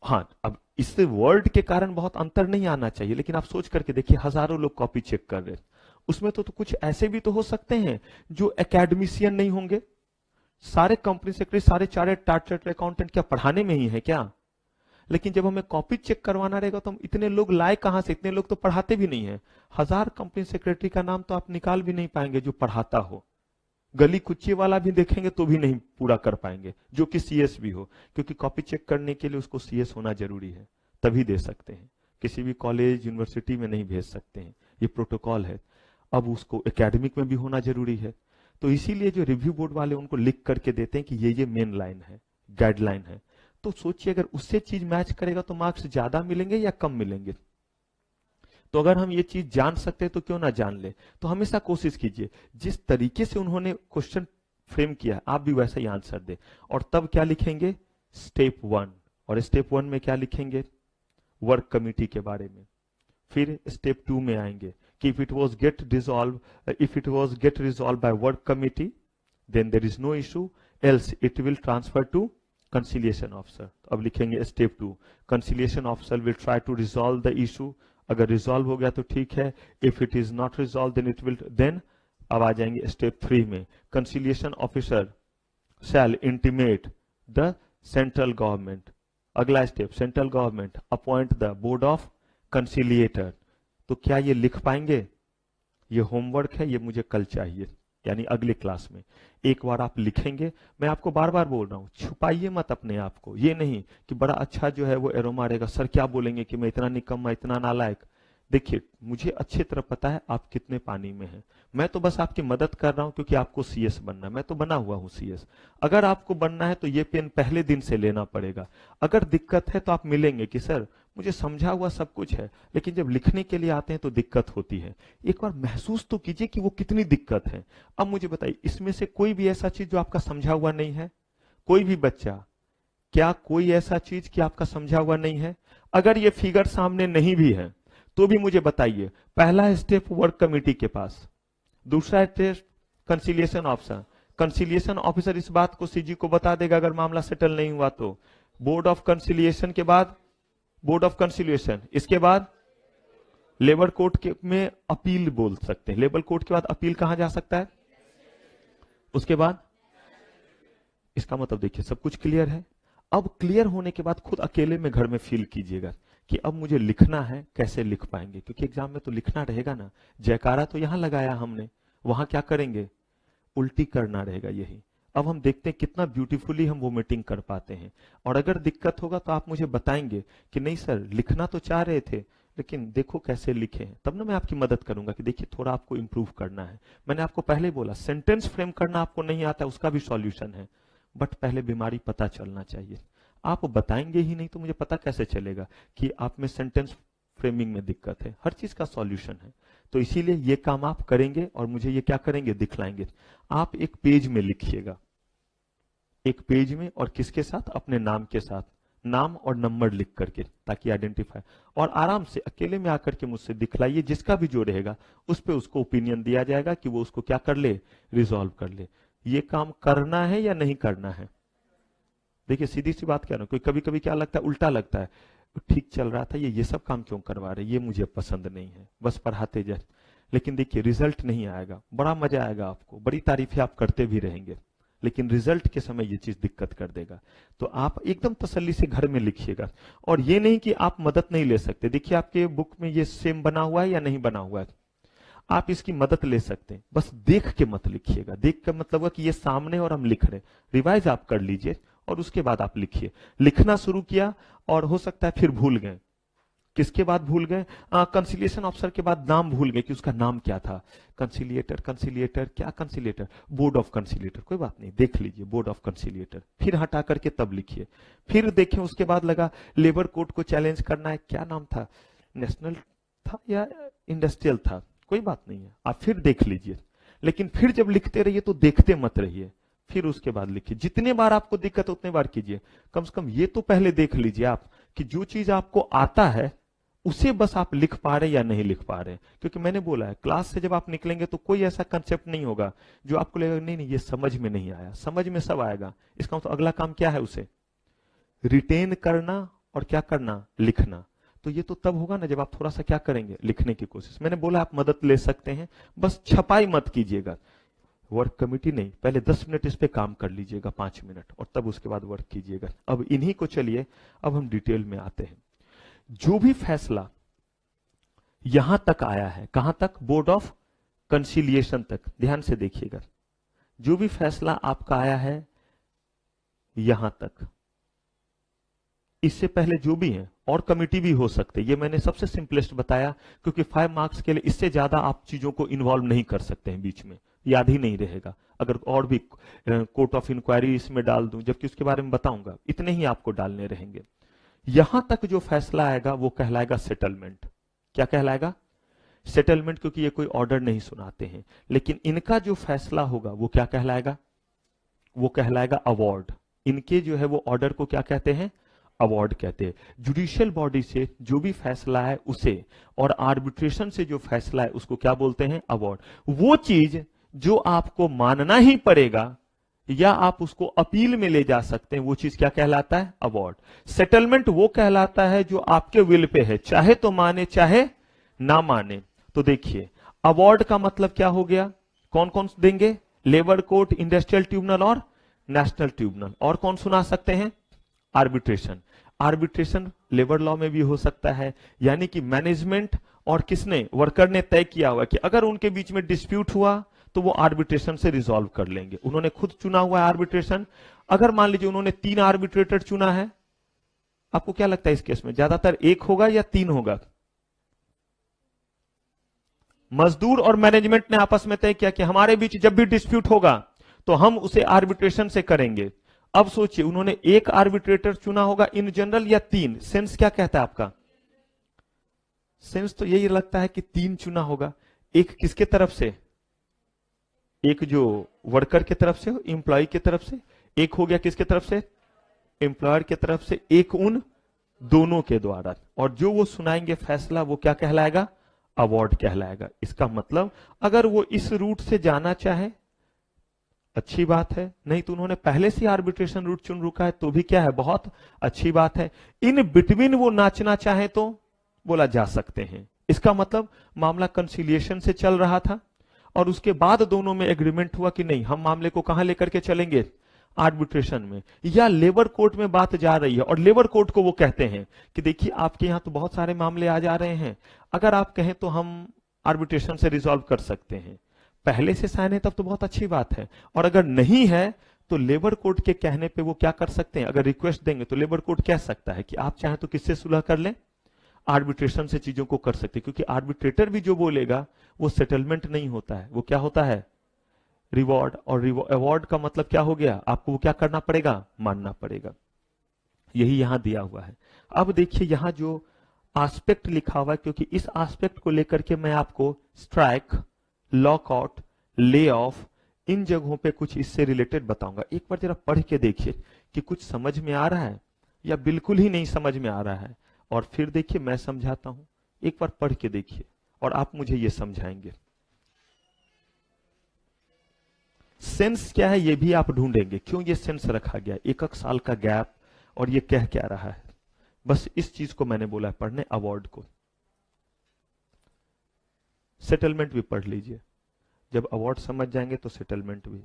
हाँ, अब इससे वर्ड के कारण बहुत अंतर नहीं आना चाहिए, लेकिन आप सोच करके देखिए हजारों लोग कॉपी चेक कर रहे हैं, उसमें तो कुछ ऐसे भी तो हो सकते हैं जो एकेडमिशियन नहीं होंगे। सारे कंपनी सेक्रेटरी, सारे चार्टर्ड चार्टर्ड अकाउंटेंट क्या पढ़ाने में ही है क्या? लेकिन जब हमें कॉपी चेक करवाना रहेगा तो हम इतने लोग लाए कहां से, इतने लोग तो पढ़ाते भी नहीं है। 1000 कंपनी सेक्रेटरी का नाम तो आप निकाल भी नहीं पाएंगे जो पढ़ाता हो, गली कुच्ची वाला भी देखेंगे तो भी नहीं पूरा कर पाएंगे जो कि सीएस भी हो, क्योंकि कॉपी चेक करने के लिए उसको सीएस होना जरूरी है, तभी दे सकते हैं। किसी भी कॉलेज यूनिवर्सिटी में नहीं भेज सकते हैं, ये प्रोटोकॉल है। अब उसको एकेडमिक में भी होना जरूरी है, तो इसीलिए जो रिव्यू बोर्ड वाले उनको लिख करके देते हैं कि ये मेन लाइन है, गाइडलाइन है। तो सोचिए अगर उससे चीज मैच करेगा तो मार्क्स ज्यादा मिलेंगे या कम मिलेंगे। तो अगर हम ये चीज जान सकते हैं तो क्यों ना जान ले। तो हमेशा कोशिश कीजिए जिस तरीके से उन्होंने क्वेश्चन फ्रेम किया आप भी वैसा ही आंसर दे। और तब क्या लिखेंगे, स्टेप 1, और स्टेप 1 में क्या लिखेंगे, वर्क कमिटी के बारे में। फिर स्टेप 2 में आएंगे कि if it was get resolve by work committee then there is no issue, else it will transfer to conciliation officer. अब लिखेंगे step 2, conciliation officer will try to resolve the issue. अगर रिजॉल्व हो गया तो ठीक है, if it is not resolve then अब आ जाएंगे स्टेप 3 में, conciliation officer shall intimate the central government. अगला step, central government appoint the board of कंसिलिएटर। तो क्या ये लिख पाएंगे, ये होमवर्क है, ये मुझे कल चाहिए, यानी अगले क्लास में एक बार आप लिखेंगे। मैं आपको बार बार बोल रहा हूं, छुपाइए मत अपने आप को। ये नहीं कि बड़ा अच्छा जो है वो एरो मारेगा, सर क्या बोलेंगे कि मैं इतना निकम्मा, इतना नालायक। देखिए मुझे अच्छी तरह पता है आप कितने पानी में हैं, मैं तो बस आपकी मदद कर रहा हूं क्योंकि आपको सीएस बनना है। मैं तो बना हुआ हूं सीएस, अगर आपको बनना है तो ये पेन पहले दिन से लेना पड़ेगा। अगर दिक्कत है तो आप मिलेंगे कि सर मुझे समझा हुआ सब कुछ है, लेकिन जब लिखने के लिए आते हैं तो दिक्कत होती है। एक बार महसूस तो कीजिए कि वो कितनी दिक्कत है। अब मुझे बताइए इसमें से कोई भी ऐसा चीज जो आपका समझा हुआ नहीं है, कोई भी बच्चा, क्या कोई ऐसा चीज कि आपका समझा हुआ नहीं है? अगर ये फिगर सामने नहीं भी है तो भी मुझे बताइए। पहला स्टेप वर्क कमेटी के पास, दूसरा step conciliation officer. Conciliation officer इस बात को सीजी को बता देगा अगर मामला सेटल नहीं हुआ तो। बोर्ड ऑफ कंसिलिएशन के बाद बोर्ड ऑफ कंसिलिएशन, इसके बाद लेबर कोर्ट में अपील बोल सकते हैं। लेबर कोर्ट के बाद अपील कहां जा सकता है, उसके बाद। इसका मतलब देखिए सब कुछ क्लियर है। अब क्लियर होने के बाद खुद अकेले में घर में फील कीजिएगा कि अब मुझे लिखना है, कैसे लिख पाएंगे, क्योंकि एग्जाम में तो लिखना रहेगा ना। जयकारा तो यहां लगाया हमने, वहां क्या करेंगे, उल्टी करना रहेगा यही। अब हम देखते हैं कितना ब्यूटीफुली हम वो मीटिंग कर पाते हैं। और अगर दिक्कत होगा तो आप मुझे बताएंगे कि नहीं सर लिखना तो चाह रहे थे लेकिन देखो कैसे लिखे हैं, तब ना मैं आपकी मदद करूंगा कि देखिए थोड़ा आपको इंप्रूव करना है। मैंने आपको पहले बोला सेंटेंस फ्रेम करना आपको नहीं आता, उसका भी सॉल्यूशन है, बट पहले बीमारी पता चलना चाहिए। आप बताएंगे ही नहीं तो मुझे पता कैसे चलेगा कि आप में सेंटेंस फ्रेमिंग में दिक्कत है। हर चीज का सॉल्यूशन है। तो इसीलिए ये काम आप करेंगे और मुझे ये क्या करेंगे, दिखलाएंगे। आप एक पेज में लिखिएगा, एक पेज में, और किसके साथ, अपने नाम के साथ, नाम और नंबर लिख करके, ताकि आइडेंटिफाई, और आराम से अकेले में आकर के मुझसे दिखलाइए। जिसका भी जो रहेगा उस पे उसको ओपिनियन दिया जाएगा कि वो उसको क्या कर ले, रिजॉल्व कर ले। ये काम करना है या नहीं करना है? देखिए सीधी सी बात कह रहा हूं, कोई कभी कभी क्या लगता है, उल्टा लगता है, ठीक चल रहा था ये सब काम क्यों करवा रहे, ये मुझे पसंद नहीं है, बस पढ़ाते जाए। लेकिन देखिए रिजल्ट नहीं आएगा, बड़ा मजा आएगा आपको, बड़ी तारीफें आप करते भी रहेंगे, लेकिन रिजल्ट के समय ये चीज दिक्कत कर देगा। तो आप एकदम तसल्ली से घर में लिखिएगा। और ये नहीं कि आप मदद नहीं ले सकते। देखिए आपके बुक में ये सेम बना हुआ है या नहीं बना हुआ है, आप इसकी मदद ले सकते हैं, बस देख के मत लिखिएगा। देख का मतलब है कि ये सामने और हम लिख रहे हैं, रिवाइज आप कर लीजिए और उसके बाद आप लिखिए। लिखना शुरू किया और हो सकता है फिर भूल गए। किसके बाद भूल गए? कंसिलिएशन ऑफिसर के बाद नाम भूल गए कि उसका नाम क्या था। कंसिलिएटर, कंसिलिएटर क्या, कंसिलिएटर, बोर्ड ऑफ कंसिलिएटर, कोई बात नहीं, देख लीजिए बोर्ड ऑफ कंसिलिएटर, फिर हटा करके तब लिखिए। फिर देखें उसके बाद लगा लेबर कोड को चैलेंज करना है, क्या नाम था, नेशनल था या इंडस्ट्रियल था, कोई बात नहीं है, आप फिर देख लीजिए। लेकिन फिर जब लिखते रहिए तो देखते मत रहिए, फिर उसके बाद लिखिए। जितने बार आपको दिक्कत उतने बार कीजिए। कम से कम ये तो पहले देख लीजिए आप कि जो चीज आपको आता है उसे बस आप लिख पा रहे या नहीं लिख पा रहे। क्योंकि मैंने बोला है क्लास से जब आप निकलेंगे तो कोई ऐसा कंसेप्ट नहीं होगा जो आपको लगेगा नहीं नहीं ये समझ में नहीं आया। समझ में सब आएगा। इसका मतलब अगला काम क्या है, उसे रिटेन करना और क्या करना, लिखना। तो ये तो तब होगा ना जब आप थोड़ा सा क्या करेंगे, लिखने की कोशिश। मैंने बोला आप मदद ले सकते हैं, बस छपाई मत कीजिएगा। वर्क कमेटी नहीं, पहले 10 मिनट इस पे काम कर लीजिएगा, 5 मिनट, और तब उसके बाद वर्क कीजिएगा। अब इन्हीं को चलिए अब हम डिटेल में आते हैं। जो भी फैसला यहां तक आया है, कहां तक, बोर्ड ऑफ कंसिलिएशन तक, ध्यान से देखिएगा। जो भी फैसला आपका आया है यहां तक, इससे पहले जो भी है, और कमिटी भी हो सकते, ये मैंने सबसे सिंपलेस्ट बताया क्योंकि 5 मार्क्स के लिए इससे ज्यादा आप चीजों को इन्वॉल्व नहीं कर सकते हैं, बीच में याद ही नहीं रहेगा। अगर और भी कोर्ट ऑफ इंक्वायरी इसमें डाल दूं, जबकि उसके बारे में बताऊंगा, इतने ही आपको डालने रहेंगे। यहां तक जो फैसला आएगा वो कहलाएगा सेटलमेंट। क्या कहलाएगा, सेटलमेंट, क्योंकि ये कोई ऑर्डर नहीं सुनाते हैं। लेकिन इनका जो फैसला होगा वो क्या कहलाएगा, वो कहलाएगा अवार्ड। इनके जो है वो ऑर्डर को क्या कहते हैं, अवार्ड कहते हैं। जुडिशियल बॉडी से जो भी फैसला है उसे, और आर्बिट्रेशन से जो फैसला है उसको क्या बोलते हैं, अवार्ड। वो चीज जो आपको मानना ही पड़ेगा या आप उसको अपील में ले जा सकते हैं, वो चीज क्या कहलाता है, अवार्ड। सेटलमेंट वो कहलाता है जो आपके विल पे है, चाहे तो माने चाहे ना माने। तो देखिए अवार्ड का मतलब क्या हो गया, कौन कौन देंगे, लेबर कोर्ट, इंडस्ट्रियल ट्रिब्यूनल और नेशनल ट्रिब्यूनल। और कौन सुना सकते हैं, आर्बिट्रेशन। आर्बिट्रेशन लेबर लॉ में भी हो सकता है, यानी कि मैनेजमेंट और किसने, वर्कर ने तय किया हुआ कि अगर उनके बीच में डिस्प्यूट हुआ तो वो आर्बिट्रेशन से रिजॉल्व कर लेंगे। उन्होंने खुद चुना हुआ है आर्बिट्रेशन। अगर मान लीजिए उन्होंने 3 आर्बिट्रेटर चुना है, आपको क्या लगता है इस केस में ज्यादातर 1 होगा या 3 होगा? मजदूर और मैनेजमेंट ने आपस में तय किया कि हमारे बीच जब भी डिस्प्यूट होगा तो हम उसे आर्बिट्रेशन से करेंगे। अब सोचिए उन्होंने 1 आर्बिट्रेटर चुना होगा इन जनरल या 3, सेंस क्या कहता है आपका? सेंस तो यही लगता है कि 3 चुना होगा। एक किसके तरफ से, एक जो वर्कर की तरफ से, एम्प्लॉय की तरफ से, एक हो गया किसके तरफ से, एम्प्लॉयर की तरफ से, एक उन दोनों के द्वारा। और जो वो सुनाएंगे फैसला वो क्या कहलाएगा, अवार्ड कहलाएगा। इसका मतलब अगर वो इस रूट से जाना चाहे अच्छी बात है, नहीं तो उन्होंने पहले से आर्बिट्रेशन रूट चुन रखा है तो भी क्या है, बहुत अच्छी बात है। इन बिटवीन वो नाचना चाहे तो बोला जा सकते हैं। इसका मतलब मामला कंसिलिएशन से चल रहा था और उसके बाद दोनों में एग्रीमेंट हुआ कि नहीं हम मामले को कहां लेकर के चलेंगे, आर्बिट्रेशन में, या लेबर कोर्ट में बात जा रही है और लेबर कोर्ट को वो कहते हैं कि देखिए आपके यहां तो बहुत सारे मामले आ जा रहे हैं, अगर आप कहें तो हम आर्बिट्रेशन से रिजॉल्व कर सकते हैं। पहले से साइन है तब तो बहुत अच्छी बात है, और अगर नहीं है तो लेबर कोर्ट के कहने पे वो क्या कर सकते हैं, अगर रिक्वेस्ट देंगे तो लेबर कोर्ट कह सकता है कि आप चाहें तो किससे सुलह कर लें, आर्बिट्रेशन से चीजों को कर सकते हैं, क्योंकि आर्बिट्रेटर भी जो बोलेगा वो सेटलमेंट नहीं होता है, वो क्या होता है, रिवॉर्ड। और अवार्ड का मतलब क्या हो गया, आपको वो क्या करना पड़ेगा, मानना पड़ेगा। यही यहां दिया हुआ है। अब देखिए यहां जो एस्पेक्ट लिखा हुआ है, क्योंकि इस एस्पेक्ट को लेकर के मैं आपको स्ट्राइक, लॉकआउट, ले ऑफ, इन जगहों पे कुछ इससे रिलेटेड बताऊंगा। एक बार जरा पढ़ के देखिए कि कुछ समझ में आ रहा है या बिल्कुल ही नहीं समझ में आ रहा है, और फिर देखिए मैं समझाता हूं। एक बार पढ़ के देखिए और आप मुझे ये समझाएंगे। सेंस क्या है ये भी आप ढूंढेंगे, क्यों ये सेंस रखा गया, एक साल का गैप, और ये कह क्या रहा है। बस इस चीज को मैंने बोला है पढ़ने, अवार्ड को। सेटलमेंट भी पढ़ लीजिए, जब अवार्ड समझ जाएंगे तो सेटलमेंट भी।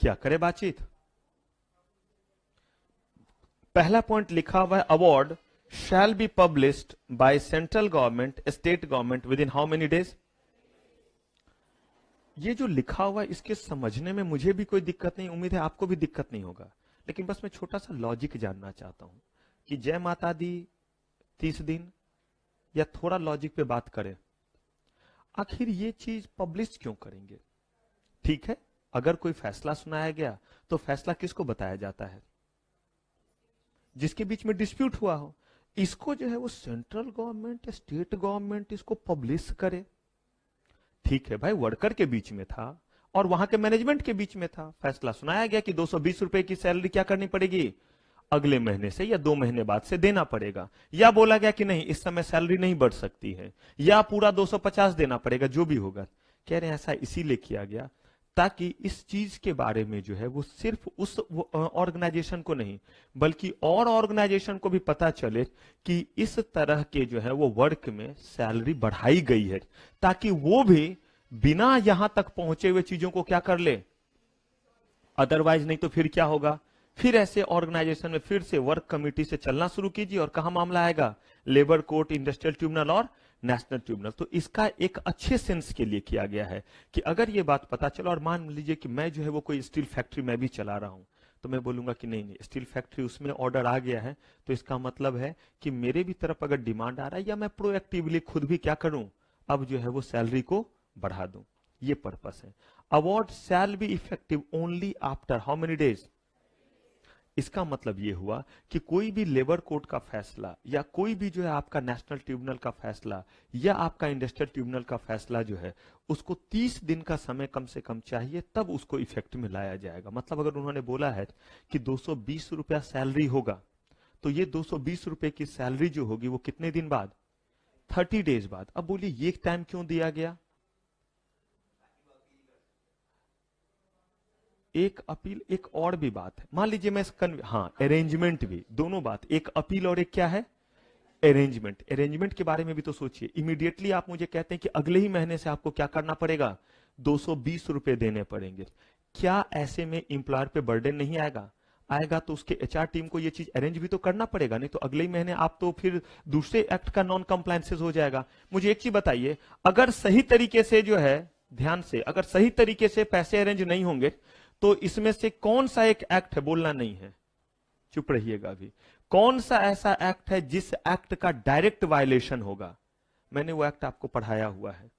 क्या करे बातचीत। पहला पॉइंट लिखा हुआ है, award shall be published by central government, state government with in how many days. ये जो लिखा हुआ है इसके समझने में मुझे भी कोई दिक्कत नहीं, उम्मीद है आपको भी दिक्कत नहीं होगा, लेकिन बस मैं छोटा सा लॉजिक जानना चाहता हूं कि जय माता दी 30 दिन, या थोड़ा लॉजिक पे बात करें, आखिर ये चीज पब्लिश क्यों करेंगे। ठीक है, अगर कोई फैसला सुनाया गया तो फैसला किसको बताया जाता है, जिसके बीच में डिस्प्यूट हुआ हो। इसको जो है वो सेंट्रल गवर्नमेंट, स्टेट गवर्नमेंट इसको पब्लिश करे। ठीक है भाई, वर्कर के बीच में था और वहां के मैनेजमेंट के बीच में था, फैसला सुनाया गया कि 220 रुपए की सैलरी क्या करनी पड़ेगी, अगले महीने से या 2 महीने बाद से देना पड़ेगा, या बोला गया कि नहीं इस समय सैलरी नहीं बढ़ सकती है, या पूरा 250 देना पड़ेगा, जो भी होगा। कह रहे हैं ऐसा इसीलिए किया गया ताकि इस चीज के बारे में जो है वो सिर्फ उस ऑर्गेनाइजेशन को नहीं बल्कि और ऑर्गेनाइजेशन को भी पता चले कि इस तरह के जो है वो वर्क में सैलरी बढ़ाई गई है, ताकि वो भी बिना यहां तक पहुंचे हुए चीजों को क्या कर ले। अदरवाइज नहीं तो फिर क्या होगा, फिर ऐसे ऑर्गेनाइजेशन में फिर से वर्क कमेटी से चलना शुरू कीजिए और कहां मामला आएगा, लेबर कोर्ट, इंडस्ट्रियल ट्रिब्यूनल और नेशनल ट्रिब्यूनल। तो इसका एक अच्छे सेंस के लिए किया गया है कि अगर ये बात पता चला, और मान लीजिए कि मैं जो है वो कोई स्टील फैक्ट्री में भी चला रहा हूं, तो मैं बोलूंगा कि नहीं नहीं स्टील फैक्ट्री उसमें ऑर्डर आ गया है, तो इसका मतलब है कि मेरे भी तरफ अगर डिमांड आ रहा है या मैं प्रोएक्टिवली खुद भी क्या करूं, अब जो है वो सैलरी को बढ़ा दूं। ये पर्पस है। Award shall be effective only after how many days. इसका मतलब यह हुआ कि कोई भी लेबर कोर्ट का फैसला या कोई भी जो है आपका नेशनल ट्रिब्यूनल का फैसला या आपका इंडस्ट्रियल ट्रिब्यूनल का फैसला जो है उसको 30 दिन का समय कम से कम चाहिए, तब उसको इफेक्ट में लाया जाएगा। मतलब अगर उन्होंने बोला है कि 220 रुपया सैलरी होगा, तो ये 220 रुपए की सैलरी जो होगी वो कितने दिन बाद, 30 डेज बाद। अब बोलिए ये टाइम क्यों दिया गया। एक अपील, एक और भी बात है, मान लीजिए मैं हाँ अरेंजमेंट भी, दोनों बात, एक अपील और एक क्या है अरेंजमेंट। अरेंजमेंट के बारे में भी तो सोचिए, इमीडिएटली आप मुझे कहते हैं कि अगले ही महीने से आपको क्या करना पड़ेगा, 220 रुपए देने पड़ेंगे। क्या ऐसे में इंप्लॉयर पे बर्डन नहीं आएगा। आएगा तो उसके एचआर टीम को ये चीज अरेंज भी तो करना पड़ेगा, नहीं तो अगले ही महीने आप तो फिर दूसरे एक्ट का नॉन कंप्लायंसेस हो जाएगा। मुझे एक चीज बताइए, अगर सही तरीके से जो है, ध्यान से, अगर सही तरीके से पैसे अरेंज नहीं होंगे तो इसमें से कौन सा एक एक्ट है, बोलना नहीं है, चुप रहिएगा अभी, कौन सा ऐसा एक्ट है जिस एक्ट का डायरेक्ट वायलेशन होगा? मैंने वो एक्ट आपको पढ़ाया हुआ है।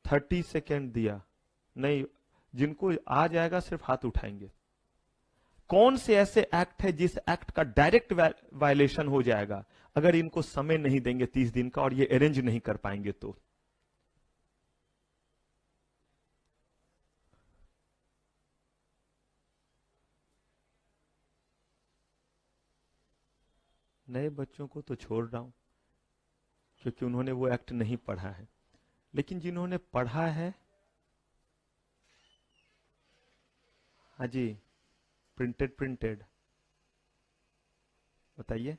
30 सेकेंड दिया, नहीं, जिनको आ जाएगा सिर्फ हाथ उठाएंगे। कौन से ऐसे एक्ट है जिस एक्ट का डायरेक्ट वायलेशन हो जाएगा अगर इनको समय नहीं देंगे 30 दिन का और ये अरेंज नहीं कर पाएंगे तो? नए बच्चों को तो छोड़ रहा हूं क्योंकि उन्होंने वो एक्ट नहीं पढ़ा है, लेकिन जिन्होंने पढ़ा है, हाँ जी, प्रिंटेड बताइए,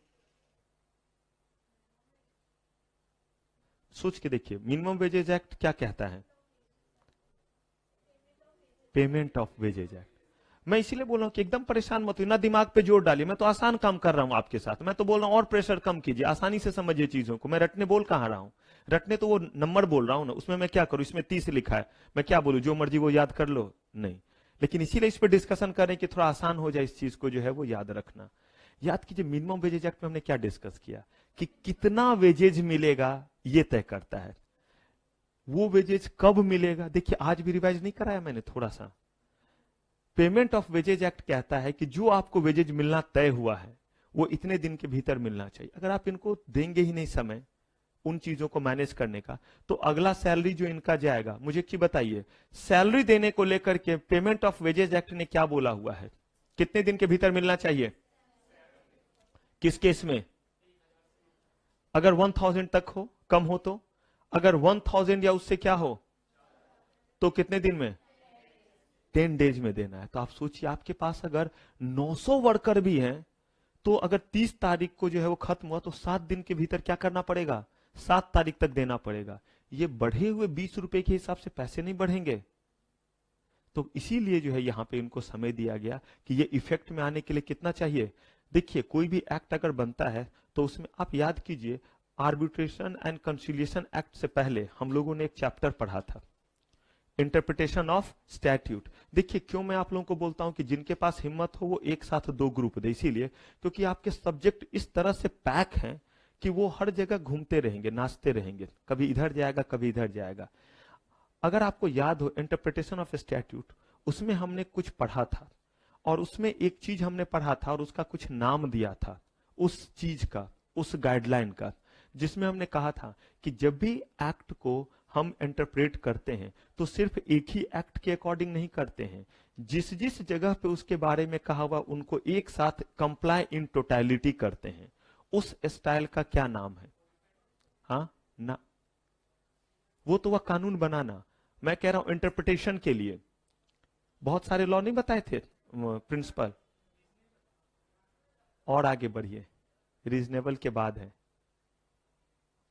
सोच के देखिए। मिनिमम वेजेज एक्ट क्या कहता है? Payment of wages act. मैं इसीलिए बोल रहा हूं कि एकदम परेशान मत हो, ना दिमाग पे जोर डालिए, मैं तो आसान काम कर रहा हूं आपके साथ। मैं तो बोल रहा हूं और प्रेशर कम कीजिए, आसानी से समझिए चीजों को। मैं रटने बोल कहां रहा हूं? रटने तो वो नंबर बोल रहा हूं ना, उसमें मैं क्या करूं? इसमें 30 लिखा है, मैं क्या बोलूं, जो मर्जी वो याद कर लो? नहीं, लेकिन इसीलिए इस पर डिस्कशन करें कि थोड़ा आसान हो जाए इस चीज को जो है वो याद रखना। याद कीजिए, मिनिमम वेजेज एक्ट में हमने क्या डिस्कस किया कि कितना वेजेज मिलेगा ये तय करता है। वो वेजेज कब मिलेगा, देखिए आज भी रिवाइज नहीं कराया मैंने थोड़ा सा। पेमेंट ऑफ वेजेज एक्ट कहता है कि जो आपको वेजेज मिलना तय हुआ है वो इतने दिन के भीतर मिलना चाहिए। अगर आप इनको देंगे ही नहीं समय उन चीजों को मैनेज करने का, तो अगला सैलरी जो इनका जाएगा, मुझे एक चीज बताइए, सैलरी देने को लेकर के पेमेंट ऑफ वेजेज एक्ट ने क्या बोला हुआ है? कितने दिन के भीतर मिलना चाहिए? किस केस में? अगर 1000 तक हो, कम हो तो? अगर 1000 या उससे क्या हो तो कितने दिन में? 10 डेज में देना है। तो आप सोचिए, आपके पास अगर 900 वर्कर भी हैं तो अगर 30 तारीख को जो है वो खत्म हुआ तो 7 दिन के भीतर क्या करना पड़ेगा? 7 तारीख तक देना पड़ेगा। ये बढ़े हुए 20 रुपए के हिसाब से पैसे नहीं बढ़ेंगे। तो इसीलिए जो है यहां पे इनको समय दिया गया कि ये इफेक्ट में आने के लिए कितना चाहिए। देखिए, कोई भी एक्ट अगर बनता है तो उसमें आप याद कीजिए, आर्बिट्रेशन एंड कंसिलिएशन एक्ट से पहले हम लोगों ने एक चैप्टर पढ़ा था, इंटरप्रिटेशन ऑफ स्टैट्यूट। देखिए, क्यों मैं आप लोगों को बोलता हूं कि जिनके पास हिम्मत हो वो एक साथ 2 ग्रुप दे, इसीलिए क्योंकि आपके सब्जेक्ट इस तरह से पैक हैं कि वो हर जगह घूमते रहेंगे, नाचते रहेंगे, कभी इधर जाएगा कभी इधर जाएगा। अगर आपको याद हो, इंटरप्रिटेशन ऑफ स्टैट्यूट, उसमें हमने कुछ पढ़ा था और उसमें एक चीज हमने पढ़ा था और उसका कुछ नाम दिया था उस चीज का, उस गाइडलाइन का, जिसमें हमने कहा था कि जब भी एक्ट को हम इंटरप्रेट करते हैं तो सिर्फ एक ही एक्ट के अकॉर्डिंग नहीं करते हैं, जिस जिस जगह पे उसके बारे में कहा हुआ उनको एक साथ कंप्लाई इन टोटलिटी करते हैं। उस स्टाइल का क्या नाम है? हाँ ना, वो तो वह कानून बनाना। मैं कह रहा हूं इंटरप्रिटेशन के लिए बहुत सारे लॉ नहीं बताए थे प्रिंसिपल। और आगे बढ़िए, रीजनेबल के बाद है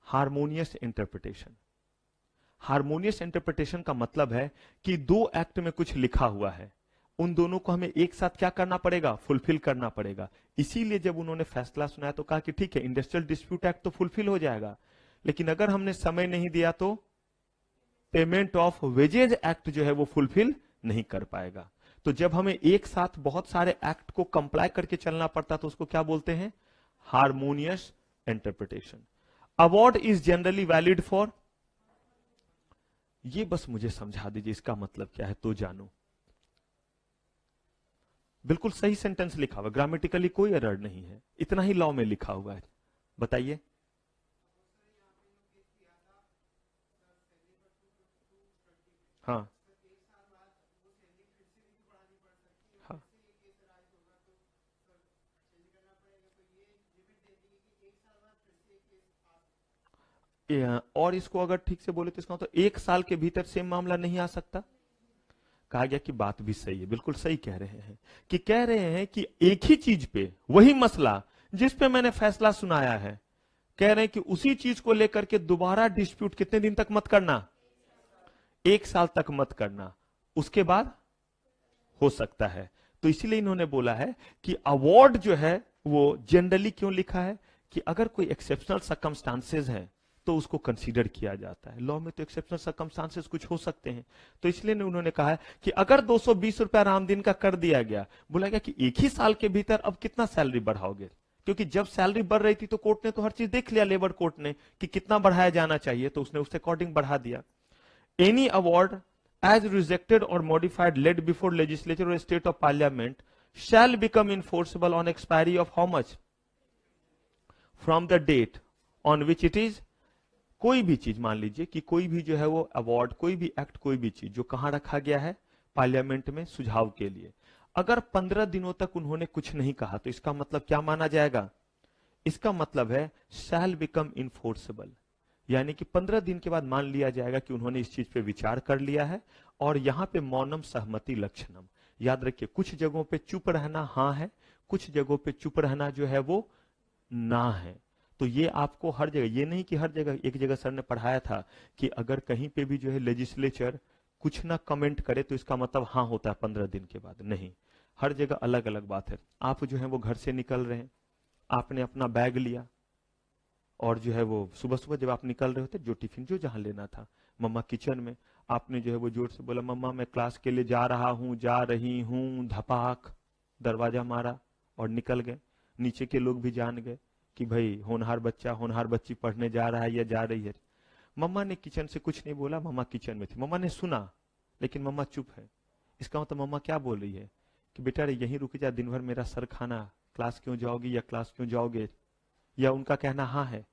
हार्मोनियस इंटरप्रिटेशन। हार्मोनियस इंटरप्रिटेशन का मतलब है कि 2 एक्ट में कुछ लिखा हुआ है, उन दोनों को हमें एक साथ क्या करना पड़ेगा? फुलफिल करना पड़ेगा। इसीलिए जब उन्होंने फैसला सुनाया तो कहा कि ठीक है, इंडस्ट्रियल डिस्प्यूट एक्ट तो फुलफिल हो जाएगा, लेकिन अगर हमने समय नहीं दिया तो पेमेंट ऑफ वेजेज एक्ट जो है वो फुलफिल नहीं कर पाएगा। तो जब हमें एक साथ बहुत सारे एक्ट को कंप्लाई करके चलना पड़ता तो उसको क्या बोलते हैं? Harmonious interpretation. Award is generally valid for, ये बस मुझे समझा दीजिए इसका मतलब क्या है तो जानू। बिल्कुल सही सेंटेंस लिखा हुआ, ग्रामेटिकली कोई एरर नहीं है, इतना ही लॉ में लिखा हुआ है। बताइए। हाँ हाँ, और इसको अगर ठीक से बोले तो इसका मतलब 1 साल के भीतर सेम मामला नहीं आ सकता। कहा गया कि बात भी सही है, बिल्कुल सही कह रहे हैं, कि कह रहे हैं कि एक ही चीज पे वही मसला जिस पे मैंने फैसला सुनाया है, कह रहे हैं कि उसी चीज को लेकर के दोबारा डिस्प्यूट कितने दिन तक मत करना? 1 साल तक मत करना, उसके बाद हो सकता है। तो इसीलिए इन्होंने बोला है कि अवार्ड जो है वो जनरली क्यों लिखा है कि अगर कोई एक्सेप्शनल सर्कमस्टांसेस है तो उसको कंसीडर किया जाता है। लॉ में तो एक्सेप्शनल सर्कमस्टांसेस कुछ हो सकते हैं, तो इसलिए उन्होंने कहा है कि अगर 220 रुपया रामदिन का कर दिया गया, बोला गया कि एक ही साल के भीतर अब कितना सैलरी बढ़ाओगे, क्योंकि जब सैलरी बढ़ रही थी तो कोर्ट ने तो हर चीज देख लिया, लेबर कोर्ट ने, कि कितना बढ़ाया जाना चाहिए, तो उसने उसके अकॉर्डिंग बढ़ा दिया। Any award as rejected or modified laid before legislature or state of parliament shall become enforceable on expiry of how much? From the date on which it is। कोई भी चीज, मान लीजिए कि कोई भी जो है वो अवार्ड, कोई भी एक्ट, कोई भी चीज जो कहां रखा गया है, पार्लियामेंट में सुझाव के लिए, अगर 15 दिनों तक उन्होंने कुछ नहीं कहा तो इसका मतलब क्या माना जाएगा? इसका मतलब है शैल बिकम इन्फोर्सेबल, यानी कि 15 दिन के बाद मान लिया जाएगा कि उन्होंने इस चीज पे विचार कर लिया है। और यहां पे मौनम सहमति लक्षणम, याद रखिए, कुछ जगहों पे चुप रहना हाँ है, कुछ जगहों पे चुप रहना जो है वो ना है। तो ये आपको हर जगह, ये नहीं कि हर जगह, एक जगह सर ने पढ़ाया था कि अगर कहीं पे भी जो है लेजिस्लेचर कुछ ना कमेंट करे तो इसका मतलब हाँ होता है 15 दिन के बाद, नहीं, हर जगह अलग अलग बात है। आप जो है वो घर से निकल रहे हैं, आपने अपना बैग लिया और जो है वो सुबह सुबह जब आप निकल रहे होते, जो टिफिन जो जहां लेना था, मम्मा किचन में, आपने जो है वो जोर से बोला मम्मा मैं क्लास के लिए जा रहा हूं, जा रही हूं, धपाक दरवाजा मारा और निकल गए। नीचे के लोग भी जान गए कि भाई होनहार बच्चा, होनहार बच्ची पढ़ने जा रहा है या जा रही है। मम्मा ने किचन से कुछ नहीं बोला, मम्मा किचन में थी, मम्मा ने सुना लेकिन मम्मा चुप है। इसका मतलब मम्मा क्या बोल रही है कि बेटा यहीं रुक जा, दिन भर मेरा सर खाना, क्लास क्यों जाओगी या क्लास क्यों जाओगे, या उनका कहना हाँ है?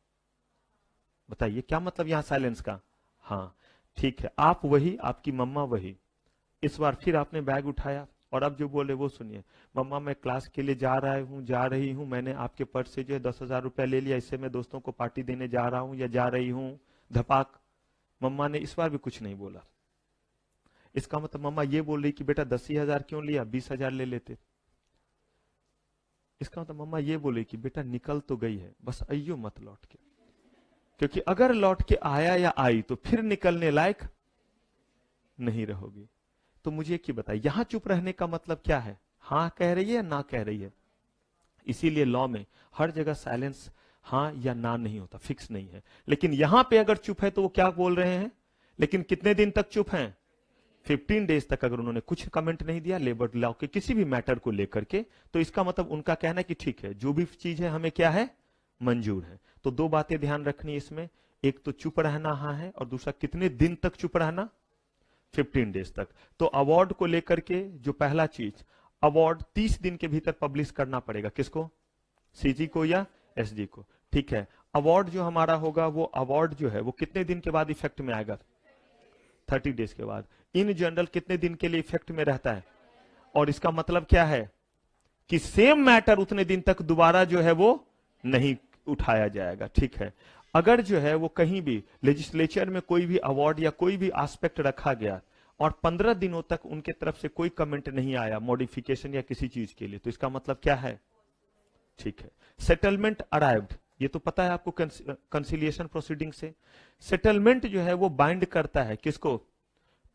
बताइए क्या मतलब यहां साइलेंस का? हाँ, ठीक है, आप वही, आपकी मम्मा वही। इस बार फिर आपने बैग उठाया और अब जो बोले वो सुनिए, मम्मा मैं क्लास के लिए जा रहा हूँ, जा रही हूँ, मैंने आपके पर्स से जो है 10,000 रुपया ले लिया, इससे मैं दोस्तों को पार्टी देने जा रहा हूँ या जा रही हूँ, धपाक। मम्मा ने इस बार भी कुछ नहीं बोला। इसका मतलब मम्मा ये बोल रही कि बेटा 10,000 क्यों लिया, 20,000 ले लेते। इसका मतलब मम्मा ये बोले कि बेटा निकल तो गई है, बस आइयो मत लौट के, क्योंकि अगर लौट के आया या आई तो फिर निकलने लायक नहीं रहोगी। तो मुझे क्या बताइए, यहां चुप रहने का मतलब क्या है? हाँ कह रही है या ना कह रही है? इसीलिए लॉ में हर जगह साइलेंस हाँ या ना नहीं होता, फिक्स नहीं है। लेकिन यहां पे अगर चुप है तो वो क्या बोल रहे हैं, लेकिन कितने दिन तक चुप हैं? 15 डेज तक अगर उन्होंने कुछ कमेंट नहीं दिया लेबर लॉ के किसी भी मैटर को लेकर के, तो इसका मतलब उनका कहना है कि ठीक है, जो भी चीज है हमें क्या है, मंजूर है। तो दो बातें ध्यान रखनी इसमें, एक तो चुप रहना हाँ है, और दूसरा कितने दिन तक चुप रहना, 15 डेज तक। तो अवार्ड को लेकर के जो पहला चीज, अवार्ड 30 दिन के भीतर पब्लिश करना पड़ेगा। किसको? सीजी को या एसजी को? ठीक है, अवार्ड जो हमारा होगा वो अवार्ड जो है वो कितने दिन के बाद इफेक्ट में आएगा? 30 डेज के बाद। इन जनरल कितने दिन के लिए इफेक्ट में रहता है? और इसका मतलब क्या है कि सेम मैटर उतने दिन तक दोबारा जो है वो नहीं उठाया जाएगा। ठीक है, अगर जो है वो कहीं भी लेजिस्लेचर में कोई भी अवार्ड या कोई भी एस्पेक्ट रखा गया और 15 दिनों तक उनके तरफ से कोई कमेंट नहीं आया मॉडिफिकेशन या किसी चीज के लिए, तो इसका मतलब क्या है? ठीक है, सेटलमेंट अराइव्ड, ये तो पता है आपको कंसिलिएशन प्रोसीडिंग से। सेटलमेंट जो है वो बाइंड करता है किसको?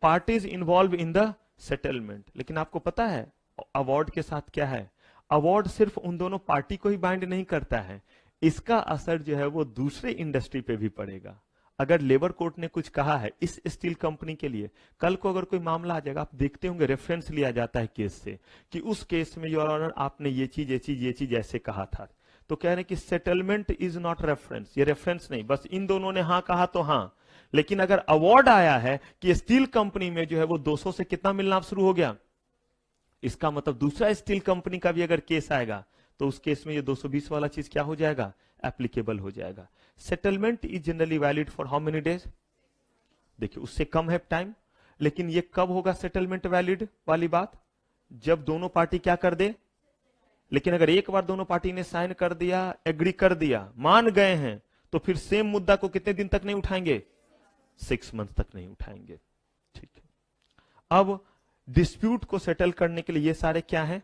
Parties involve in the settlement. लेकिन आपको पता है अवार्ड के साथ क्या है? अवार्ड सिर्फ उन दोनों पार्टी को ही बाइंड नहीं करता है, इसका असर जो है वो दूसरे इंडस्ट्री पे भी पड़ेगा। अगर लेबर कोर्ट ने कुछ कहा है इस स्टील कंपनी के लिए, कल को अगर कोई मामला आ जाएगा, आप देखते होंगे रेफरेंस लिया जाता है केस से कि उस केस में योर ऑनर आपने ये चीज ऐसे कहा था। तो कह रहे हैं कि सेटलमेंट इज नॉट रेफरेंस, ये रेफरेंस नहीं, बस इन दोनों ने हाँ कहा तो हाँ। लेकिन अगर अवार्ड आया है कि स्टील कंपनी में जो है वो 200 से कितना मिलना शुरू हो गया, इसका मतलब दूसरा स्टील कंपनी का भी अगर केस आएगा तो उस केस में ये 220 वाला चीज क्या हो जाएगा? एप्लीकेबल हो जाएगा। Settlement is generally valid for how many days? देखिए उससे कम है टाइम, लेकिन ये कब होगा सेटलमेंट वैलिड वाली बात? जब दोनों पार्टी क्या कर दे। लेकिन अगर एक बार दोनों पार्टी ने साइन कर दिया, एग्री कर दिया, मान गए हैं, तो फिर सेम मुद्दा को कितने दिन तक नहीं उठाएंगे? 6 मंथ तक नहीं उठाएंगे। ठीक है, अब डिस्प्यूट को सेटल करने के लिए ये सारे क्या है?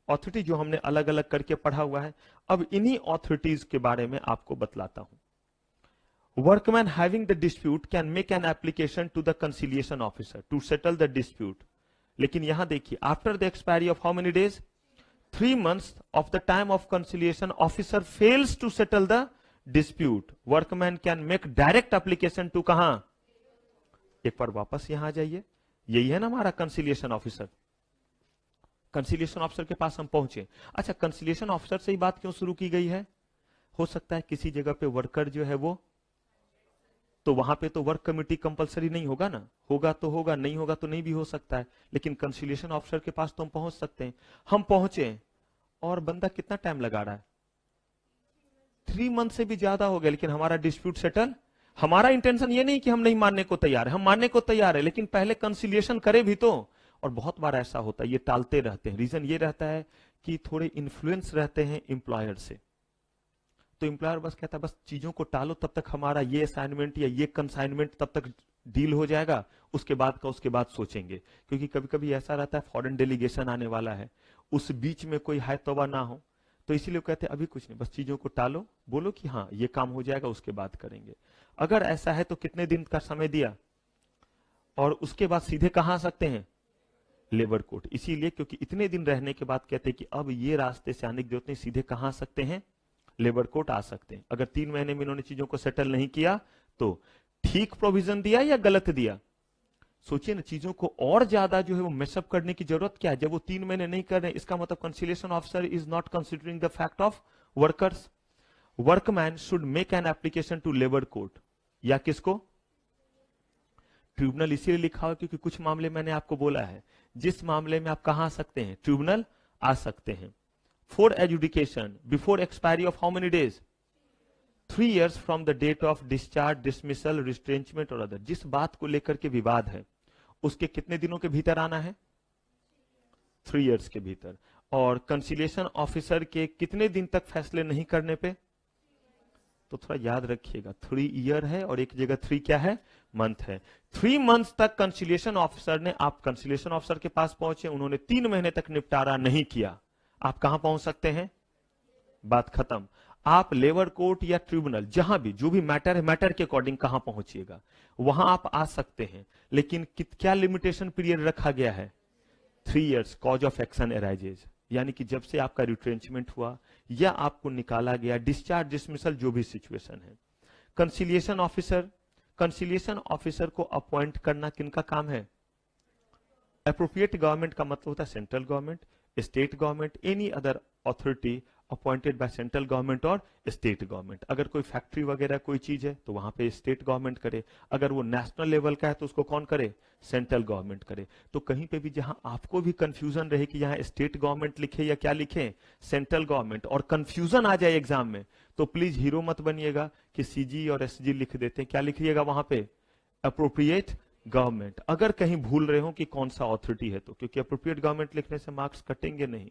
ऑथोरिटी जो हमने अलग अलग करके पढ़ा हुआ है। अब इन्हीं ऑथोरिटीज के बारे में आपको बतलाता हूं। Workman having the dispute can make an application to the conciliation officer to settle the dispute. लेकिन यहां देखिए, after the expiry of how many days, 3 months of the time of conciliation, officer fails to settle the dispute, workman can make direct application to कहां, एक बार वापस यहां आ जाइए, यही है ना हमारा कंसिलिएशन ऑफिसर। कंसिलिएशन ऑफिसर के पास हम पहुंचे। अच्छा, कंसिलिएशन ऑफिसर से ही बात क्यों शुरू की गई है? हो सकता है किसी जगह पे वर्कर जो है वो, तो वहां पे तो वर्क कमेटी कंपलसरी नहीं होगा ना, होगा तो होगा, नहीं होगा तो नहीं भी हो सकता है, लेकिन कंसिलिएशन ऑफिसर के पास तो हम पहुंच सकते हैं। हम पहुंचे और बंदा कितना टाइम लगा रहा है, 3 मंथ से भी ज्यादा हो गया, लेकिन हमारा डिस्प्यूट सेटल। हमारा इंटेंशन ये नहीं कि हम नहीं मानने को तैयार है, हम मानने को तैयार है, लेकिन पहले कंसिलिएशन करे भी तो। और बहुत बार ऐसा होता है, ये टालते रहते हैं। रीजन ये रहता है कि थोड़े इन्फ्लुएंस रहते हैं एम्प्लॉयर से, तो एम्प्लॉयर बस कहता है बस चीजों को टालो, तब तक हमारा ये असाइनमेंट या ये कंसाइनमेंट तब तक डील हो जाएगा, उसके बाद सोचेंगे। क्योंकि कभी कभी ऐसा रहता है फॉरेन डेलीगेशन आने वाला है, उस बीच में कोई हाय तौबा ना हो, तो इसीलिए कहते हैं अभी कुछ नहीं, बस चीजों को टालो, बोलो कि हाँ ये काम हो जाएगा, उसके बाद करेंगे। अगर ऐसा है तो कितने दिन का समय दिया, और उसके बाद सीधे कहां आ सकते हैं, लेबर कोर्ट। इसीलिए क्योंकि इतने दिन रहने के बाद कहते हैं कि अब ये रास्ते से आने की जरूरत नहीं, सीधे कहां आ सकते हैं, लेबर कोर्ट आ सकते हैं। अगर 3 महीने में इन्होंने चीजों को सेटल नहीं किया तो ठीक प्रोविजन दिया या गलत दिया। सोचिए ना, चीजों को और ज्यादा जो है वो मेसअप करने की जरूरत क्या है, जब वो 3 महीने नहीं कर रहे, इसका मतलब conciliation officer is not considering the fact of workers. Workman should make an application to labour court, या किसको, ट्रिब्यूनल। इसीलिए लिखा हुआ क्योंकि कुछ मामले मैंने आपको बोला है, जिस मामले में आप कहां आ सकते हैं, ट्रिब्यूनल आ सकते हैं। For adjudication before expiry of how many days, 3 years from the date of discharge, dismissal, retrenchment और अदर। जिस बात को लेकर के विवाद है उसके कितने दिनों के भीतर आना है, 3 years के भीतर। और कंसिलिएशन ऑफिसर के कितने दिन तक फैसले नहीं करने पे, तो थोड़ा याद रखिएगा, 3 year है और एक जगह 3 क्या है, मंथ है। 3 months तक कंसिलिएशन ऑफिसर ने, आप कंसिलिएशन ऑफिसर के पास पहुंचे, उन्होंने 3 महीने तक निपटारा नहीं किया, आप कहां पहुंच सकते हैं, बात खत्म। आप लेबर कोर्ट या ट्रिब्यूनल, जहां भी जो भी मैटर है, मैटर के अकॉर्डिंग कहां पहुंचिएगा, वहां आप आ सकते हैं। लेकिन क्या लिमिटेशन पीरियड रखा गया है, 3 years cause of action arises, यानी कि जब से आपका रिट्रेंचमेंट हुआ या आपको निकाला गया, डिस्चार्ज, डिसमिसल, जो भी सिचुएशन है। कंसिलिएशन ऑफिसर को अपॉइंट करना किनका काम है, एप्रोप्रिएट गवर्नमेंट का मतलब होता है central government, state government, any other authority appointed by central government और स्टेट गवर्नमेंट। अगर कोई फैक्ट्री वगैरह कोई चीज है तो वहां पे स्टेट गवर्नमेंट करे, अगर वो नेशनल लेवल का है तो उसको कौन करे, सेंट्रल गवर्नमेंट करे। तो कहीं पे भी जहां आपको भी कंफ्यूजन रहे कि यहाँ स्टेट गवर्नमेंट लिखे या क्या लिखे, सेंट्रल गवर्नमेंट, और कंफ्यूजन आ जाए एग्जाम में, तो प्लीज हीरो मत बनिएगा कि सीजी और एसजी लिख देते हैं। क्या लिखिएगा वहां पे, अप्रोप्रिएट गवर्नमेंट। अगर कहीं भूल रहे हो कि कौन सा अथॉरिटी है तो, क्योंकि अप्रोप्रिएट गवर्नमेंट लिखने से मार्क्स कटेंगे नहीं,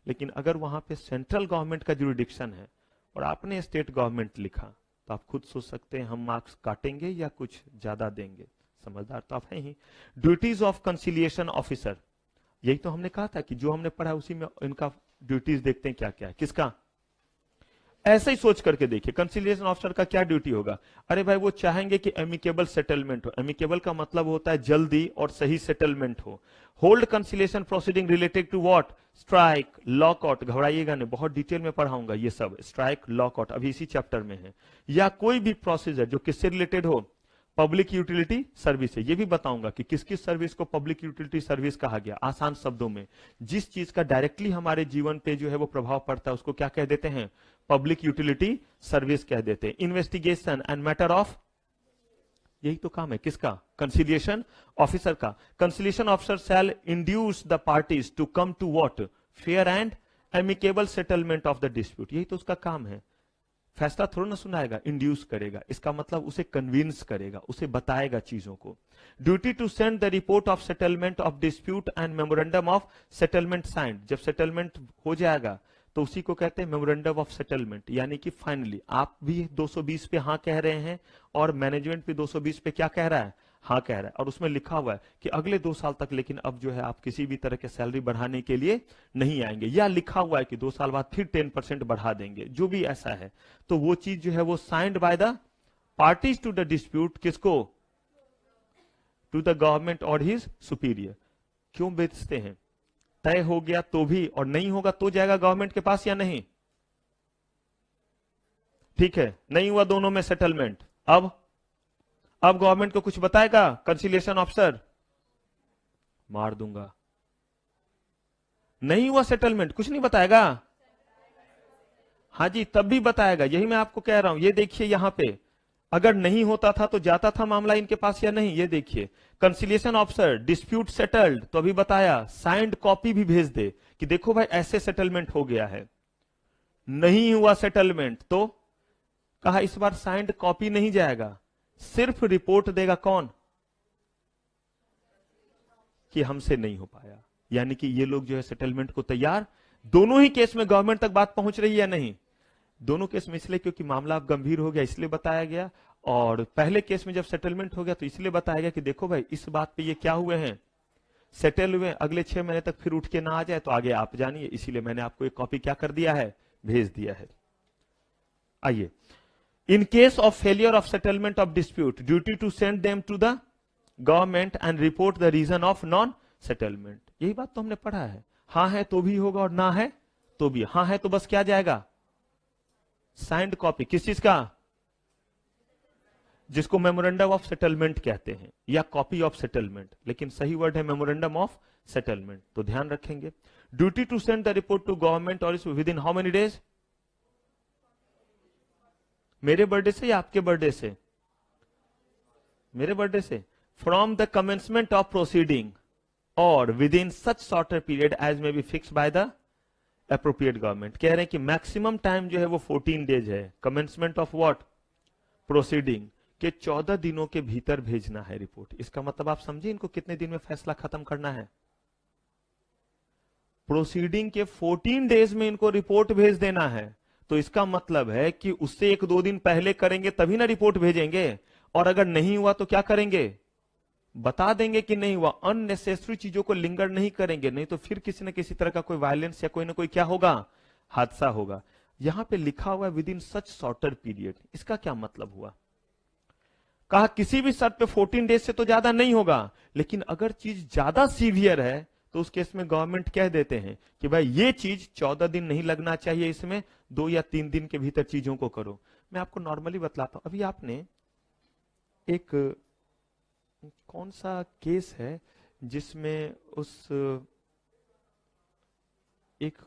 लेकिन अगर वहां पे सेंट्रल गवर्नमेंट का जुरिडिक्शन है और आपने स्टेट गवर्नमेंट लिखा, तो आप खुद सोच सकते हैं हम मार्क्स काटेंगे या कुछ ज्यादा देंगे। समझदार तो आप हैं ही। ड्यूटीज ऑफ कंसिलिएशन ऑफिसर, यही तो हमने कहा था कि जो हमने पढ़ा उसी में इनका ड्यूटीज देखते हैं क्या क्या है, किसका, ऐसे ही सोच करके देखिए कंसिलिएशन ऑफिसर का क्या ड्यूटी होगा। अरे भाई वो चाहेंगे कि एमिकेबल सेटलमेंट हो, एमिकेबल का मतलब होता है जल्दी और सही सेटलमेंट हो। Hold conciliation proceeding related to what, strike, lockout, घबराइएगा नहीं, बहुत डिटेल में पढ़ाऊंगा ये सब, स्ट्राइक, लॉकआउट अभी इसी चैप्टर में है, या कोई भी प्रोसीजर जो किससे रिलेटेड हो, पब्लिक यूटिलिटी सर्विस है। ये भी बताऊंगा कि किस किस सर्विस को पब्लिक यूटिलिटी सर्विस कहा गया, आसान शब्दों में। जिस चीज का डायरेक्टली हमारे जीवन पे जो है वो प्रभाव पड़ता है उसको क्या कह देते हैं, पब्लिक यूटिलिटी सर्विस कह देते हैं। इन्वेस्टिगेशन एंड मैटर ऑफ, यही तो काम है किसका, कंसिलिएशन ऑफिसर का। Conciliation officer shall induce the parties to come to what, fair and amicable settlement of the dispute. यही तो उसका काम है। फैसला थोड़ा ना सुनाएगा, इंड्यूस करेगा, इसका मतलब उसे कन्विंस करेगा, उसे बताएगा चीजों को। Duty to send the report of settlement of dispute and memorandum of settlement signed. जब सेटलमेंट हो जाएगा तो उसी को कहते हैं मेमोरेंडम ऑफ सेटलमेंट, यानी कि फाइनली आप भी 220 पे हाँ कह रहे हैं और मैनेजमेंट भी 220 पे क्या कह रहा है, हाँ कह रहा है। और उसमें लिखा हुआ है कि अगले 2 साल तक लेकिन अब जो है आप किसी भी तरह के सैलरी बढ़ाने के लिए नहीं आएंगे, या लिखा हुआ है कि 2 साल बाद फिर 10% बढ़ा देंगे, जो भी ऐसा है। तो वो चीज जो है वो signed by the parties to the dispute, किसको, टू द गवर्नमेंट और हिज सुपीरियर। क्यों बेचते हैं? तय हो गया तो भी, और नहीं होगा तो जाएगा गवर्नमेंट के पास या नहीं? ठीक है, नहीं हुआ दोनों में सेटलमेंट, अब गवर्नमेंट को कुछ बताएगा कंसिलिएशन ऑफिसर? मार दूंगा। नहीं हुआ सेटलमेंट, कुछ नहीं बताएगा? हाँ जी, तब भी बताएगा, यही मैं आपको कह रहा हूं। ये देखिए यहां पे, अगर नहीं होता था तो जाता था मामला इनके पास या नहीं? ये देखिए, कंसिलिएशन ऑफिसर, डिस्प्यूट सेटल्ड, तो अभी बताया, साइंड कॉपी भी भेज दे कि देखो भाई ऐसे सेटलमेंट हो गया है। नहीं हुआ सेटलमेंट तो कहा इस बार साइंड कॉपी नहीं जाएगा, सिर्फ रिपोर्ट देगा कौन? कि हमसे नहीं हो पाया। यानी कि ये लोग जो है सेटलमेंट को तैयार, दोनों ही केस में गवर्नमेंट तक बात पहुंच रही है या नहीं? दोनों केस में इसलिए क्योंकि मामला अब गंभीर हो गया इसलिए बताया गया, और पहले केस में जब सेटलमेंट हो गया तो इसलिए बताया गया कि देखो भाई इस बात पे ये क्या हुए हैं, सेटल हुए, अगले 6 महीने तक फिर उठ के ना आ जाए तो आगे आप जानिए, इसीलिए मैंने आपको एक कॉपी क्या कर दिया है, भेज दिया है। आइए, in case of failure of settlement of dispute, duty to send them to the government and report the reason of non settlement. यही बात तो हमने पढ़ा है, हाँ है तो भी होगा और ना है तो भी। हाँ है तो बस क्या जाएगा, साइंड कॉपी, किस चीज का? जिसको मेमोरेंडम ऑफ सेटलमेंट कहते हैं या कॉपी ऑफ सेटलमेंट, लेकिन सही वर्ड है मेमोरेंडम ऑफ सेटलमेंट, तो ध्यान रखेंगे। Duty to send the report to government और within how many days? मेरे बर्थडे से या आपके बर्थडे से? मेरे बर्थडे से। From the commencement of proceeding और within such shorter period as may be fix by the appropriate government. कह रहे हैं कि मैक्सिमम टाइम जो है वो 14 डेज है, कमेंसमेंट ऑफ व्हाट? प्रोसीडिंग के 14 दिनों के भीतर भेजना है रिपोर्ट। इसका मतलब आप समझिए इनको कितने दिन में फैसला खत्म करना है? प्रोसीडिंग के 14 डेज में इनको रिपोर्ट भेज देना है। तो इसका मतलब है कि उससे 1-2 दिन पहले करेंगे तभी ना रिपोर्ट भेजेंगे, और अगर नहीं हुआ तो क्या करेंगे? बता देंगे कि नहीं हुआ। अननेसेसरी चीजों को लिंगर नहीं करेंगे, नहीं तो फिर किसी न किसी तरह का कोई वायलेंस या कोई ना कोई क्या होगा, हादसा होगा। यहां पे लिखा हुआ है with in such shorter period, इसका क्या मतलब हुआ? कहा किसी भी शर्त पे 14 डेज से तो ज्यादा नहीं होगा, लेकिन अगर चीज ज्यादा सीवियर है तो उस केस में गवर्नमेंट कह देते हैं कि भाई ये चीज 14 दिन नहीं लगना चाहिए, इसमें 2 या 3 दिन के भीतर चीजों को करो। मैं आपको नॉर्मली बतलाता हूं, अभी आपने एक कौन सा केस है जिसमें उस एक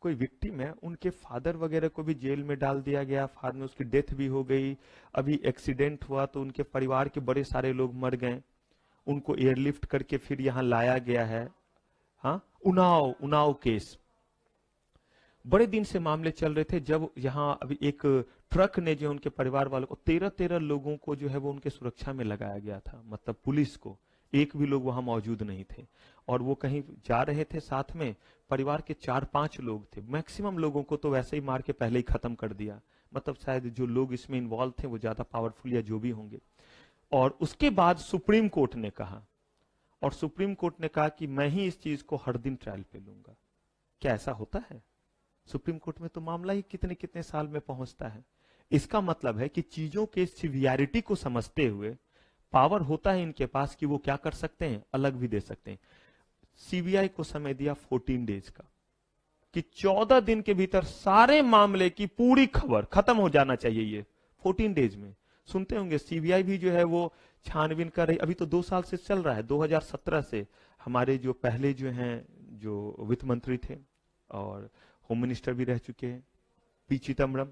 कोई विक्टिम है, उनके फादर वगैरह को भी जेल में डाल दिया गया, बाद में उसकी डेथ भी हो गई, अभी एक्सीडेंट हुआ तो उनके परिवार के बड़े सारे लोग मर गए, उनको एयरलिफ्ट करके फिर यहां लाया गया है। हाँ, उनाव केस, बड़े दिन से मामले चल रहे थे। जब यहां अभी एक ट्रक ने जो उनके परिवार वालों को 13 लोगों को जो है वो उनके सुरक्षा में लगाया गया था, मतलब पुलिस को, एक भी लोग वहां मौजूद नहीं थे, और वो कहीं जा रहे थे, साथ में परिवार के 4-5 लोग थे। मैक्सिमम लोगों को तो वैसे ही मार के पहले ही खत्म कर दिया, मतलब शायद जो लोग इसमें इन्वॉल्व थे वो ज्यादा पावरफुल या जो भी होंगे। और उसके बाद सुप्रीम कोर्ट ने कहा, और सुप्रीम कोर्ट ने कहा कि मैं ही इस चीज को हर दिन ट्रायल पे लूंगा। क्या ऐसा होता है? सुप्रीम कोर्ट में तो मामला ही कितने कितने साल में पहुंचता है। इसका मतलब है कि चीजों के सिवियरिटी को समझते हुए पावर होता है इनके पास कि वो क्या कर सकते हैं, अलग भी दे सकते हैं। सीबीआई को समय दिया 14 डेज का, कि 14 दिन के भीतर सारे मामले की पूरी खबर खत्म हो जाना चाहिए। ये 14 डेज में सुनते होंगे सीबीआई भी जो है वो छानबीन कर रही, अभी तो 2 साल से चल रहा है, 2017 से। हमारे जो पहले जो हैं, जो वित्त मंत्री थे और होम मिनिस्टर भी रह चुके हैं, पी चिदम्बरम,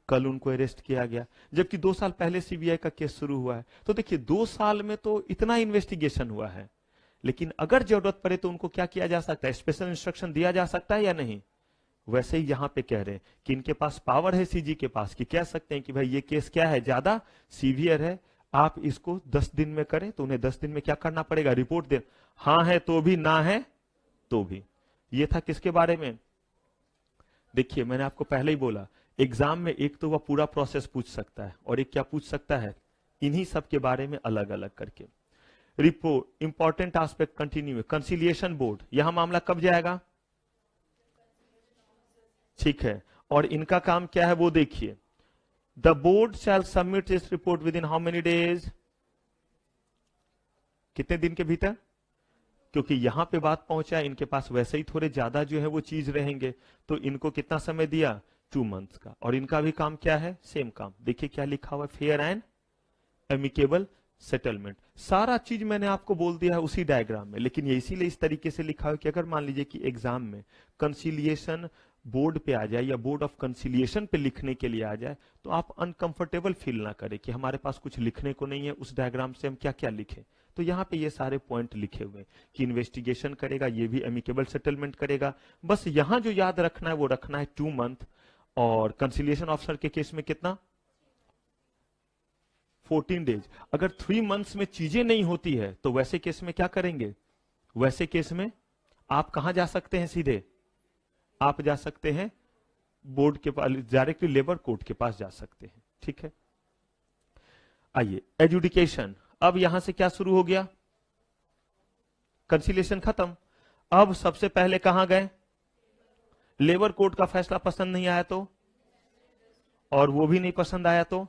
कल उनको अरेस्ट किया गया, जबकि 2 साल पहले सीबीआई का केस शुरू हुआ है। तो देखिए 2 साल में तो इतना इन्वेस्टिगेशन हुआ है, लेकिन अगर जरूरत पड़े तो उनको क्या किया जा सकता है, स्पेशल इंस्ट्रक्शन दिया जा सकता है या नहीं। वैसे ही यहां पे कह रहे हैं कि इनके पास पावर है सीजी के पास, कि कह सकते हैं कि भाई ये केस क्या है, ज्यादा सीवियर है, आप इसको 10 दिन में करें, तो उन्हें 10 दिन में क्या करना पड़ेगा, रिपोर्ट दे। हाँ है तो भी, ना है तो भी। ये था किसके बारे में? देखिए मैंने आपको पहले ही बोला, एग्जाम में एक तो वह पूरा प्रोसेस पूछ सकता है, और एक क्या पूछ सकता है, इन्हीं सब के बारे में अलग अलग करके। Report important aspect continue, conciliation board, यहां मामला कब जाएगा? ठीक है, और इनका काम क्या है वो देखिए। The board shall submit this report within how many days? कितने दिन के भीतर? क्योंकि यहां पे बात पहुंचा है, इनके पास वैसे ही थोड़े ज्यादा जो है वो चीज रहेंगे, तो इनको कितना समय दिया, 2 मंथ्स का। और इनका भी काम क्या है, सेम काम। देखिए क्या लिखा हुआ है, फेयर एंड एमिकेबल सेटलमेंट। सारा चीज मैंने आपको बोल दिया है उसी डायग्राम में, लेकिन ये इसीलिए इस तरीके से लिखा है कि अगर मान लीजिए कि एग्जाम में कंसिलिएशन बोर्ड पे आ जाए या बोर्ड ऑफ कंसिलिएशन पे लिखने के लिए आ जाए, तो आप अनकंफर्टेबल फील ना करें कि हमारे पास कुछ लिखने को नहीं है, उस डायग्राम से हम क्या क्या लिखें। तो यहाँ पे ये सारे पॉइंट लिखे हुए हैं कि इन्वेस्टिगेशन करेगा, ये भी एमिकेबल सेटलमेंट करेगा। बस यहां जो याद रखना है वो रखना है 2 मंथ, और कंसिलिएशन ऑफिसर के केस में कितना, 14 डेज। अगर 3 मंथ्स में चीजें नहीं होती है तो वैसे केस में क्या करेंगे, वैसे केस में आप कहां जा सकते हैं, सीधे आप जा सकते हैं बोर्ड के पास, डायरेक्टली लेबर कोर्ट के पास जा सकते हैं। ठीक है, आइए एजुडिकेशन। अब यहां से क्या शुरू हो गया, कंसिलिएशन खत्म। अब सबसे पहले कहां गए, लेबर कोर्ट का फैसला पसंद नहीं आया तो, और वो भी नहीं पसंद आया तो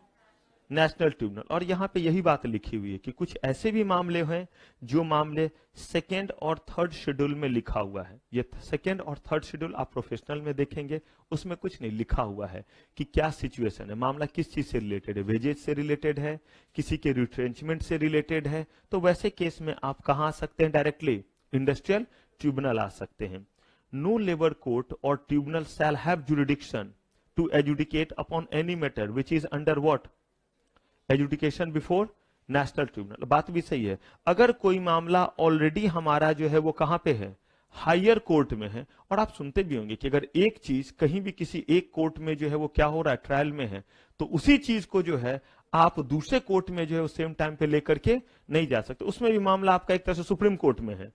नेशनल ट्रिब्यूनल। और यहां पे यही बात लिखी हुई है कि कुछ ऐसे भी मामले हैं जो मामले सेकेंड और थर्ड शेड्यूल में लिखा हुआ है। ये सेकेंड और थर्ड शेड्यूल आप प्रोफेशनल में देखेंगे, उसमें कुछ नहीं लिखा हुआ है कि क्या सिचुएशन है, मामला किस चीज से रिलेटेड है, वेजेज से रिलेटेड है, किसी के रिट्रेंचमेंट से रिलेटेड है। तो वैसे केस में आप कहां आ सकते हैं, डायरेक्टली इंडस्ट्रियल ट्रिब्यूनल आ सकते हैं। नो लेबर कोर्ट और tribunal shall have jurisdiction to adjudicate upon any matter which is under what, adjudication before national tribunal. बात भी सही है, अगर कोई मामला ऑलरेडी हमारा जो है वो कहां पे है, हायर कोर्ट में है, और आप सुनते भी होंगे कि अगर एक चीज कहीं भी किसी एक कोर्ट में जो है वो क्या हो रहा है, ट्रायल में है, तो उसी चीज को जो है आप दूसरे कोर्ट में जो है सेम टाइम पे लेकर के नहीं जा सकते। उसमें भी मामला आपका एक तरह से सुप्रीम कोर्ट में है,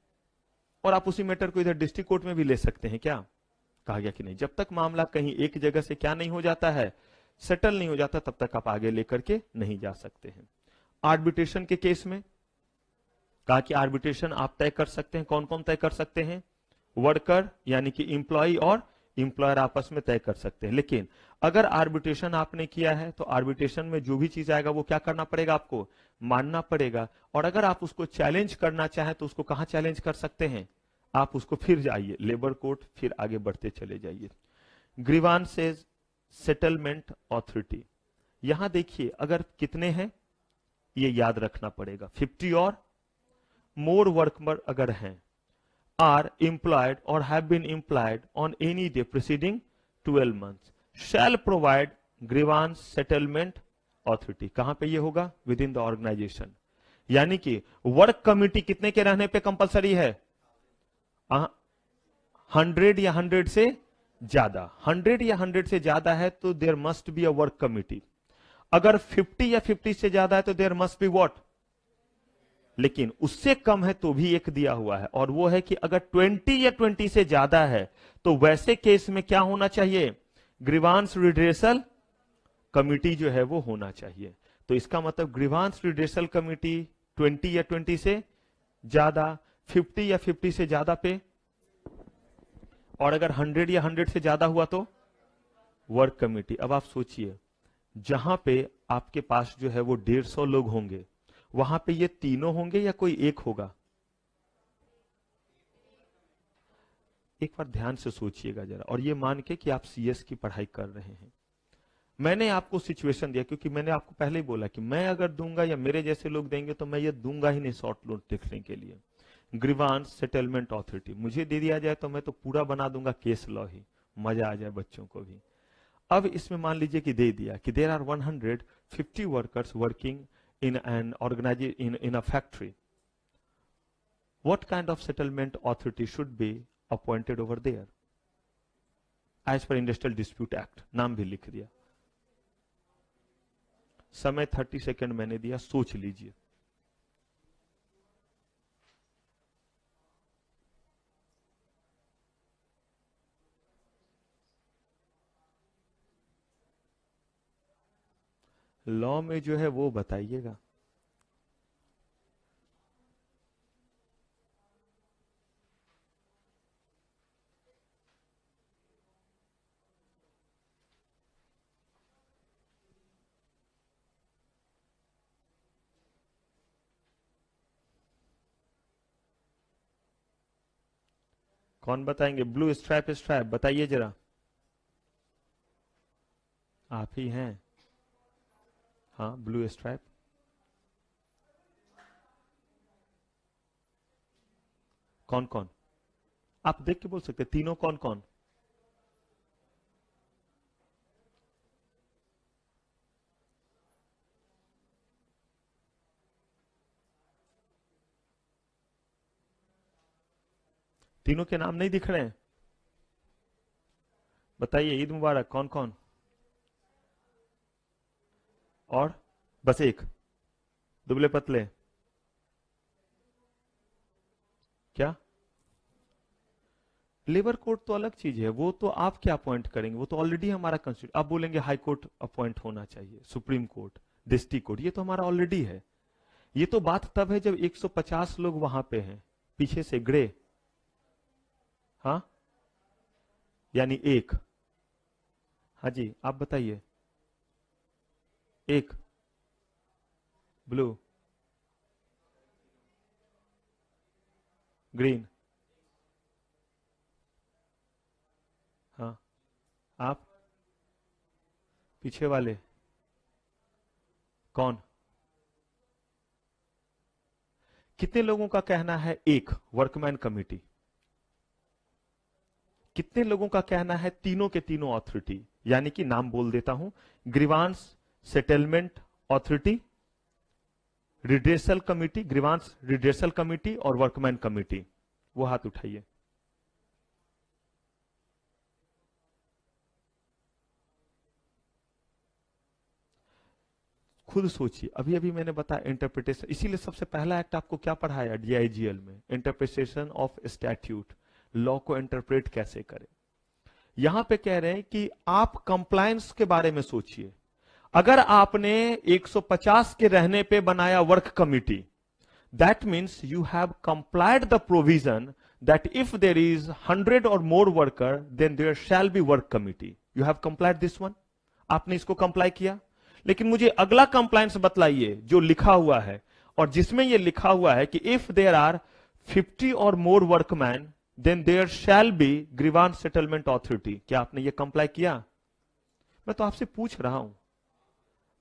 और आप उसी मैटर को इधर डिस्ट्रिक्ट कोर्ट में भी ले सकते हैं। क्या कहा गया कि नहीं, जब तक मामला कहीं एक जगह से क्या नहीं हो जाता है, सेटल नहीं हो जाता, तब तक आप आगे लेकर के नहीं जा सकते हैं। आर्बिट्रेशन के केस में कहा कि आर्बिट्रेशन आप तय कर सकते हैं, कौन कौन तय कर सकते हैं, वर्कर यानी कि इंप्लॉय और इंप्लॉयर आपस में तय कर सकते हैं। लेकिन अगर आर्बिट्रेशन आपने किया है तो आर्बिट्रेशन में जो भी चीज आएगा वो क्या करना पड़ेगा, आपको मानना पड़ेगा। और अगर आप उसको चैलेंज करना चाहें तो उसको कहां चैलेंज कर सकते हैं, आप उसको फिर जाइए लेबर कोर्ट, फिर आगे बढ़ते चले जाइए। ग्रीवांसेस सेटलमेंट ऑथोरिटी, यहां देखिए अगर कितने हैं ये याद रखना पड़ेगा, 50 और मोर वर्कर अगर हैं, are employed or have been employed on any day preceding 12 months shall provide grievance settlement authority. कहां पे ये होगा, विद इन द ऑर्गेनाइजेशन। यानी कि वर्क कमिटी कितने के रहने पे कंपलसरी है, 100 या 100 से ज्यादा, 100 या 100 से ज्यादा है तो there must be a work committee. अगर 50 या 50 से ज्यादा है तो देयर मस्ट बी व्हाट, लेकिन उससे कम है तो भी एक दिया हुआ है, और वो है कि अगर 20 या 20 से ज्यादा है तो वैसे केस में क्या होना चाहिए, ग्रीवांस रिड्रेसल कमिटी जो है वो होना चाहिए। तो इसका मतलब ग्रीवांस रिड्रेसल कमिटी 20 या 20 से ज्यादा, 50 या 50 से ज्यादा पे, और अगर 100 या 100 से ज्यादा हुआ तो वर्क कमेटी। अब आप सोचिए जहां पे आपके पास जो है वो 150 लोग होंगे, वहां पे ये तीनों होंगे या कोई एक होगा, एक बार ध्यान से सोचिएगा जरा। और ये मान के कि आप सीएस की पढ़ाई कर रहे हैं, मैंने आपको सिचुएशन दिया क्योंकि मैंने आपको पहले ही बोला कि मैं अगर दूंगा या मेरे जैसे लोग देंगे तो मैं ये दूंगा ही नहीं शॉर्ट नोट लिखने के लिए। ग्रीवांस सेटलमेंट ऑथोरिटी मुझे दे दिया जाए तो मैं तो पूरा बना दूंगा केस लॉ ही, मजा आ जाए बच्चों को भी। अब इसमें मान लीजिए कि दे दिया कि there are 150 workers working in an organisation in a factory, what kind of settlement authority should be appointed over there as per industrial dispute act, नाम भी लिख दिया। समय 30 सेकंड मैंने दिया, सोच लीजिए। लॉ में जो है वो बताइएगा। कौन बताएंगे? ब्लू स्ट्राइप स्ट्राइप बताइए जरा। आप ही हैं? हाँ, ब्लू स्ट्राइप। कौन कौन? आप देख के बोल सकते हैं, तीनों कौन कौन? तीनों के नाम नहीं दिख रहे हैं? बताइए, ईद मुबारक। कौन कौन? और बस एक? दुबले पतले? क्या? लेबर कोर्ट तो अलग चीज है, वो तो आप क्या अपॉइंट करेंगे, वो तो ऑलरेडी हमारा कंस्टिट्यूट। आप बोलेंगे हाई कोर्ट अपॉइंट होना चाहिए, सुप्रीम कोर्ट, डिस्ट्रिक्ट कोर्ट, ये तो हमारा ऑलरेडी है। ये तो बात तब है जब 150 लोग वहां पे हैं। पीछे से ग्रे, हाँ, यानी एक। हाँ जी, आप बताइए। एक ब्लू, ग्रीन, हाँ। आप पीछे वाले कौन? कितने लोगों का कहना है एक वर्कमैन कमिटी? कितने लोगों का कहना है तीनों के तीनों अथॉरिटी? यानी कि नाम बोल देता हूं, grievance settlement authority, redressal committee, grievance redressal committee और वर्कमैन कमिटी। वो हाथ उठाइए। खुद सोचिए, अभी अभी मैंने बताया इंटरप्रिटेशन, इसीलिए सबसे पहला एक्ट आपको क्या पढ़ाया डीआईजीएल में? इंटरप्रिटेशन ऑफ स्टैट्यूट, लॉ को इंटरप्रेट कैसे करें। यहां पे कह रहे हैं कि आप कंप्लायंस के बारे में सोचिए। अगर आपने 150 के रहने पे बनाया work committee, that means you have complied the provision that if there is 100 or more worker then there shall be work committee. You have complied this one. आपने इसको कंप्लाई किया। लेकिन मुझे अगला कंप्लायंस बतलाइए जो लिखा हुआ है, और जिसमें यह लिखा हुआ है कि if there are 50 or more workman then there shall be grievance settlement authority. क्या आपने ये कंप्लाई किया? मैं तो आपसे पूछ रहा हूं,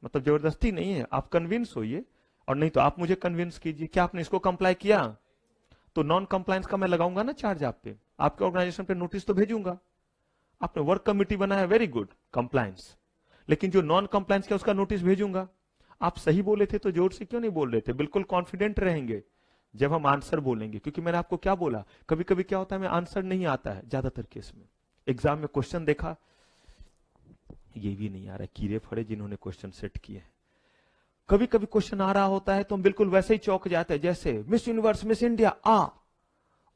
मतलब जबरदस्ती नहीं है। आप कन्विंस होइए, और नहीं तो आप मुझे कन्विंस कीजिए। क्या आपने इसको कंप्लाई किया? तो नॉन कंप्लायंस का मैं लगाऊंगा ना चार्ज आप पे, आपके ऑर्गेनाइजेशन पे नोटिस तो भेजूंगा। आपने वर्क कमिटी बनाया, वेरी गुड, कंप्लायंस। लेकिन जो नॉन कंप्लायंस किया उसका नोटिस भेजूंगा। आप सही बोले थे तो जोर से क्यों नहीं बोल रहे थे? बिल्कुल कॉन्फिडेंट रहेंगे जब हम आंसर बोलेंगे, क्योंकि मैंने आपको क्या बोला, कभी कभी क्या होता है, मैं आंसर नहीं आता है ज्यादातर केस में। एग्जाम में क्वेश्चन देखा, ये भी नहीं आ रहा, कीड़े फड़े जिन्होंने क्वेश्चन सेट किए। कभी कभी क्वेश्चन आ रहा होता है तो हम बिल्कुल वैसे ही चौंक जाते हैं, जैसे मिस यूनिवर्स, मिस इंडिया आ।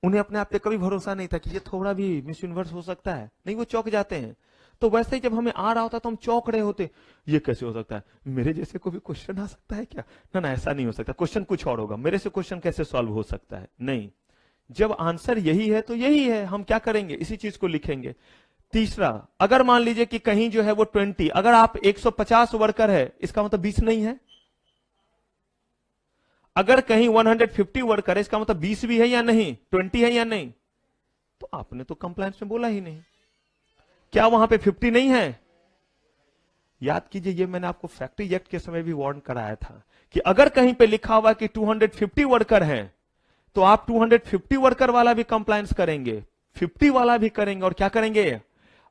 उन्हें अपने आप पे कभी भरोसा नहीं था कि ये थोड़ा भी मिस यूनिवर्स हो सकता है, नहीं, वो चौंक जाते हैं। तो वैसे ही जब हमें आ रहा होता तो हम चौंक रहे होते, ये कैसे हो सकता है, मेरे जैसे को भी क्वेश्चन आ सकता है क्या? ना ना, ऐसा नहीं हो सकता, क्वेश्चन कुछ और होगा, मेरे से क्वेश्चन कैसे सॉल्व हो सकता है? नहीं, जब आंसर यही है तो यही है, हम क्या करेंगे, इसी चीज को लिखेंगे। तीसरा, अगर मान लीजिए कि कहीं जो है वो 20, अगर आप 150 वर्कर है, इसका मतलब 20 नहीं है। अगर कहीं 150 वर्कर है, इसका मतलब 20 भी है या नहीं, 20 है या नहीं? तो आपने तो कंप्लायंस में बोला ही नहीं। क्या वहां पे 50 नहीं है? याद कीजिए, ये मैंने आपको फैक्ट्री एक्ट के समय भी वार्न कराया था कि अगर कहीं पे लिखा हुआ कि 250 वर्कर हैं, तो आप 250 वर्कर वाला भी कंप्लायंस करेंगे, 50 वाला भी करेंगे, और क्या करेंगे?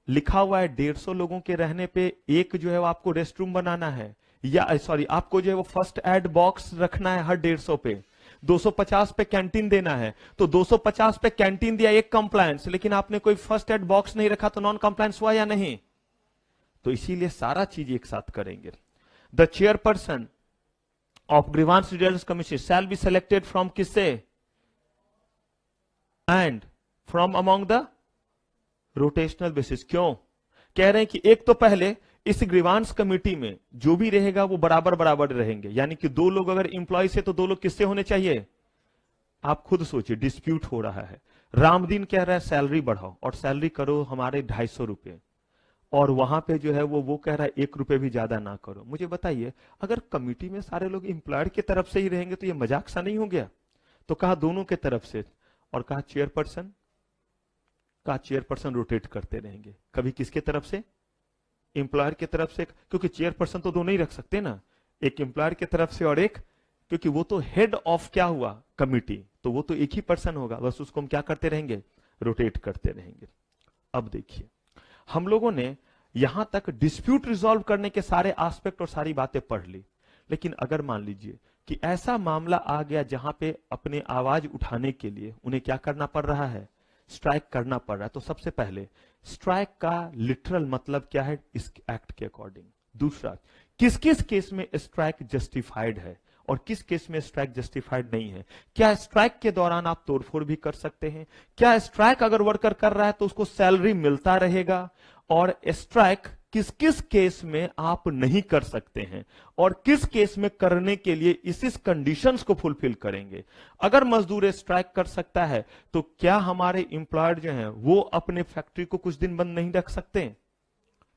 लिखा हुआ है 150 लोगों के रहने पे एक जो है वो आपको रेस्ट रूम बनाना है, या सॉरी, आपको जो है वो फर्स्ट एड बॉक्स रखना है हर 150 पे, 250 पे कैंटीन देना है। तो 250 पे कैंटीन दिया, एक कंप्लायंस, लेकिन आपने कोई फर्स्ट एड बॉक्स नहीं रखा, तो नॉन कंप्लायंस हुआ या नहीं? तो इसीलिए सारा चीज एक साथ करेंगे। The chairperson of grievance redressal commission shall be selected from किससे? And from among the rotational basis. क्यों कह रहे हैं कि एक तो पहले इस ग्रीवांस कमेटी में जो भी रहेगा वो बराबर बराबर रहेंगे, यानी कि 2 लोग अगर इंप्लॉय से तो 2 लोग किससे होने चाहिए? आप खुद सोचिए, डिस्प्यूट हो रहा है, रामदीन कह रहा है सैलरी बढ़ाओ और सैलरी करो हमारे 250 रुपए, और वहां पे जो है वो कह रहा है 1 रुपए भी ज्यादा ना करो। मुझे बताइए, अगर कमिटी में सारे लोग इंप्लॉयर की तरफ से ही रहेंगे तो ये मजाक सा नहीं हो गया? तो कहा दोनों के तरफ से, और कहा चेयरपर्सन का चेयरपर्सन रोटेट करते रहेंगे। कभी किसके तरफ से? एम्प्लॉयर की तरफ से, क्योंकि चेयरपर्सन तो दोनों ही रख सकते ना, एक एम्प्लॉयर की तरफ से और एक, क्योंकि वो तो हेड ऑफ क्या हुआ, कमिटी, तो वो तो एक ही पर्सन होगा, बस उसको हम क्या करते रहेंगे, रोटेट करते रहेंगे। अब देखिए, हम लोगों ने यहां तक डिस्प्यूट रिजॉल्व करने के सारे एस्पेक्ट और सारी बातें पढ़ ली, लेकिन अगर मान लीजिए कि ऐसा मामला आ गया जहां पे अपने आवाज उठाने के लिए उन्हें क्या करना पड़ रहा है, स्ट्राइक करना पड़ रहा है, तो सबसे पहले स्ट्राइक का लिटरल मतलब क्या है इस एक्ट के अकॉर्डिंग। दूसरा, किस किस केस में स्ट्राइक जस्टिफाइड है और किस केस में स्ट्राइक जस्टिफाइड नहीं है। क्या स्ट्राइक के दौरान आप तोड़फोड़ भी कर सकते हैं? क्या स्ट्राइक अगर वर्कर कर रहा है तो उसको सैलरी मिलता रहेगा? और स्ट्राइक किस किस केस में आप नहीं कर सकते हैं और किस केस में करने के लिए इस कंडीशंस को फुलफिल करेंगे। अगर मजदूर स्ट्राइक कर सकता है तो क्या हमारे एम्प्लॉयर जो हैं वो अपने फैक्ट्री को कुछ दिन बंद नहीं रख सकते?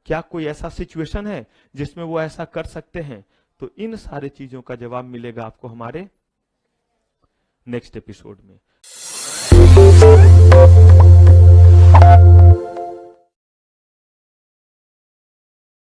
क्या कोई ऐसा सिचुएशन है जिसमें वो ऐसा कर सकते हैं? तो इन सारे चीजों का जवाब मिलेगा आपको हमारे नेक्स्ट एपिसोड में।